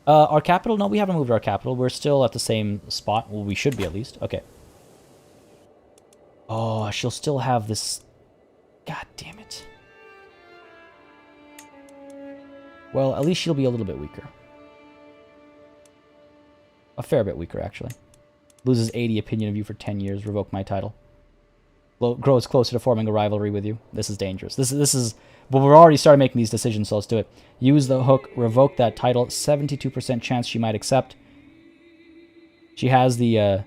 Our capital? No, we haven't moved our capital. We're still at the same spot. Well, we should be at least. Okay. Oh, she'll still have this... God damn it. Well, at least she'll be a little bit weaker. A fair bit weaker, actually. Loses 80 opinion of you for 10 years. Revoke my title. Grows closer to forming a rivalry with you. This is dangerous. This is... Well, we're already started making these decisions, so let's do it. Use the hook. Revoke that title. 72% chance she might accept. She has the...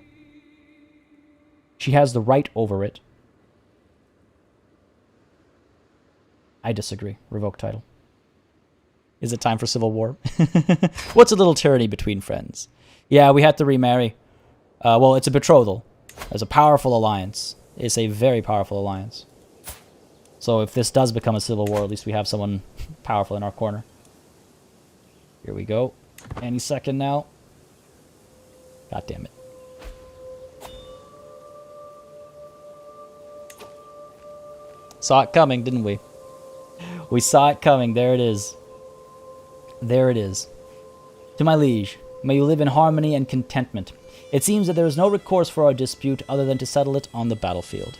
She has the right over it. I disagree. Revoke title. Is it time for civil war? What's a little tyranny between friends? Yeah, we had to remarry. Well, it's a betrothal. It's a powerful alliance. It's a very powerful alliance. So if this does become a civil war, at least we have someone powerful in our corner. Here we go. Any second now. God damn it. Saw it coming, didn't we? We saw it coming. There it is. There it is. To my liege, may you live in harmony and contentment. It seems that there is no recourse for our dispute other than to settle it on the battlefield.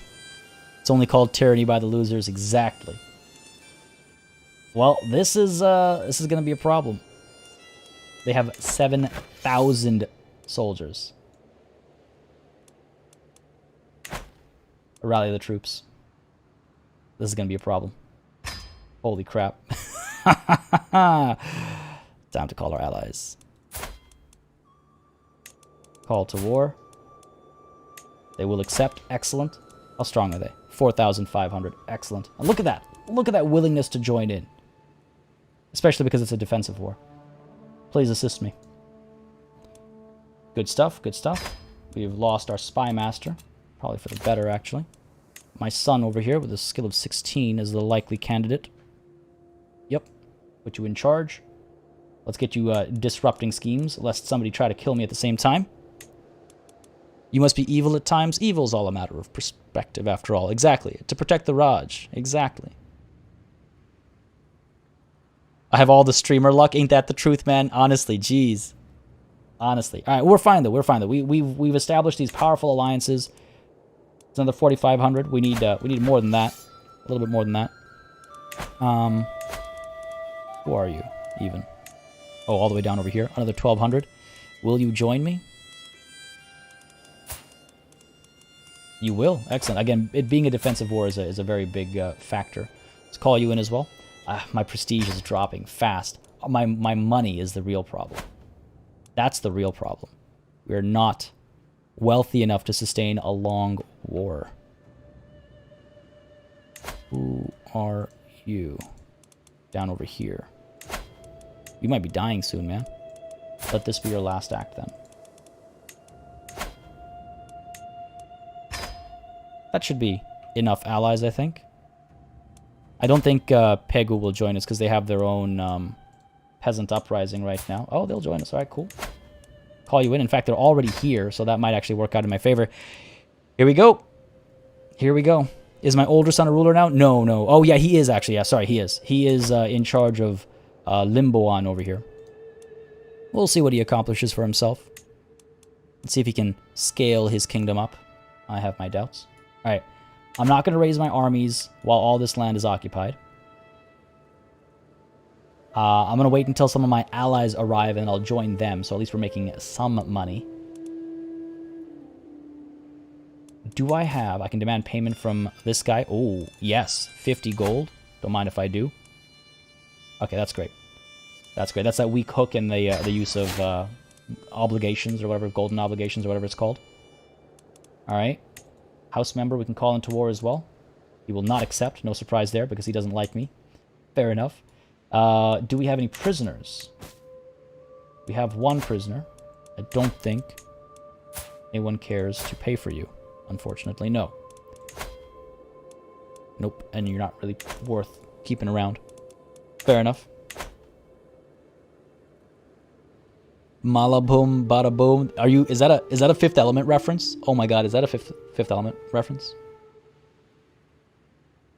It's only called tyranny by the losers. Exactly. Well, this is going to be a problem. They have 7,000 soldiers. Rally the troops. This is going to be a problem. Holy crap. Time to call our allies. Call to war. They will accept. Excellent. How strong are they? 4,500. Excellent. And look at that. Look at that willingness to join in. Especially because it's a defensive war. Please assist me. Good stuff. Good stuff. We've lost our spy master. Probably for the better, actually. My son over here with a skill of 16 is the likely candidate. Yep. Put you in charge. Let's get you disrupting schemes, lest somebody try to kill me at the same time. You must be evil at times. Evil's all a matter of perspective, after all. Exactly. To protect the Raj. Exactly. I have all the streamer luck. Ain't that the truth, man? Honestly, jeez. Honestly. All right, we're fine, though. We're fine, though. We've established these powerful alliances. It's another 4,500. We need more than that. A little bit more than that. Who are you, even? Oh, all the way down over here. Another 1,200. Will you join me? You will. Excellent. Again, it being a defensive war is a very big factor. Let's call you in as well. My prestige is dropping fast. My money is the real problem. That's the real problem. We're not wealthy enough to sustain a long war. Who are you? Down over here. You might be dying soon, man. Let this be your last act, then. That should be enough allies, I think. I don't think Pegu will join us because they have their own peasant uprising right now. Oh, they'll join us. All right, cool. Call you in. In fact, they're already here, so that might actually work out in my favor. Here we go. Here we go. Is my older son a ruler now? No, no. Oh, yeah, he is actually. Yeah, sorry, he is. He is in charge of Limboan over here. We'll see what he accomplishes for himself. Let's see if he can scale his kingdom up. I have my doubts. All right. I'm not going to raise my armies while all this land is occupied. I'm going to wait until some of my allies arrive and I'll join them. So at least we're making some money. Do I have... I can demand payment from this guy. Oh, yes. 50 gold. Don't mind if I do. Okay, that's great. That's great. That's that weak hook in the use of obligations or whatever. Golden obligations or whatever it's called. All right. House member we can call into war as well. He will not accept. No surprise there because he doesn't like me. Fair enough. Do we have any prisoners? We have one prisoner. I don't think anyone cares to pay for you. Unfortunately, no. Nope, and you're not really worth keeping around. Fair enough. Malaboom, bada boom. Are you? Is that a Fifth Element reference? Oh my God, is that a Fifth Element reference?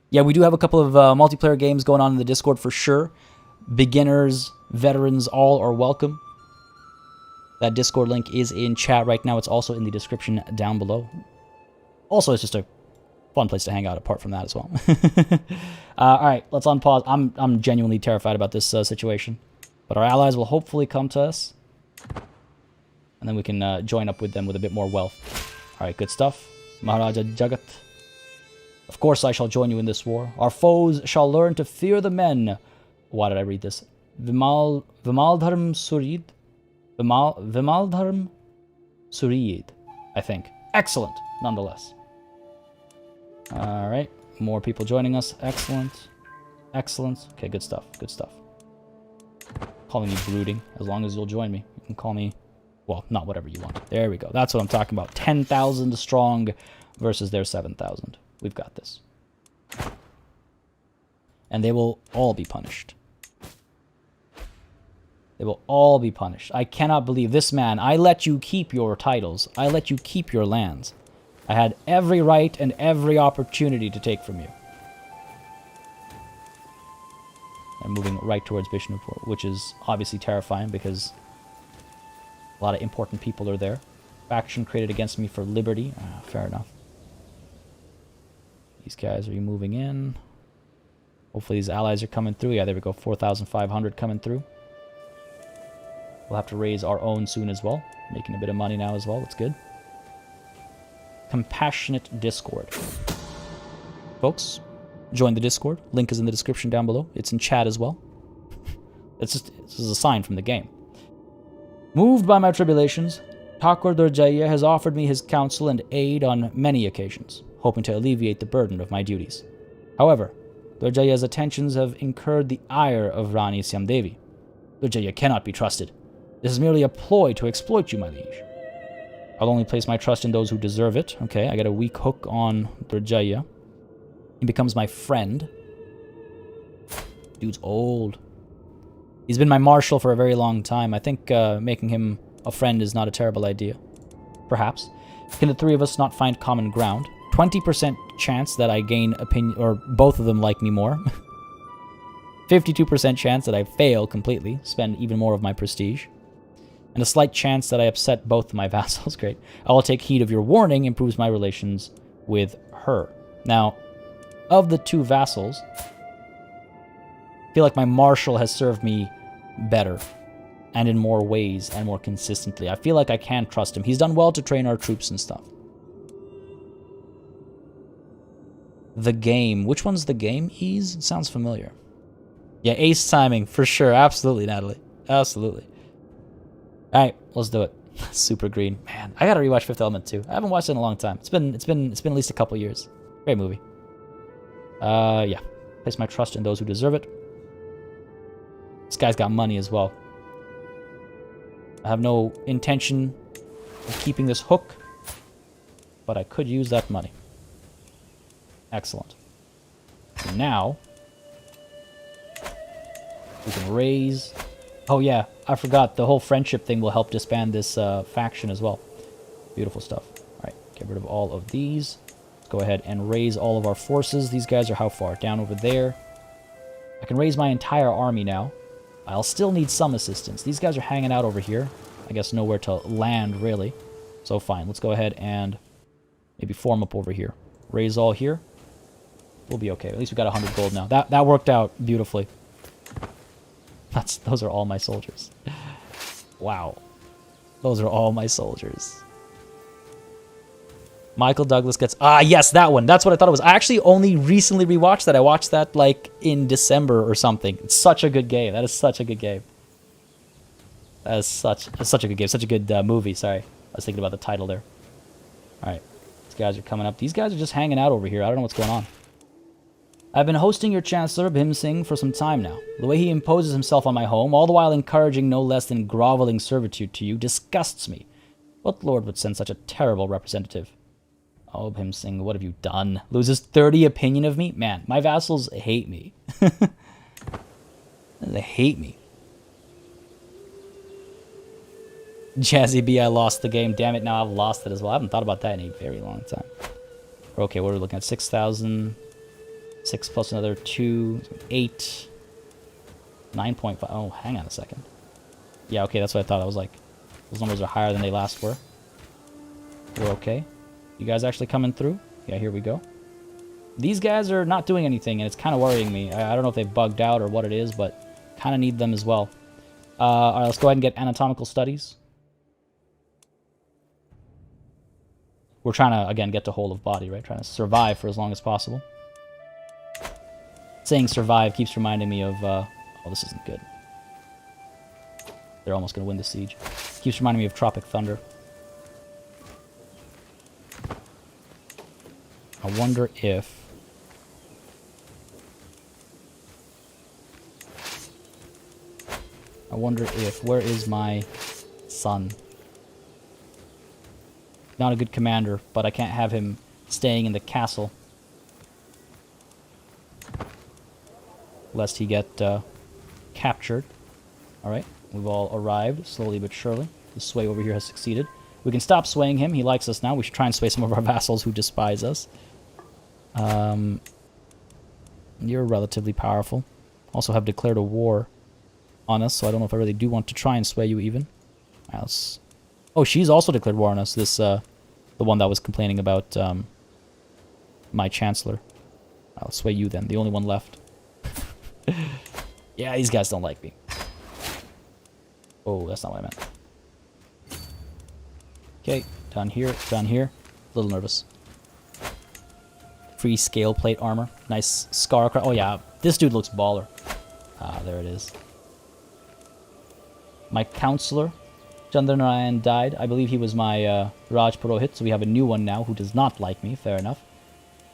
Yeah, we do have a couple of multiplayer games going on in the Discord for sure. Beginners, veterans, all are welcome. That Discord link is in chat right now. It's also in the description down below. Also, it's just a fun place to hang out apart from that as well. All right, let's unpause. I'm genuinely terrified about this situation. But our allies will hopefully come to us. And then we can join up with them with a bit more wealth. All right, good stuff. Maharaja Jagat. Of course I shall join you in this war. Our foes shall learn to fear the men. Why did I read this? Vimaldharm Surid. Vimaldharm Surid, I think. Excellent, nonetheless. All right, more people joining us. Excellent. Excellent. Okay, good stuff. Good stuff. Calling you brooding, as long as you'll join me. You can call me, well, not whatever you want. There we go. That's what I'm talking about. 10,000 strong versus their 7,000. We've got this. And they will all be punished. They will all be punished. I cannot believe this man. I let you keep your titles. I let you keep your lands. I had every right and every opportunity to take from you. I'm moving right towards Bishnupur, which is obviously terrifying because a lot of important people are there. Faction created against me for liberty. Fair enough. These guys, are you moving in? Hopefully these allies are coming through. Yeah, there we go. 4,500 coming through. We'll have to raise our own soon as well. Making a bit of money now as well. That's good. Compassionate Discord. Folks, join the Discord. Link is in the description down below. It's in chat as well. This is a sign from the game. Moved by my tribulations, Thakur Durjaya has offered me his counsel and aid on many occasions, hoping to alleviate the burden of my duties. However, Durjaya's attentions have incurred the ire of Rani Syamdevi. Durjaya cannot be trusted. This is merely a ploy to exploit you, my liege. I'll only place my trust in those who deserve it. Okay, I got a weak hook on Durjaya. He becomes my friend. Dude's old. He's been my marshal for a very long time. I think making him a friend is not a terrible idea. Perhaps. Can the three of us not find common ground? 20% chance that I gain opinion, or both of them like me more. 52% chance that I fail completely, spend even more of my prestige. And a slight chance that I upset both of my vassals. Great. I will take heed of your warning, improves my relations with her. Now, of the two vassals, I feel like my marshal has served me better, and in more ways, and more consistently. I feel like I can trust him. He's done well to train our troops and stuff. The game. Which one's the game? Ease? It sounds familiar. Yeah, ace timing, for sure. Absolutely, Natalie. Absolutely. Alright, let's do it. Super green. Man, I gotta rewatch Fifth Element too. I haven't watched it in a long time. It's been at least a couple years. Great movie. Yeah. Place my trust in those who deserve it. This guy's got money as well. I have no intention of keeping this hook, but I could use that money. Excellent. So now, we can raise... Oh yeah, I forgot. The whole friendship thing will help disband this faction as well. Beautiful stuff. Alright, get rid of all of these. Let's go ahead and raise all of our forces. These guys are how far? Down over there. I can raise my entire army now. I'll still need some assistance. These guys are hanging out over here. I guess nowhere to land, really. So fine, let's go ahead and maybe form up over here. Raise all here. We'll be okay. At least we got 100 gold now. That worked out beautifully. Those are all my soldiers. Wow. Those are all my soldiers. Michael Douglas gets... Ah, yes, that one. That's what I thought it was. I actually only recently rewatched that. I watched that, like, in December or something. It's such a good game. That is such a good game. That is such a good game. Such a good movie. Sorry. I was thinking about the title there. Alright. These guys are coming up. These guys are just hanging out over here. I don't know what's going on. I've been hosting your Chancellor, Bhim Singh, for some time now. The way he imposes himself on my home, all the while encouraging no less than groveling servitude to you, disgusts me. What lord would send such a terrible representative? Oh, Bhim Singh, what have you done? Loses 30 opinion of me? Man, my vassals hate me. They hate me. Jazzy B, I lost the game. Damn it, now I've lost it as well. I haven't thought about that in a very long time. Okay, what are we looking at? 6,000. 6 plus another 2. 8. 9.5. Oh, hang on a second. Yeah, okay, that's what I thought. I was like, those numbers are higher than they last were. We're okay. You guys actually coming through? Yeah, here we go. These guys are not doing anything, and it's kind of worrying me. I don't know if they've bugged out or what it is, but kind of need them as well. Alright, let's go ahead and get anatomical studies. We're trying to, again, get to whole of body, right? Trying to survive for as long as possible. Saying survive keeps reminding me of, oh, this isn't good. They're almost going to win the siege. Keeps reminding me of Tropic Thunder. I wonder if... Where is my son? Not a good commander, but I can't have him staying in the castle. Lest he get captured. Alright, we've all arrived, slowly but surely. The sway over here has succeeded. We can stop swaying him. He likes us now. We should try and sway some of our vassals who despise us. You're relatively powerful. Also have declared a war on us, so I don't know if I really do want to try and sway you even. Right, oh, she's also declared war on us. This, the one that was complaining about my chancellor. I'll sway you then, the only one left. Yeah, these guys don't like me. Oh, that's not what I meant. Okay, down here, down here. A little nervous. Free scale plate armor. Nice scar. Oh yeah, this dude looks baller. Ah, there it is. My counselor, Chandranarayan, died. I believe he was my Raj Purohit, so we have a new one now who does not like me. Fair enough.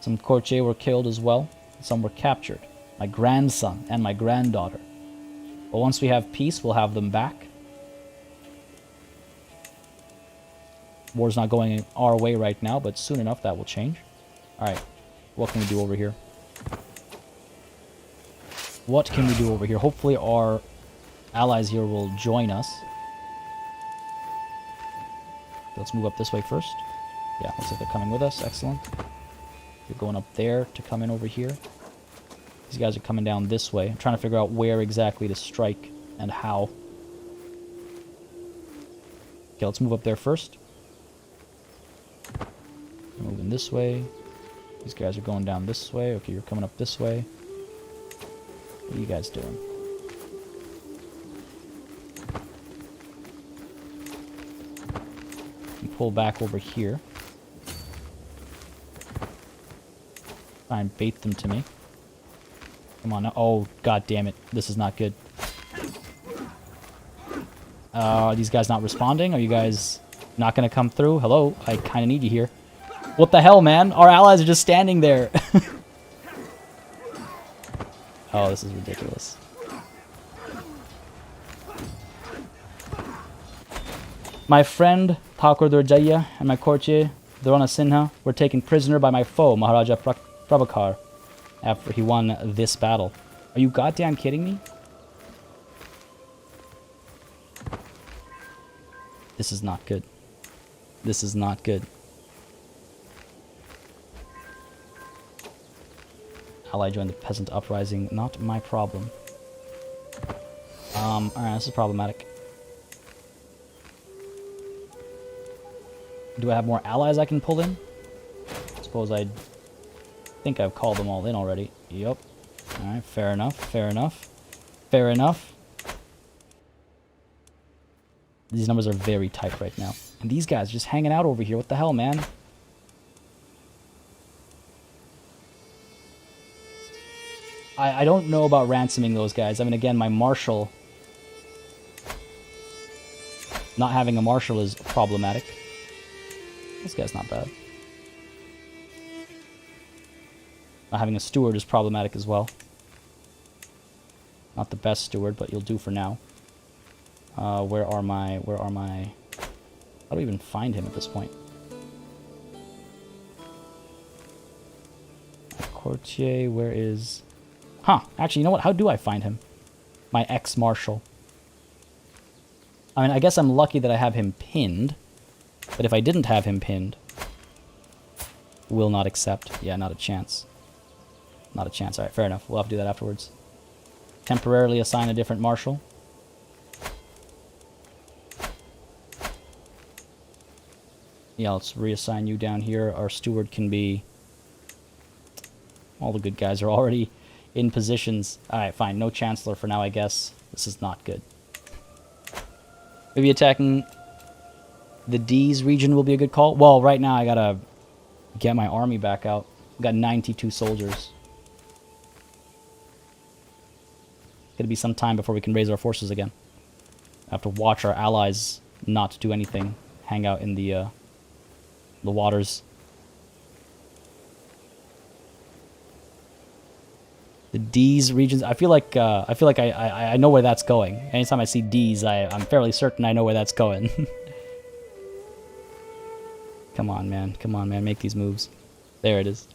Some courtiers were killed as well. Some were captured. My grandson and my granddaughter. But once we have peace, we'll have them back. War's not going our way right now, but soon enough that will change. Alright, what can we do over here? What can we do over here? Hopefully our allies here will join us. Let's move up this way first. Yeah, looks like they're coming with us. Excellent. They're going up there to come in over here. These guys are coming down this way. I'm trying to figure out where exactly to strike and how. Okay, let's move up there first. Moving this way. These guys are going down this way. Okay, you're coming up this way. What are you guys doing? You pull back over here. Try and bait them to me. Come on now. Oh, god damn it. This is not good. Are these guys not responding? Are you guys not going to come through? Hello? I kind of need you here. What the hell, man? Our allies are just standing there. Oh, this is ridiculous. My friend, Thakur Durjaya, and my courtier, Drona Sinha, were taken prisoner by my foe, Maharaja Prabhakar, after he won this battle. Are you goddamn kidding me? This is not good. This is not good. Ally joined the peasant uprising. Not my problem. Alright, this is problematic. Do I have more allies I can pull in? Suppose I think I've called them all in already. Yup. Alright, fair enough, fair enough. Fair enough. These numbers are very tight right now. And these guys are just hanging out over here. What the hell, man? I don't know about ransoming those guys. I mean, again, my marshal... Not having a marshal is problematic. This guy's not bad. Not having a steward is problematic as well. Not the best steward, but you'll do for now. Where are my... How do we even find him at this point? Courtier, where is... Huh, actually, you know what? How do I find him? My ex-marshal. I mean, I guess I'm lucky that I have him pinned. But if I didn't have him pinned... Will not accept. Yeah, not a chance. Not a chance. Alright, fair enough. We'll have to do that afterwards. Temporarily assign a different marshal. Yeah, let's reassign you down here. Our steward can be... All the good guys are already in positions. Alright, fine. No chancellor for now, I guess. This is not good. Maybe attacking the D's region will be a good call. Well, right now I gotta get my army back out. I've got 92 soldiers. Gonna be some time before we can raise our forces again. I have to watch our allies not do anything. Hang out in the waters. The D's regions. I feel like I know where that's going. Anytime I see D's, I'm fairly certain I know where that's going. Come on, man. Come on, man. Make these moves. There it is.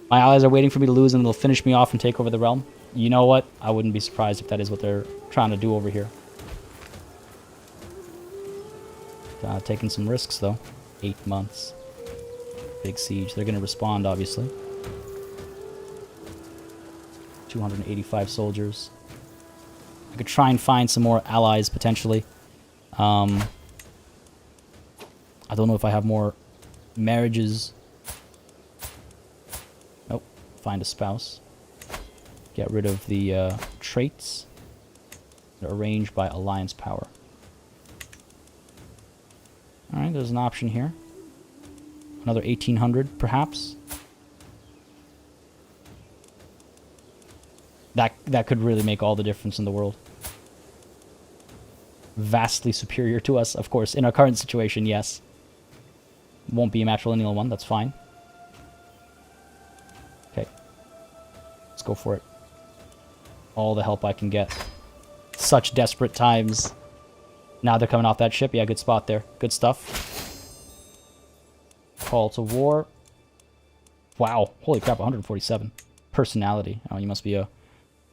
My allies are waiting for me to lose, and they'll finish me off and take over the realm. You know what? I wouldn't be surprised if that is what they're trying to do over here. Taking some risks, though. 8 months. Big siege. They're going to respond, obviously. 285 soldiers. I could try and find some more allies, potentially. I don't know if I have more marriages. Nope. Find a spouse. Get rid of the traits. They're arranged by alliance power. Alright, there's an option here. Another 1800, perhaps. That could really make all the difference in the world. vastly superior to us, of course. In our current situation, yes. Won't be a matrilineal one, that's fine. Okay. Let's go for it. All the help I can get. Such desperate times. Now they're coming off that ship. Yeah, good spot there. Good stuff. Call to war. Wow. Holy crap, 147. Personality. Oh, you must be a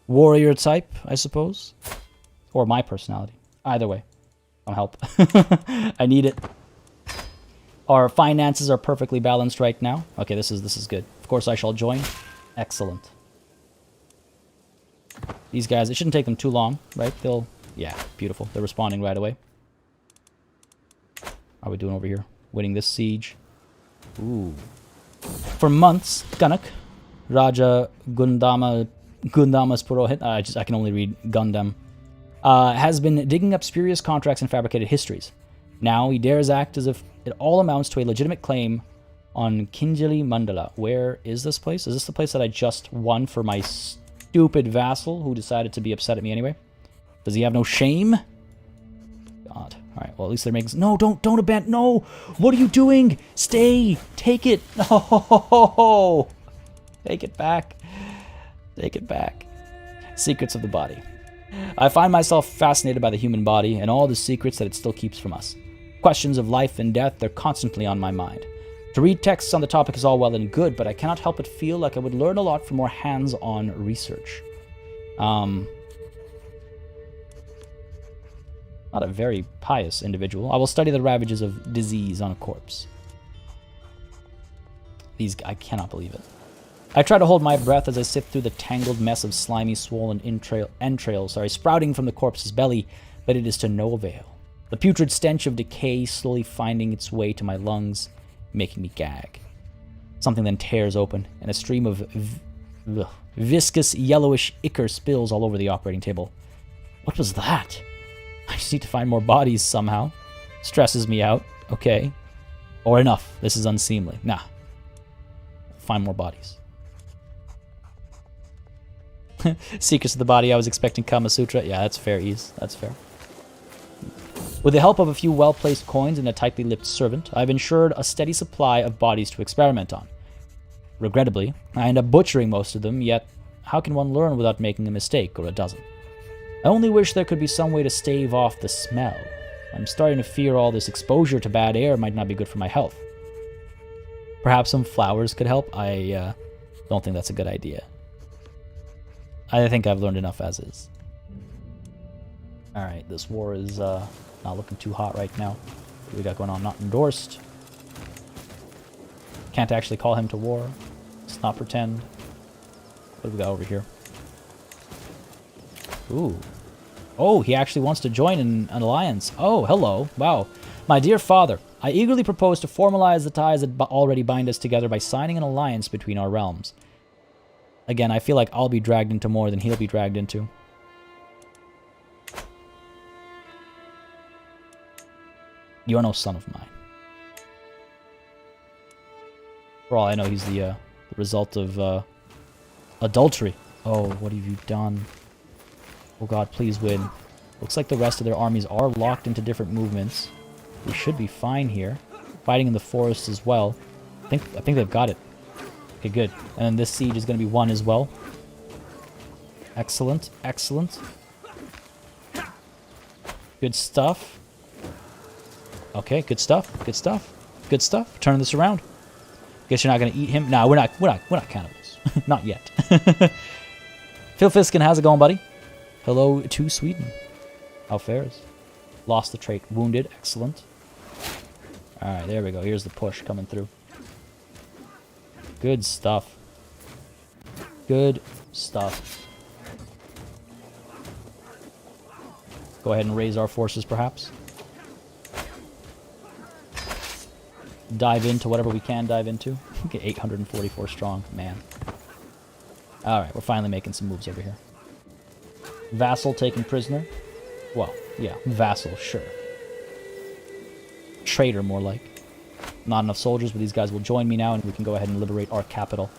warrior type, I suppose. Or my personality. Either way. Come help. I need it. Our finances are perfectly balanced right now. Okay, this is good. Of course I shall join. Excellent. These guys, it shouldn't take them too long, right? They'll... Yeah, beautiful. They're responding right away. How are we doing over here? Winning this siege. Ooh. For months, Ganak, Raja Gundama's Purohit, I can only read Gundam, has been digging up spurious contracts and fabricated histories. Now he dares act as if it all amounts to a legitimate claim on Kinjali Mandala. Where is this place? Is this the place that I just won for my stupid vassal who decided to be upset at me anyway? Does he have no shame? God. Alright, well at least they're making... No, don't abandon... No! What are you doing? Stay! Take it! No! Take it back. Take it back. Secrets of the body. I find myself fascinated by the human body and all the secrets that it still keeps from us. Questions of life and death are constantly on my mind. To read texts on the topic is all well and good, but I cannot help but feel like I would learn a lot from more hands-on research. Not a very pious individual. I will study the ravages of disease on a corpse. I cannot believe it. I try to hold my breath as I sift through the tangled mess of slimy, swollen entrails, sprouting from the corpse's belly, but it is to no avail. The putrid stench of decay slowly finding its way to my lungs, making me gag. Something then tears open, and a stream of viscous, yellowish ichor spills all over the operating table. What was that? I just need to find more bodies somehow. Stresses me out. Okay. Or enough. This is unseemly. Nah. Find more bodies. Secrets of the body. I was expecting Kama Sutra. Yeah, that's fair, Ease. That's fair. With the help of a few well-placed coins and a tightly lipped servant, I've ensured a steady supply of bodies to experiment on. Regrettably, I end up butchering most of them, yet how can one learn without making a mistake or a dozen? I only wish there could be some way to stave off the smell. I'm starting to fear all this exposure to bad air might not be good for my health. Perhaps some flowers could help? I don't think that's a good idea. I think I've learned enough as is. Alright, this war is not looking too hot right now. What we got going on? Not endorsed. Can't actually call him to war. Let's not pretend. What do we got over here? Ooh. Oh, he actually wants to join an alliance. Oh, hello. Wow. My dear father, I eagerly propose to formalize the ties that already bind us together by signing an alliance between our realms. Again, I feel like I'll be dragged into more than he'll be dragged into. You are no son of mine. For all I know, he's the result of adultery. Oh, what have you done? Oh god, please win. Looks like the rest of their armies are locked into different movements. We should be fine here. Fighting in the forest as well. I think they've got it. Okay, good. And then this siege is going to be won as well. Excellent, excellent. Good stuff. Okay, good stuff, good stuff, good stuff. Turn this around. Guess you're not going to eat him. Nah, we're not cannibals. Not yet. Phil Fiskin, how's it going, buddy? Hello to Sweden. How fares? Lost the trait. Wounded. Excellent. Alright, there we go. Here's the push coming through. Good stuff. Good stuff. Go ahead and raise our forces, perhaps. Dive into whatever we can dive into. Okay, 844 strong. Man. Alright, we're finally making some moves over here. Vassal taken prisoner. Well, yeah, vassal, sure. Traitor, more like. Not enough soldiers, but these guys will join me now, and we can go ahead and liberate our capital.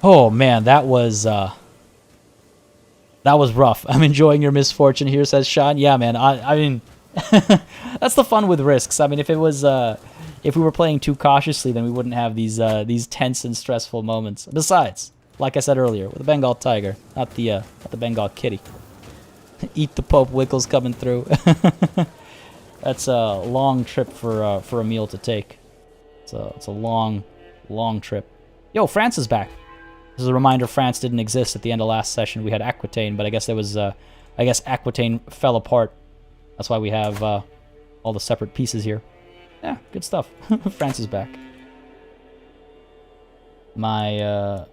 Oh, man, that was That was rough. I'm enjoying your misfortune here, says Sean. Yeah, man. I mean, that's the fun with risks. I mean, if it was, if we were playing too cautiously, then we wouldn't have these tense and stressful moments. Besides, like I said earlier, with the Bengal tiger, not the Bengal kitty. Eat the Pope Wickles coming through. That's a long trip for a meal to take. It's a long trip. Yo, France is back. This is a reminder France didn't exist at the end of last session. We had Aquitaine, but I guess there was I guess Aquitaine fell apart. That's why we have all the separate pieces here. Yeah, good stuff. France is back. My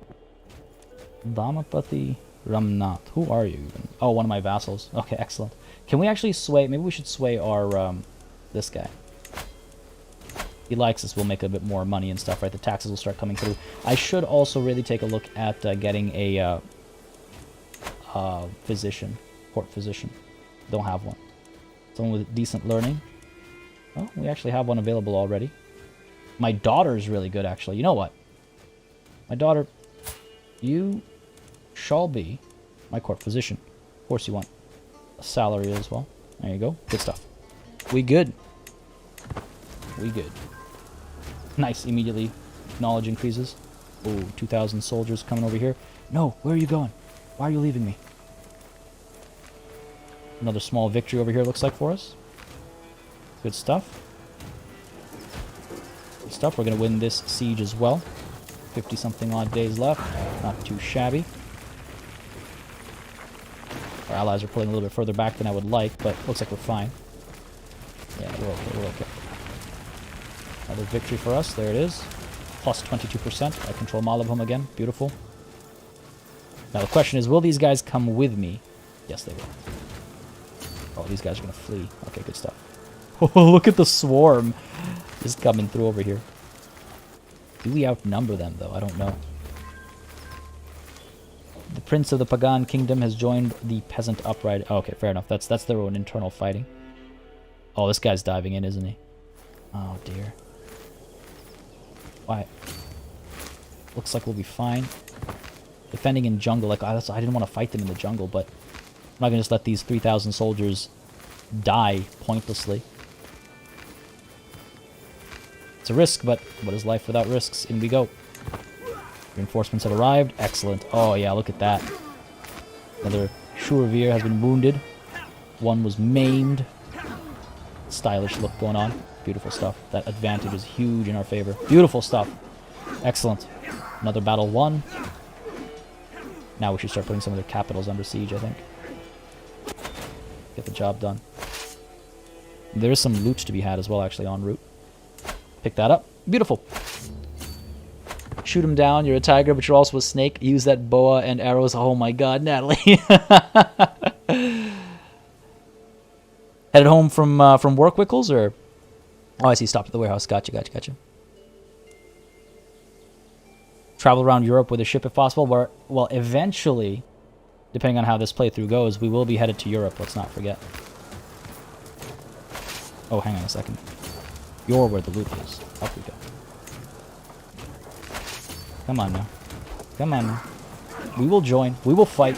Damapati Ramnath. Who are you even? Oh, one of my vassals. Okay, excellent. Can we actually sway? Maybe we should sway our this guy. He likes us. We'll make a bit more money and stuff, right? The taxes will start coming through. I should also really take a look at getting a physician, court physician. Don't have one. Someone with decent learning. Oh, we actually have one available already. My daughter's really good, actually. You know what? My daughter, you shall be my court physician. Of course you want a salary as well. There you go. Good stuff. We good. We good. Nice. Immediately knowledge increases. Oh, 2,000 soldiers coming over here. No, where are you going? Why are you leaving me? Another small victory over here looks like for us. Good stuff. Good stuff. We're going to win this siege as well. 50-something odd days left. Not too shabby. Our allies are pulling a little bit further back than I would like, but looks like we're fine. Yeah, we're okay, we're okay. Another victory for us. There it is. Plus 22%. I control Malabhum again. Beautiful. Now the question is, will these guys come with me? Yes, they will. Oh, these guys are going to flee. Okay, good stuff. Oh, look at the swarm just coming through over here. Do we outnumber them, though? I don't know. The prince of the Pagan kingdom has joined the peasant uprising. Oh, okay, fair enough. That's their own internal fighting. Oh, this guy's diving in, isn't he? Oh, dear. Why? Looks like we'll be fine. Defending in jungle. Like, I didn't want to fight them in the jungle, but I'm not going to just let these 3,000 soldiers die pointlessly. It's a risk, but what is life without risks? In we go. Reinforcements have arrived. Excellent. Oh, yeah, look at that. Another Shurvir has been wounded. One was maimed. Stylish look going on. Beautiful stuff. That advantage is huge in our favor. Beautiful stuff. Excellent. Another battle won. Now we should start putting some of their capitals under siege, I think. Get the job done. There is some loot to be had as well, actually, en route. Pick that up. Beautiful. Shoot him down. You're a tiger, but you're also a snake. Use that boa and arrows. Oh my god, Natalie. Headed home from work, Wickles, or... Oh, I see. Stopped at the warehouse. Gotcha. Travel around Europe with a ship if possible. Well, eventually, depending on how this playthrough goes, we will be headed to Europe. Let's not forget. Oh, hang on a second. You're where the loot is. Up we go. Come on now. Come on now. We will join. We will fight.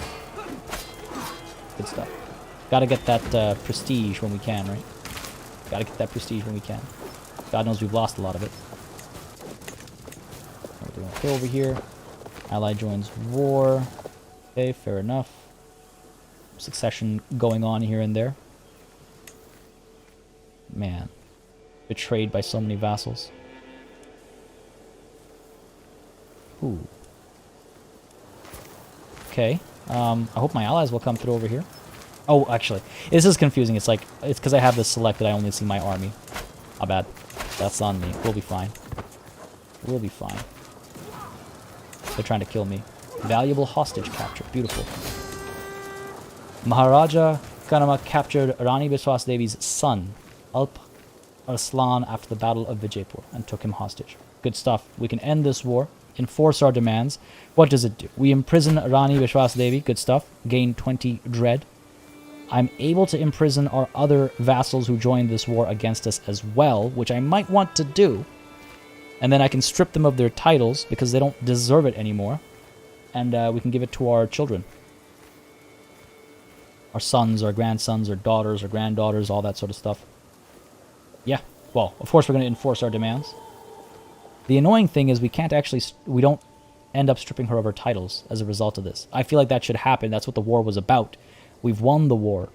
Good stuff. Gotta get that prestige when we can, right? Gotta get that prestige when we can. God knows we've lost a lot of it. We're doing okay over here. Ally joins war. Okay, fair enough. Succession going on here and there. Man. Betrayed by so many vassals. Ooh. Okay. I hope my allies will come through over here. Oh, actually, this is confusing. It's because I have this selected. I only see my army. How bad? That's on me. We'll be fine. We'll be fine. They're trying to kill me. Valuable hostage capture. Beautiful. Maharaja Kanama captured Rani Biswas Devi's son, Alp Arslan, after the Battle of Vijaypur and took him hostage. Good stuff. We can end this war. Enforce our demands. What does it do? We imprison Rani Biswas Devi. Good stuff. Gain 20 dread. I'm able to imprison our other vassals who joined this war against us as well, which I might want to do. And then I can strip them of their titles because they don't deserve it anymore. And we can give it to our children. our sons, our grandsons, our daughters, our granddaughters, all that sort of stuff. Yeah, well, of course we're going to enforce our demands. The annoying thing is we don't end up stripping her of her titles as a result of this. I feel like that should happen. That's what the war was about. We've won the war,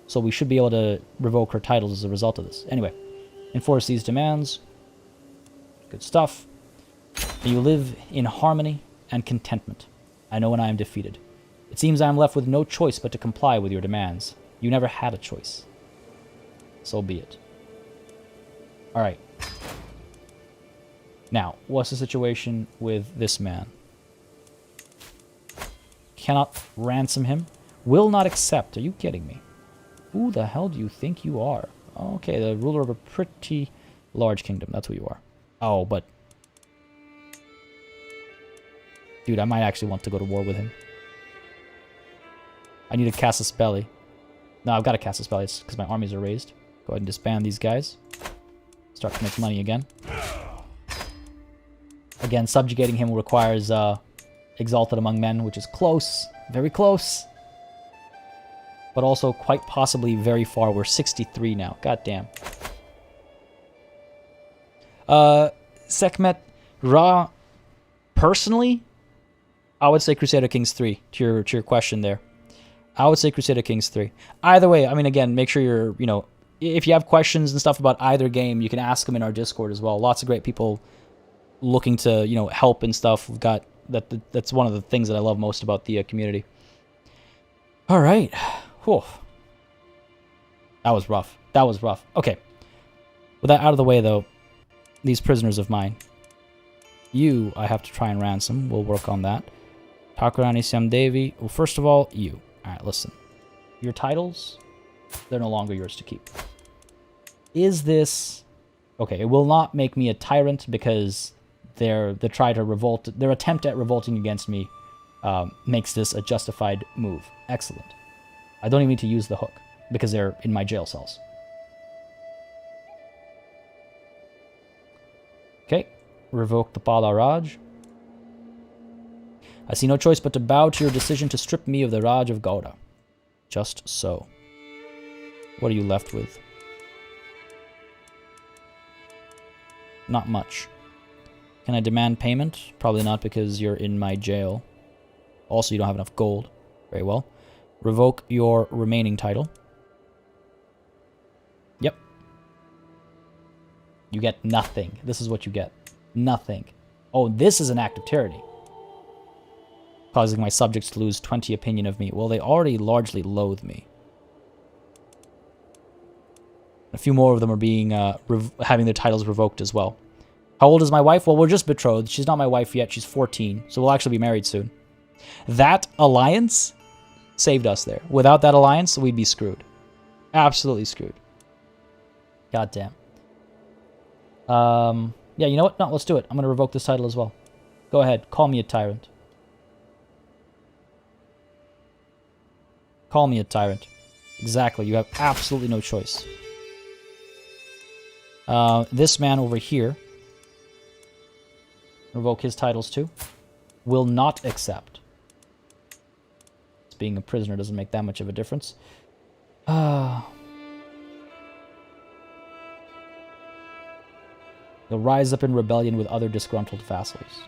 so we should be able to revoke her titles as a result of this. Anyway, enforce these demands. Good stuff. You live in harmony and contentment. I know when I am defeated. It seems I am left with no choice but to comply with your demands. You never had a choice. So be it. Alright. Now, what's the situation with this man? Cannot ransom him. Will not accept. Are you kidding me? Who the hell do you think you are? Okay, the ruler of a pretty large kingdom. That's who you are. Oh, but... Dude, I might actually want to go to war with him. I need a casus belli. No, I've got a casus belli. It's because my armies are raised. Go ahead and disband these guys. Start to make money again. Again, subjugating him requires exalted among men, which is close. Very close. But also quite possibly very far. We're 63 now. God damn. Sekhmet Ra, personally, I would say Crusader Kings 3 to your question there. I would say Crusader Kings 3. Either way, I mean, again, make sure you're, if you have questions and stuff about either game, you can ask them in our Discord as well. Lots of great people looking to, help and stuff. We've got that's one of the things that I love most about the community. All right. Whew. That was rough. That was rough. Okay. With that out of the way, though, these prisoners of mine, you, I have to try and ransom. We'll work on that. Takarani Samdevi. Well, first of all, you. All right, listen. Your titles, they're no longer yours to keep. Is this... Okay, it will not make me a tyrant because their attempt at revolting against me makes this a justified move. Excellent. I don't even need to use the hook because they're in my jail cells. Okay, revoke the Pala Raj. I see no choice but to bow to your decision to strip me of the Raj of Gauda. Just so. What are you left with? Not much. Can I demand payment? Probably not because you're in my jail. Also, you don't have enough gold. Very well. Revoke your remaining title. Yep. You get nothing. This is what you get. Nothing. Oh, this is an act of tyranny. Causing my subjects to lose 20 opinion of me. Well, they already largely loathe me. A few more of them are being having their titles revoked as well. How old is my wife? Well, we're just betrothed. She's not my wife yet. She's 14, so we'll actually be married soon. That alliance saved us there. Without that alliance, we'd be screwed. Absolutely screwed. God damn. Yeah, you know what? No, let's do it. I'm going to revoke this title as well. Go ahead. Call me a tyrant. Call me a tyrant. Exactly. You have absolutely no choice. This man over here, revoke his titles too, will not accept. Being a prisoner doesn't make that much of a difference. They'll rise up in rebellion with other disgruntled vassals.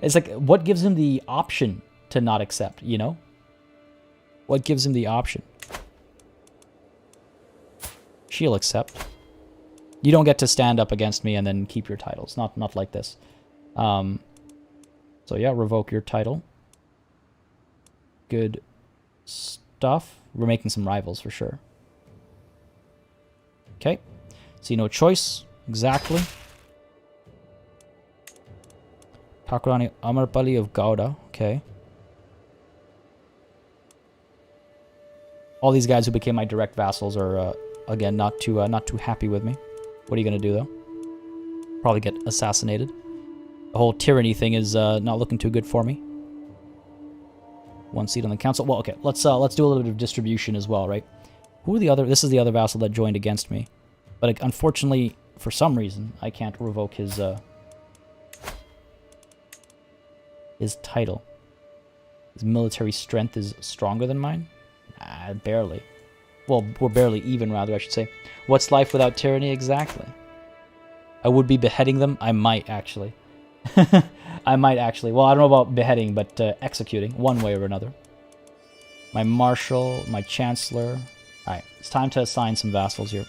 It's like, what gives him the option to not accept, What gives him the option? She'll accept. You don't get to stand up against me and then keep your titles. Not like this. So yeah, revoke your title. Good stuff. We're making some rivals for sure. Okay. See no choice. Exactly. Thakurani Amarpali of Gauda. Okay. All these guys who became my direct vassals are, again, not too happy with me. What are you going to do, though? Probably get assassinated. The whole tyranny thing is not looking too good for me. One seat on the council. Well, okay, let's do a little bit of distribution as well, right? Who are the other... This is the other vassal that joined against me. But unfortunately, for some reason, I can't revoke his title. His military strength is stronger than mine? Barely. Well, we're barely even, rather, I should say. What's life without tyranny? Exactly. I would be beheading them. I might, actually. I might, actually. Well, I don't know about beheading, but executing, one way or another. My marshal, my chancellor. Alright, it's time to assign some vassals here.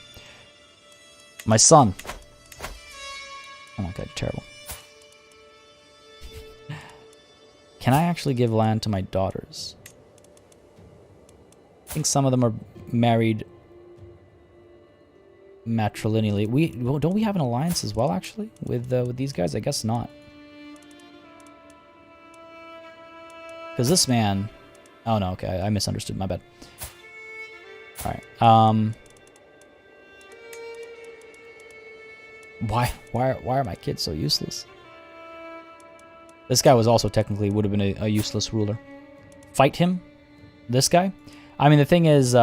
My son. Oh my god, terrible. Can I actually give land to my daughters? I think some of them are married matrilineally. Don't we have an alliance as well, actually, with these guys? I guess not. Because this man... Oh, no, okay, I misunderstood. My bad. Alright, Why are my kids so useless? This guy was also technically would have been a useless ruler. Fight him? This guy? I mean, the thing is,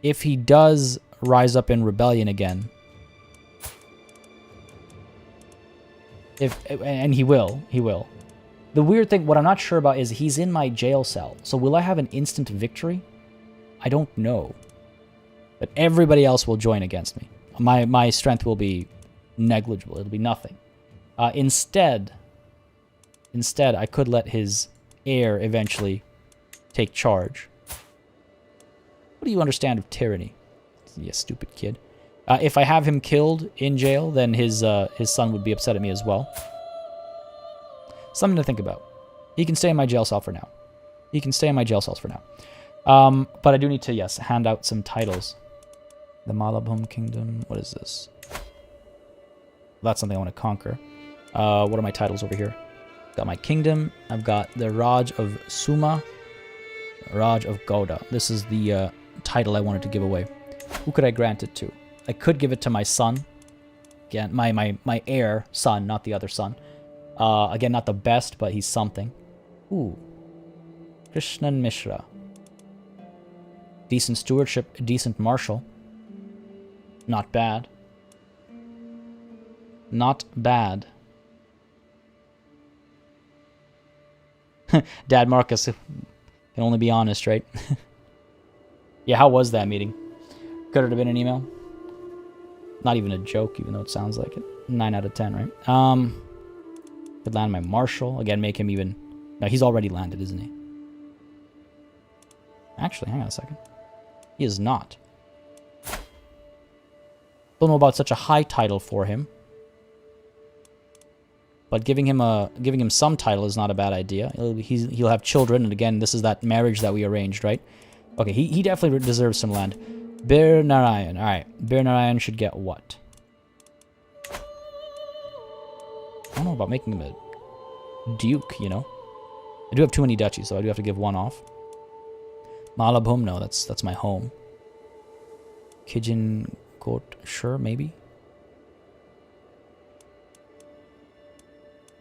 if he does rise up in rebellion again, and he will. The weird thing, what I'm not sure about is he's in my jail cell. So will I have an instant victory? I don't know. But everybody else will join against me. My strength will be negligible. It'll be nothing. Instead, I could let his heir eventually take charge. What do you understand of tyranny? You stupid kid. If I have him killed in jail, then his son would be upset at me as well. Something to think about. He can stay in my jail cell for now. But I do need to, yes, hand out some titles. The Malabhum Kingdom. What is this? That's something I want to conquer. What are my titles over here? Got my kingdom. I've got the Raj of Suma. Raj of Gouda. This is the title I wanted to give away. Who could I grant it to? I could give it to my son. Again, my heir son, not the other son. Again, not the best, but he's something. Ooh. Krishnan Mishra. Decent stewardship, decent marshal. Not bad. Not bad. Dad Marcus can only be honest, right? Yeah, how was that meeting? Could it have been an email? Not even a joke, even though it sounds like it. 9 out of 10, right? Could land my marshal. Again, make him even... No, he's already landed, isn't he? Actually, hang on a second. He is not. Don't know about such a high title for him. But giving him some title is not a bad idea. He'll have children, and again, this is that marriage that we arranged, right? Okay, he definitely deserves some land. Bir Narayan. Alright, Bir Narayan should get what? I don't know about making him a duke, you know? I do have too many duchies, so I do have to give one off. Malabhum, no, that's my home. Kijin Court, sure, maybe.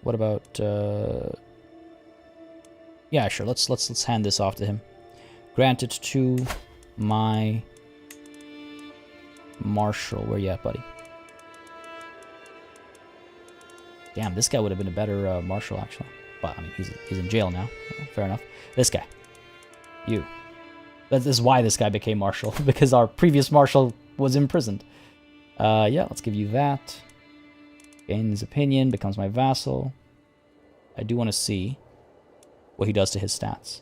What about yeah, sure, let's hand this off to him. Grant it to my marshal. Where you at, buddy? Damn, this guy would have been a better marshal, actually. But, I mean, he's in jail now. Fair enough. This guy. You. That is why this guy became marshal. Because our previous marshal was imprisoned. Yeah, let's give you that. Gains opinion. Becomes my vassal. I do want to see what he does to his stats.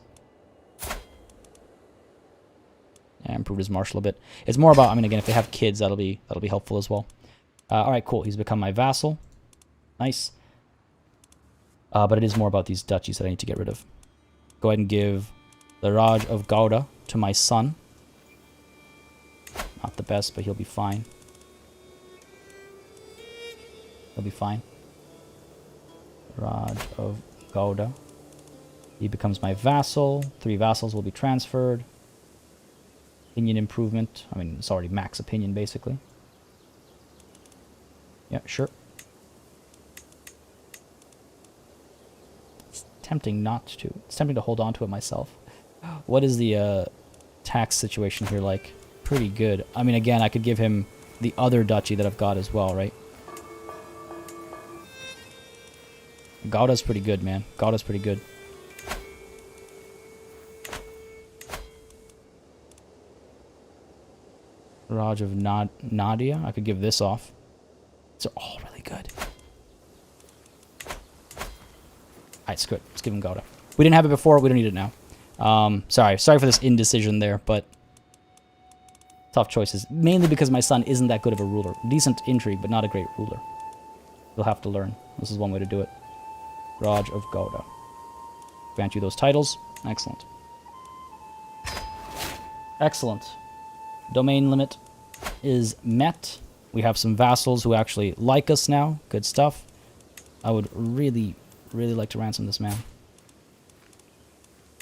Yeah, improved his marshal a bit. It's more about, I mean, again, if they have kids, that'll be helpful as well. Alright, cool. He's become my vassal. Nice. But it is more about these duchies that I need to get rid of. Go ahead and give the Raj of Gouda to my son. Not the best, but he'll be fine. He'll be fine. Raj of Gouda. He becomes my vassal. 3 vassals will be transferred. Opinion improvement. I mean, it's already max opinion, basically. Yeah, sure. It's tempting not to. It's tempting to hold on to it myself. What is the tax situation here like? Pretty good. I mean, again, I could give him the other duchy that I've got as well, right? Gouda's pretty good, man. Gouda's pretty good. Raj of Nadia. I could give this off. These are all really good. Alright, screw it. Let's give him Gouda. We didn't have it before. We don't need it now. Sorry for this indecision there, but tough choices. Mainly because my son isn't that good of a ruler. Decent intrigue, but not a great ruler. You'll have to learn. This is one way to do it. Raj of Gouda. Grant you those titles. Excellent. Excellent. Domain limit is met. We have some vassals who actually like us now. Good stuff. I would really, really like to ransom this man.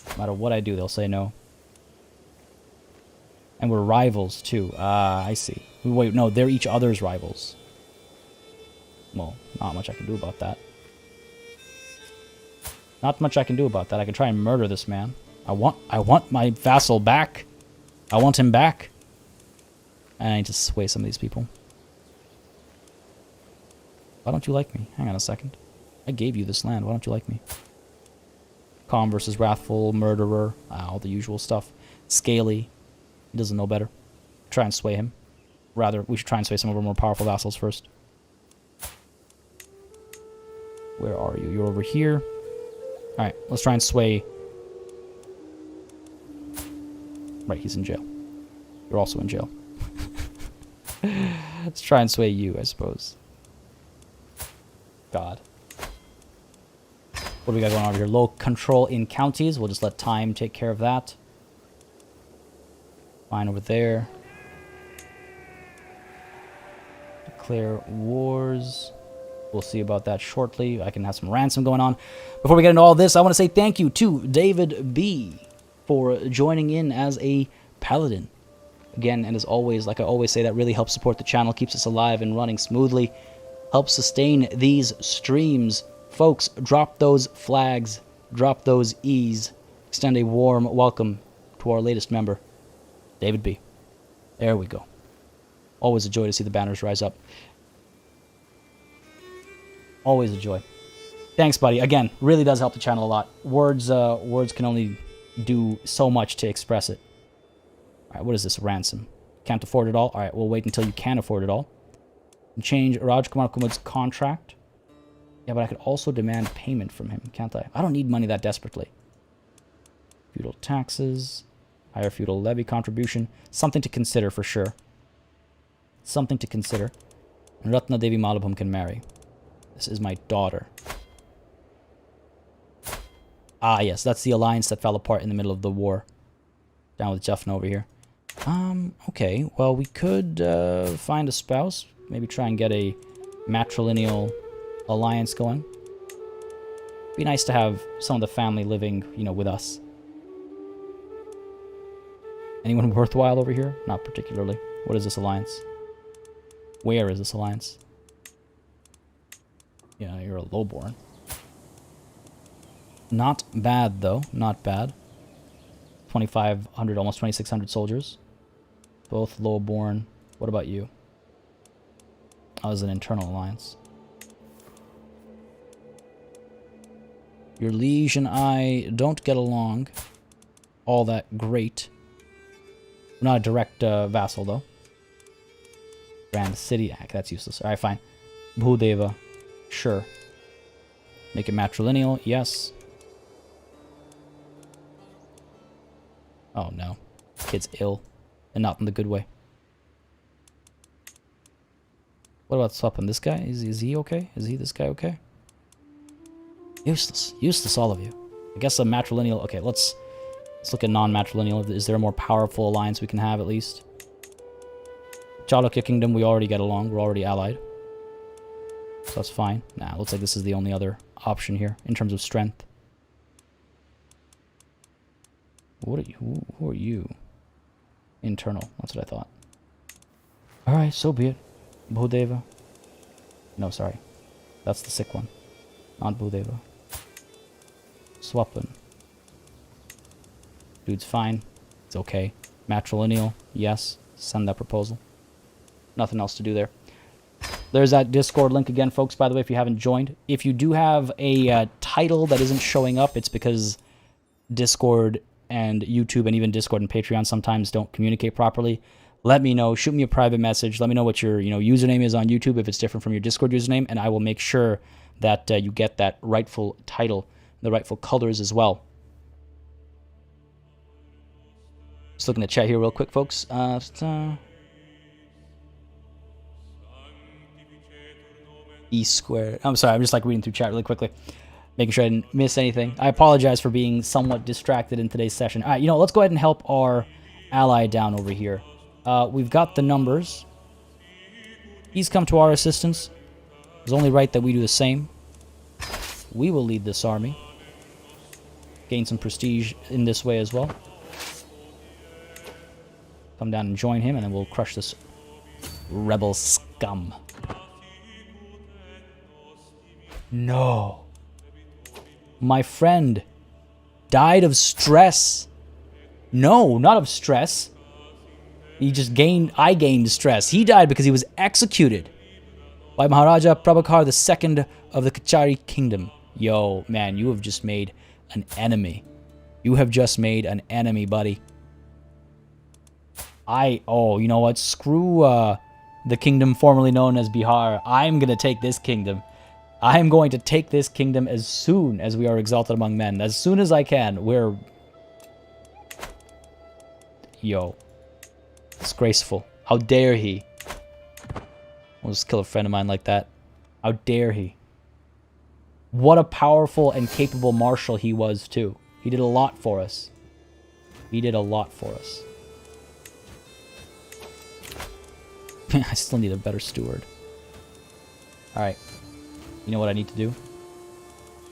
No matter what I do, they'll say no. And we're rivals, too. Ah, I see. Wait, no, they're each other's rivals. Well, not much I can do about that. Not much I can do about that. I can try and murder this man. I want my vassal back. I want him back. And I need to sway some of these people. Why don't you like me? Hang on a second. I gave you this land. Why don't you like me? Calm versus Wrathful, Murderer, all the usual stuff. Scaly. He doesn't know better. Try and sway him. Rather, we should try and sway some of our more powerful vassals first. Where are you? You're over here. Alright, let's try and sway. Right, he's in jail. You're also in jail. Let's try and sway you, I suppose. God. What do we got going on over here? Low control in counties. We'll just let time take care of that. Fine over there. Declare wars. We'll see about that shortly. I can have some ransom going on. Before we get into all this, I want to say thank you to David B. for joining in as a paladin. Again, and as always, like I always say, that really helps support the channel, keeps us alive and running smoothly, helps sustain these streams. Folks, drop those flags, drop those E's, extend a warm welcome to our latest member, David B. There we go. Always a joy to see the banners rise up. Always a joy. Thanks, buddy. Again, really does help the channel a lot. Words can only do so much to express it. All right, what is this? Ransom. Can't afford it all? All right, we'll wait until you can afford it all. Change Raj Kumar Kumar's contract. Yeah, but I could also demand payment from him, can't I? I don't need money that desperately. Feudal taxes. Higher feudal levy contribution. Something to consider for sure. Something to consider. And Ratna Devi Malabham can marry. This is my daughter. Ah, yes, that's the alliance that fell apart in the middle of the war. Down with Jaffna over here. Okay, well, we could find a spouse. Maybe try and get a matrilineal alliance going. Be nice to have some of the family living, you know, with us. Anyone worthwhile over here? Not particularly. What is this alliance? Where is this alliance? Yeah, you're a lowborn. Not bad, though. Not bad. 2,500, almost 2,600 soldiers. Both lowborn. What about you? Oh, it's an internal alliance. Your liege and I don't get along all that great. I'm not a direct vassal, though. Grand City. That's useless. Alright, fine. Bhudeva. Sure. Make it matrilineal. Yes. Oh, no. Kid's ill. And not in the good way. What about swapping this guy? Is he okay? Is this guy okay? Useless. Useless, all of you. I guess a matrilineal... Okay, let's look at non-matrilineal. Is there a more powerful alliance we can have, at least? Chalukya Kingdom, we already get along. We're already allied. So that's fine. Nah, looks like this is the only other option here, in terms of strength. What are you? Who are you? Internal. That's what I thought. Alright, so be it. Bhudeva. No, sorry. That's the sick one. Not Bhudeva. Swappin. Dude's fine. It's okay. Matrilineal. Yes. Send that proposal. Nothing else to do there. There's that Discord link again, folks, by the way, if you haven't joined. If you do have a title that isn't showing up, it's because Discord and YouTube and even Discord and Patreon sometimes don't communicate properly. let me know. Shoot me a private message. Let me know what your username is on YouTube if it's different from your Discord username, and I will make sure that you get that rightful title, the rightful colors as well. Just looking at chat here real quick, folks. E squared. I'm sorry, I'm just like reading through chat really quickly, making sure I didn't miss anything. I apologize for being somewhat distracted in today's session. All right, let's go ahead and help our ally down over here. We've got the numbers. He's come to our assistance. It's only right that we do the same. We will lead this army. Gain some prestige in this way as well. Come down and join him, and then we'll crush this rebel scum. No. My friend died of stress. No, not of stress. I gained stress. He died because he was executed by Maharaja Prabhakar II of the Kachari Kingdom. Yo, man, you have just made an enemy. You have just made an enemy, buddy. You know what? Screw the kingdom formerly known as Bihar. I'm going to take this kingdom. I am going to take this kingdom as soon as we are exalted among men. As soon as I can. Yo. Disgraceful. How dare he? I'll just kill a friend of mine like that. How dare he? What a powerful and capable marshal he was, too. He did a lot for us. He did a lot for us. I still need a better steward. Alright. You know what I need to do?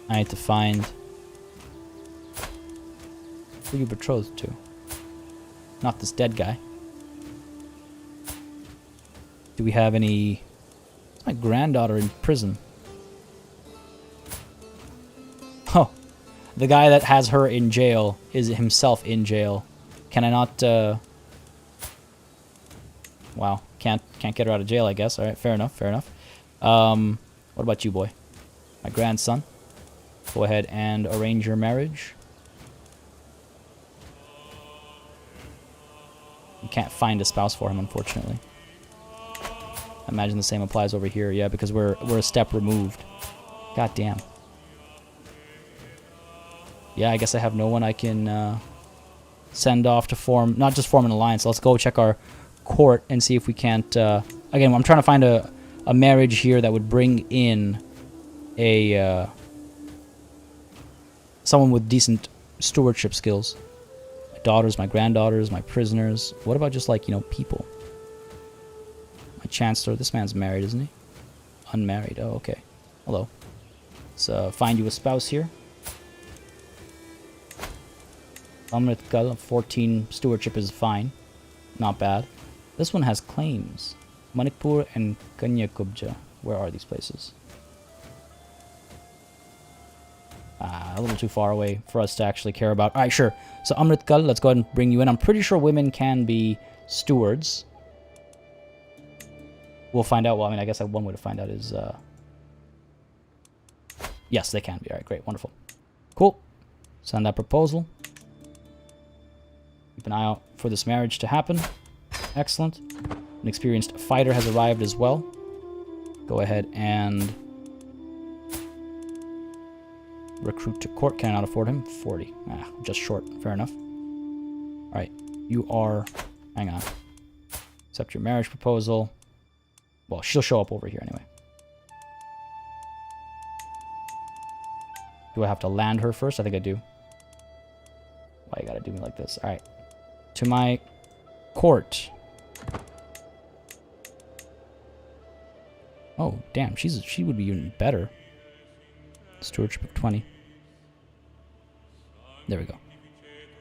I need to find... Who are you betrothed to? Not this dead guy. Do we have any... My granddaughter in prison. Oh. The guy that has her in jail is himself in jail. Can I not... Wow. Can't get her out of jail, I guess. Alright, fair enough, fair enough. What about you, boy? My grandson. Go ahead and arrange your marriage. You can't find a spouse for him, unfortunately. I imagine the same applies over here. Yeah, because we're a step removed. God damn. Yeah, I guess I have no one I can send off to form... Not just form an alliance. Let's go check our court and see if we can't... Again, I'm trying to find a marriage here that would bring in a... someone with decent stewardship skills. My daughters, my granddaughters, my prisoners. What about just like, people? My chancellor. This man's married, isn't he? Unmarried. Oh, okay. Hello. Let's find you a spouse here. Amritkal, 14 stewardship is fine. Not bad. This one has claims. Manipur and Kanyakubja. Where are these places? A little too far away for us to actually care about. Alright, sure. So Amritkal, let's go ahead and bring you in. I'm pretty sure women can be stewards. We'll find out. Well, I mean, I guess one way to find out is... Yes, they can be. Alright, great. Wonderful. Cool. Send that proposal. Keep an eye out for this marriage to happen. Excellent. An experienced fighter has arrived as well. Go ahead and... recruit to court. Can I not afford him? 40. Just short. Fair enough. Alright. You are... Hang on. Accept your marriage proposal. Well, she'll show up over here anyway. Do I have to land her first? I think I do. Why you gotta do me like this? Alright. To my court. Oh, damn. She would be even better. Stewardship of 20. There we go.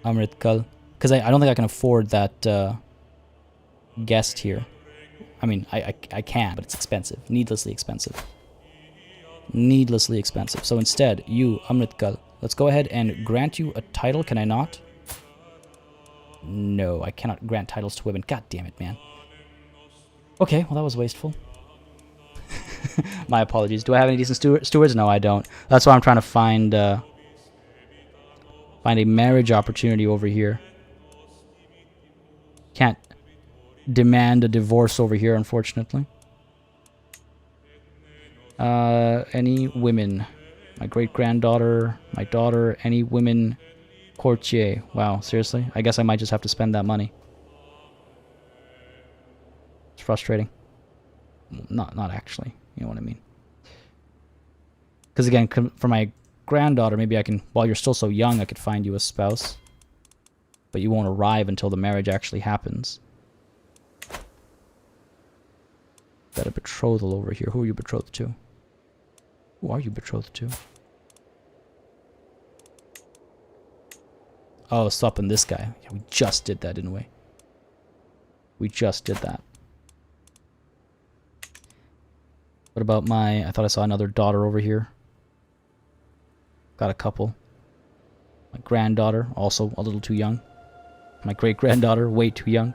Amritkal. Because I don't think I can afford that guest here. I mean, I can, but it's expensive. Needlessly expensive. Needlessly expensive. So instead, you, Amritkal, let's go ahead and grant you a title. Can I not? No, I cannot grant titles to women. God damn it, man. Okay, well, that was wasteful. My apologies. Do I have any decent stewards? No, I don't. That's why I'm trying to find a marriage opportunity over here. Can't demand a divorce over here, unfortunately. Any women? My great-granddaughter, my daughter, any women courtier. Wow, seriously? I guess I might just have to spend that money. It's frustrating. Not actually. You know what I mean? Because again, for my granddaughter, maybe I can, while you're still so young, I could find you a spouse. But you won't arrive until the marriage actually happens. Got a betrothal over here. Who are you betrothed to? Who are you betrothed to? Oh, stopping this guy. Yeah, we just did that, didn't we? We just did that. What about my... I thought I saw another daughter over here. Got a couple. My granddaughter, also a little too young. My great-granddaughter, way too young.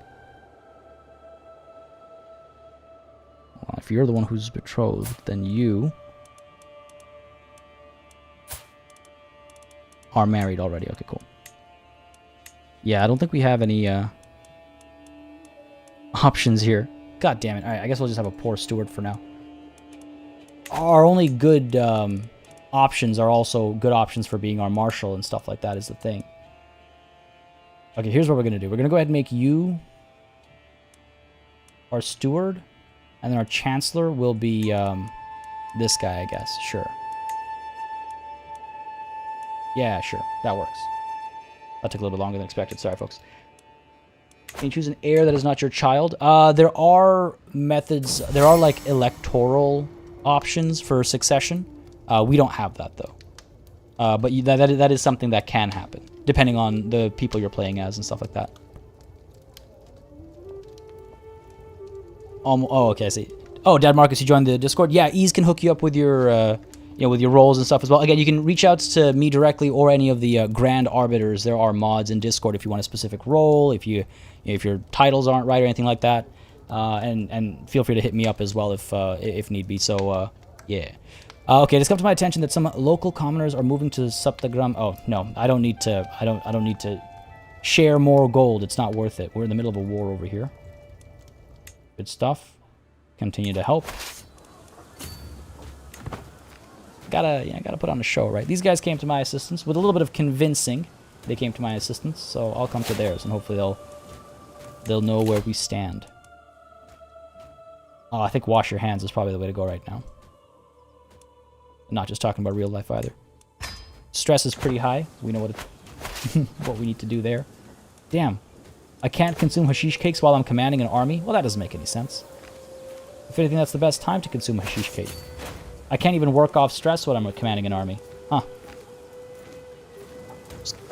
Well, if you're the one who's betrothed, then you... are married already. Okay, cool. Yeah, I don't think we have any options here. God damn it. Alright, I guess we'll just have a poor steward for now. Our only good options are also good options for being our marshal and stuff like that is the thing. Okay, here's what we're going to do. We're going to go ahead and make you our steward. And then our chancellor will be this guy, I guess. Sure. Yeah, sure. That works. That took a little bit longer than expected. Sorry, folks. Can you choose an heir that is not your child? There are methods. There are, like, electoral options for succession. We don't have that, though. But that is something that can happen, depending on the people you're playing as and stuff like that. Oh, okay, I see. Oh, Dad Marcus, you joined the Discord? Yeah, Ease can hook you up with your... you know, with your roles and stuff as well. Again, you can reach out to me directly or any of the Grand Arbiters. There are mods in Discord if you want a specific role, if your titles aren't right or anything like that. And feel free to hit me up as well if need be. So yeah. Okay, it's come to my attention that some local commoners are moving to Saptagram. Oh no, I don't need to share more gold. It's not worth it. We're in the middle of a war over here. Good stuff. Continue to help. Gotta put on a show, right? These guys came to my assistance with a little bit of convincing. They came to my assistance, so I'll come to theirs, and hopefully they'll know where we stand. Oh, I think wash your hands is probably the way to go right now. I'm not just talking about real life either. Stress is pretty high. We know what what we need to do there. Damn, I can't consume hashish cakes while I'm commanding an army. Well, that doesn't make any sense. If anything, that's the best time to consume a hashish cake. I can't even work off stress when I'm commanding an army. Huh.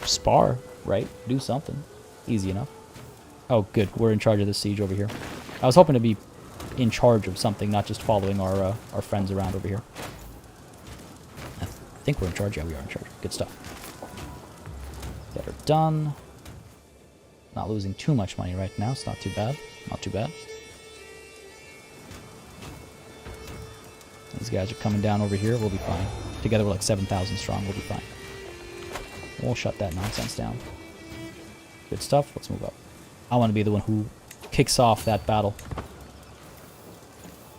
Spar, right? Do something. Easy enough. Oh, good. We're in charge of the siege over here. I was hoping to be in charge of something, not just following our friends around over here. I think we're in charge. Yeah, we are in charge. Good stuff. Get her done. Not losing too much money right now. It's not too bad. Not too bad. These guys are coming down over here. We'll be fine. Together we're like 7,000 strong. We'll be fine. We'll shut that nonsense down. Good stuff. Let's move up. I want to be the one who kicks off that battle.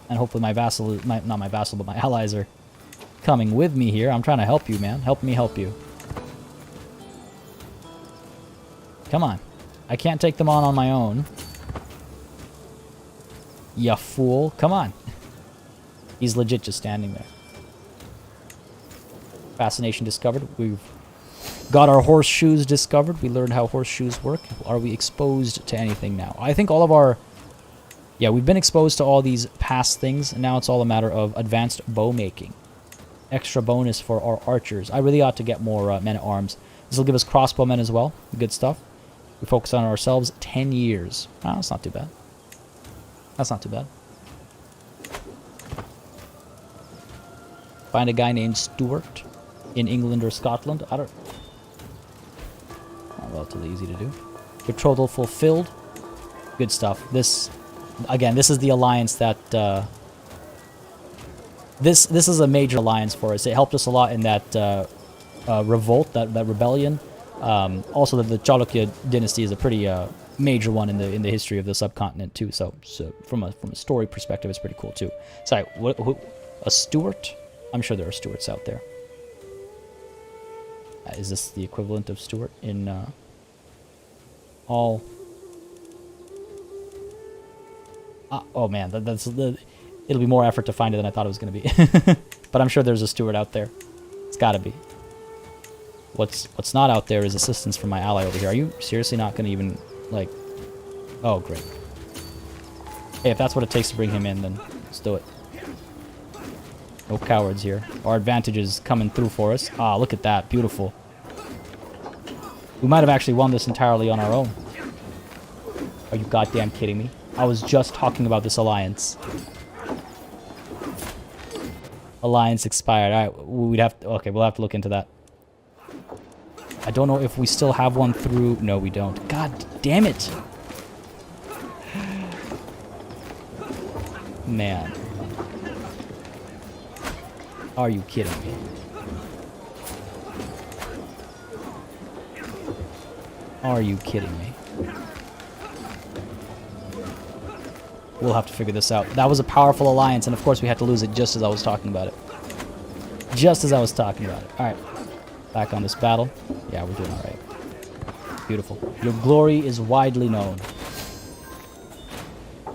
And hopefully my vassal, not my vassal, but my allies are coming with me here. I'm trying to help you, man. Help me help you. Come on. I can't take them on my own. Ya fool. Come on. He's legit just standing there. Fascination discovered. We've got our horseshoes discovered. We learned how horseshoes work. Are we exposed to anything now? I think all of our... Yeah, we've been exposed to all these past things, and now it's all a matter of advanced bow making. Extra bonus for our archers. I really ought to get more men-at-arms. This will give us crossbowmen as well. Good stuff. We focus on ourselves 10 years. Oh, that's not too bad. That's not too bad. Find a guy named Stuart in England or Scotland. I don't... Not relatively easy to do. Betrothal fulfilled. Good stuff. This... Again, this is the alliance that... This is a major alliance for us. It helped us a lot in that revolt, that rebellion. Also, the Chalukya dynasty is a pretty major one in the history of the subcontinent too. So from a story perspective, it's pretty cool too. Sorry, a Stuart? I'm sure there are Stuarts out there. Is this the equivalent of Stuart in all? Oh man, it'll be more effort to find it than I thought it was going to be. But I'm sure there's a Stuart out there. It's got to be. What's not out there is assistance from my ally over here. Are you seriously not going to even, like... Oh, great. Hey, if that's what it takes to bring him in, then let's do it. No cowards here. Our advantage is coming through for us. Ah, look at that. Beautiful. We might have actually won this entirely on our own. Are you goddamn kidding me? I was just talking about this alliance. Alliance expired. Alright, we'd have to... Okay, we'll have to look into that. I don't know if we still have one through... No, we don't. God damn it! Man. Are you kidding me? Are you kidding me? We'll have to figure this out. That was a powerful alliance, and of course we had to lose it just as I was talking about it. Just as I was talking about it. Alright. Back on this battle. Yeah, we're doing alright. Beautiful. Your glory is widely known.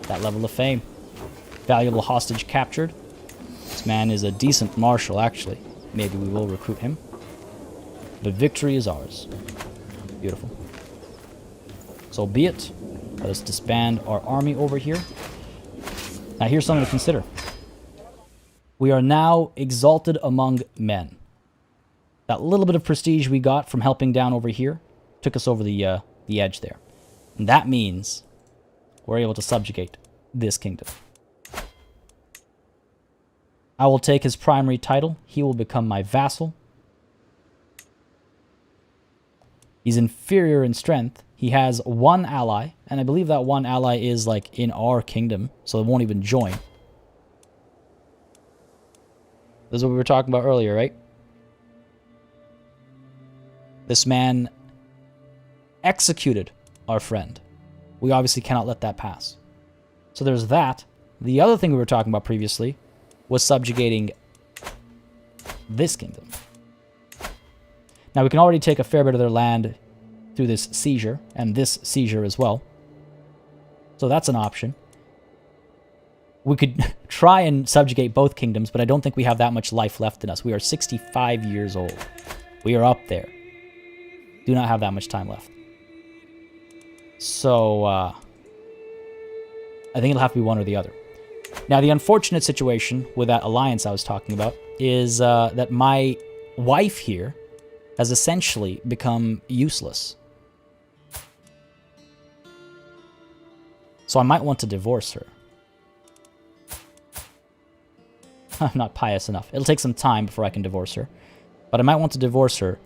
That level of fame. Valuable hostage captured. This man is a decent marshal, actually. Maybe we will recruit him. But victory is ours. Beautiful. So be it. Let us disband our army over here. Now here's something to consider. We are now exalted among men. That little bit of prestige we got from helping down over here took us over the edge there. And that means we're able to subjugate this kingdom. I will take his primary title. He will become my vassal. He's inferior in strength. He has one ally, and I believe that one ally is like in our kingdom, so it won't even join. This is what we were talking about earlier, right? This man executed our friend. We obviously cannot let that pass. So there's that. The other thing we were talking about previously was subjugating this kingdom. Now we can already take a fair bit of their land through this seizure, and this seizure as well. So that's an option. We could try and subjugate both kingdoms, but I don't think we have that much life left in us. We are 65 years old. We are up there. Do not have that much time left. So, I think it'll have to be one or the other. Now, the unfortunate situation with that alliance I was talking about is that my wife here has essentially become useless. So I might want to divorce her. I'm not pious enough. It'll take some time before I can divorce her. But I might want to divorce her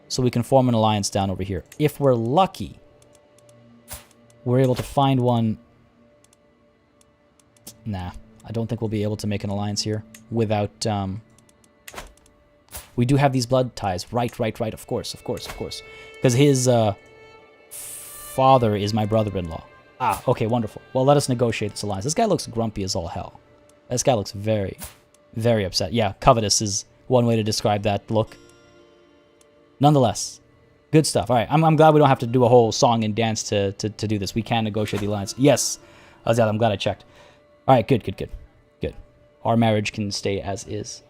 so we can form an alliance down over here. If we're lucky, we're able to find one. Nah, I don't think we'll be able to make an alliance here without... We do have these blood ties. Right. Of course. Because his father is my brother-in-law. Ah, okay, wonderful. Well, let us negotiate this alliance. This guy looks grumpy as all hell. This guy looks very, very upset. Yeah, covetous is one way to describe that look. Nonetheless, good stuff. All right, I'm glad we don't have to do a whole song and dance to do this. We can negotiate the alliance. Yes, Azad, I'm glad I checked. All right, good. Our marriage can stay as is.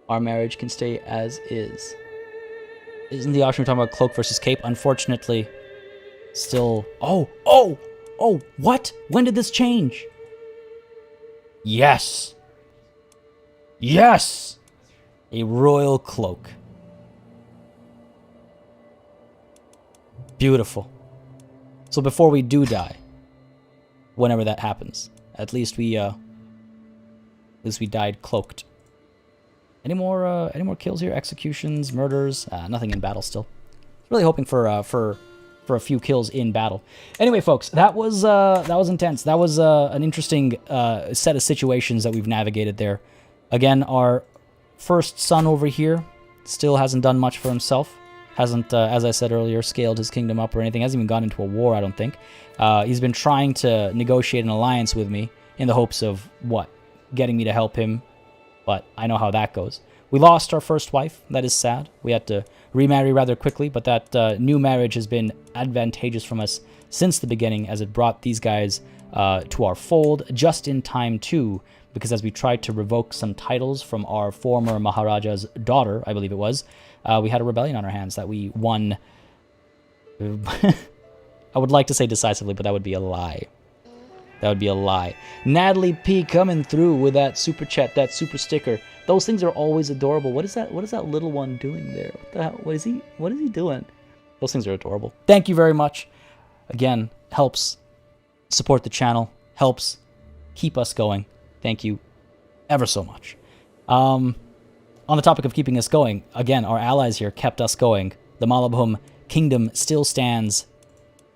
Our marriage can stay as is. Isn't the option we're talking about cloak versus cape? Unfortunately, still... Oh! What? When did this change? Yes! A royal cloak. Beautiful. So before we do die, whenever that happens, at least we died cloaked. Any more kills here? Executions, murders, nothing in battle still. Really hoping for a few kills in battle. Anyway, folks, that was intense. That was an interesting set of situations that we've navigated there. Again, our first son over here still hasn't done much for himself. Hasn't, as I said earlier, scaled his kingdom up or anything. Hasn't even gone into a war, I don't think. He's been trying to negotiate an alliance with me in the hopes of, what? Getting me to help him. But I know how that goes. We lost our first wife. That is sad. We had to remarry rather quickly, but that new marriage has been advantageous from us since the beginning, as it brought these guys to our fold just in time too, because as we tried to revoke some titles from our former Maharaja's daughter, I believe it was, we had a rebellion on our hands that we won. I would like to say decisively, but that would be a lie. That would be a lie. Natalie P coming through with that super chat, that super sticker. Those things are always adorable. What is that little one doing there? What the hell? What is he doing? Those things are adorable. Thank you very much. Again, helps support the channel, helps keep us going. Thank you ever so much. On the topic of keeping us going, again, our allies here kept us going. The Malabhum Kingdom still stands.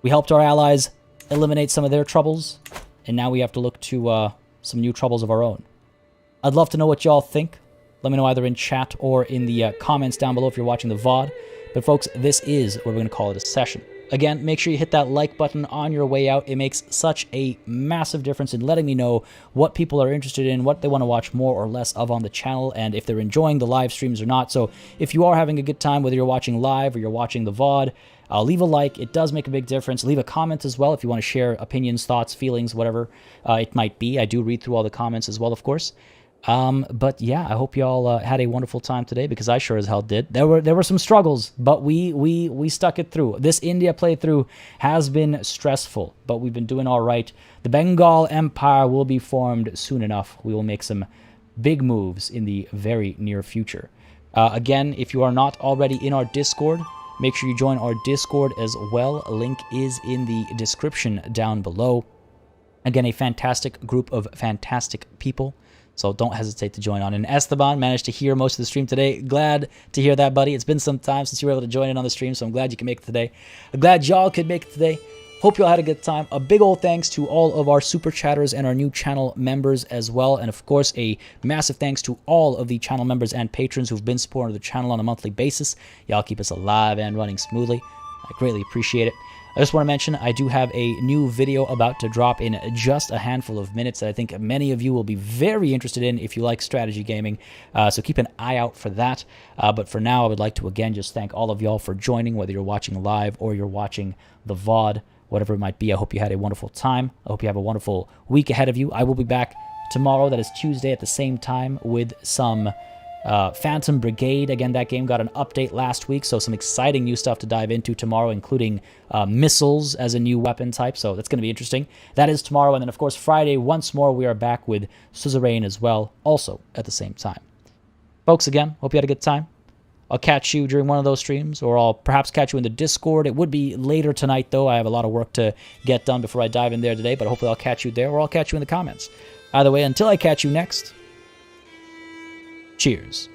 We helped our allies eliminate some of their troubles, and now we have to look to some new troubles of our own. I'd love to know what y'all think. Let me know either in chat or in the comments down below if you're watching the VOD. But folks, this is where we're going to call it a session. Again, make sure you hit that like button on your way out. It makes such a massive difference in letting me know what people are interested in, what they want to watch more or less of on the channel, and if they're enjoying the live streams or not. So if you are having a good time, whether you're watching live or you're watching the VOD, leave a like. It does make a big difference. Leave a comment as well if you want to share opinions, thoughts, feelings, whatever it might be. I do read through all the comments as well, of course. But yeah, I hope y'all had a wonderful time today, because I sure as hell did. There were some struggles, but we stuck it through. This India playthrough has been stressful, but we've been doing all right. The Bengal Empire will be formed soon enough. We will make some big moves in the very near future. Again, if you are not already in our Discord, make sure you join our Discord as well. A link is in the description down below. Again, a fantastic group of fantastic people. So don't hesitate to join on. And Esteban managed to hear most of the stream today. Glad to hear that, buddy. It's been some time since you were able to join in on the stream, so I'm glad you can make it today. I'm glad y'all could make it today. Hope y'all had a good time. A big old thanks to all of our super chatters and our new channel members as well. And of course, a massive thanks to all of the channel members and patrons who've been supporting the channel on a monthly basis. Y'all keep us alive and running smoothly. I greatly appreciate it. I just want to mention I do have a new video about to drop in just a handful of minutes that I think many of you will be very interested in if you like strategy gaming. So keep an eye out for that. But for now, I would like to again just thank all of y'all for joining, whether you're watching live or you're watching the VOD, whatever it might be. I hope you had a wonderful time. I hope you have a wonderful week ahead of you. I will be back tomorrow, that is Tuesday, at the same time with some Phantom Brigade. Again, that game got an update last week, so some exciting new stuff to dive into tomorrow, including missiles as a new weapon type, so that's going to be interesting. That is tomorrow, and then of course Friday, once more, we are back with Suzerain as well, also at the same time. Folks, again, hope you had a good time. I'll catch you during one of those streams, or I'll perhaps catch you in the Discord. It would be later tonight, though. I have a lot of work to get done before I dive in there today, but hopefully I'll catch you there, or I'll catch you in the comments. Either way, until I catch you next, cheers.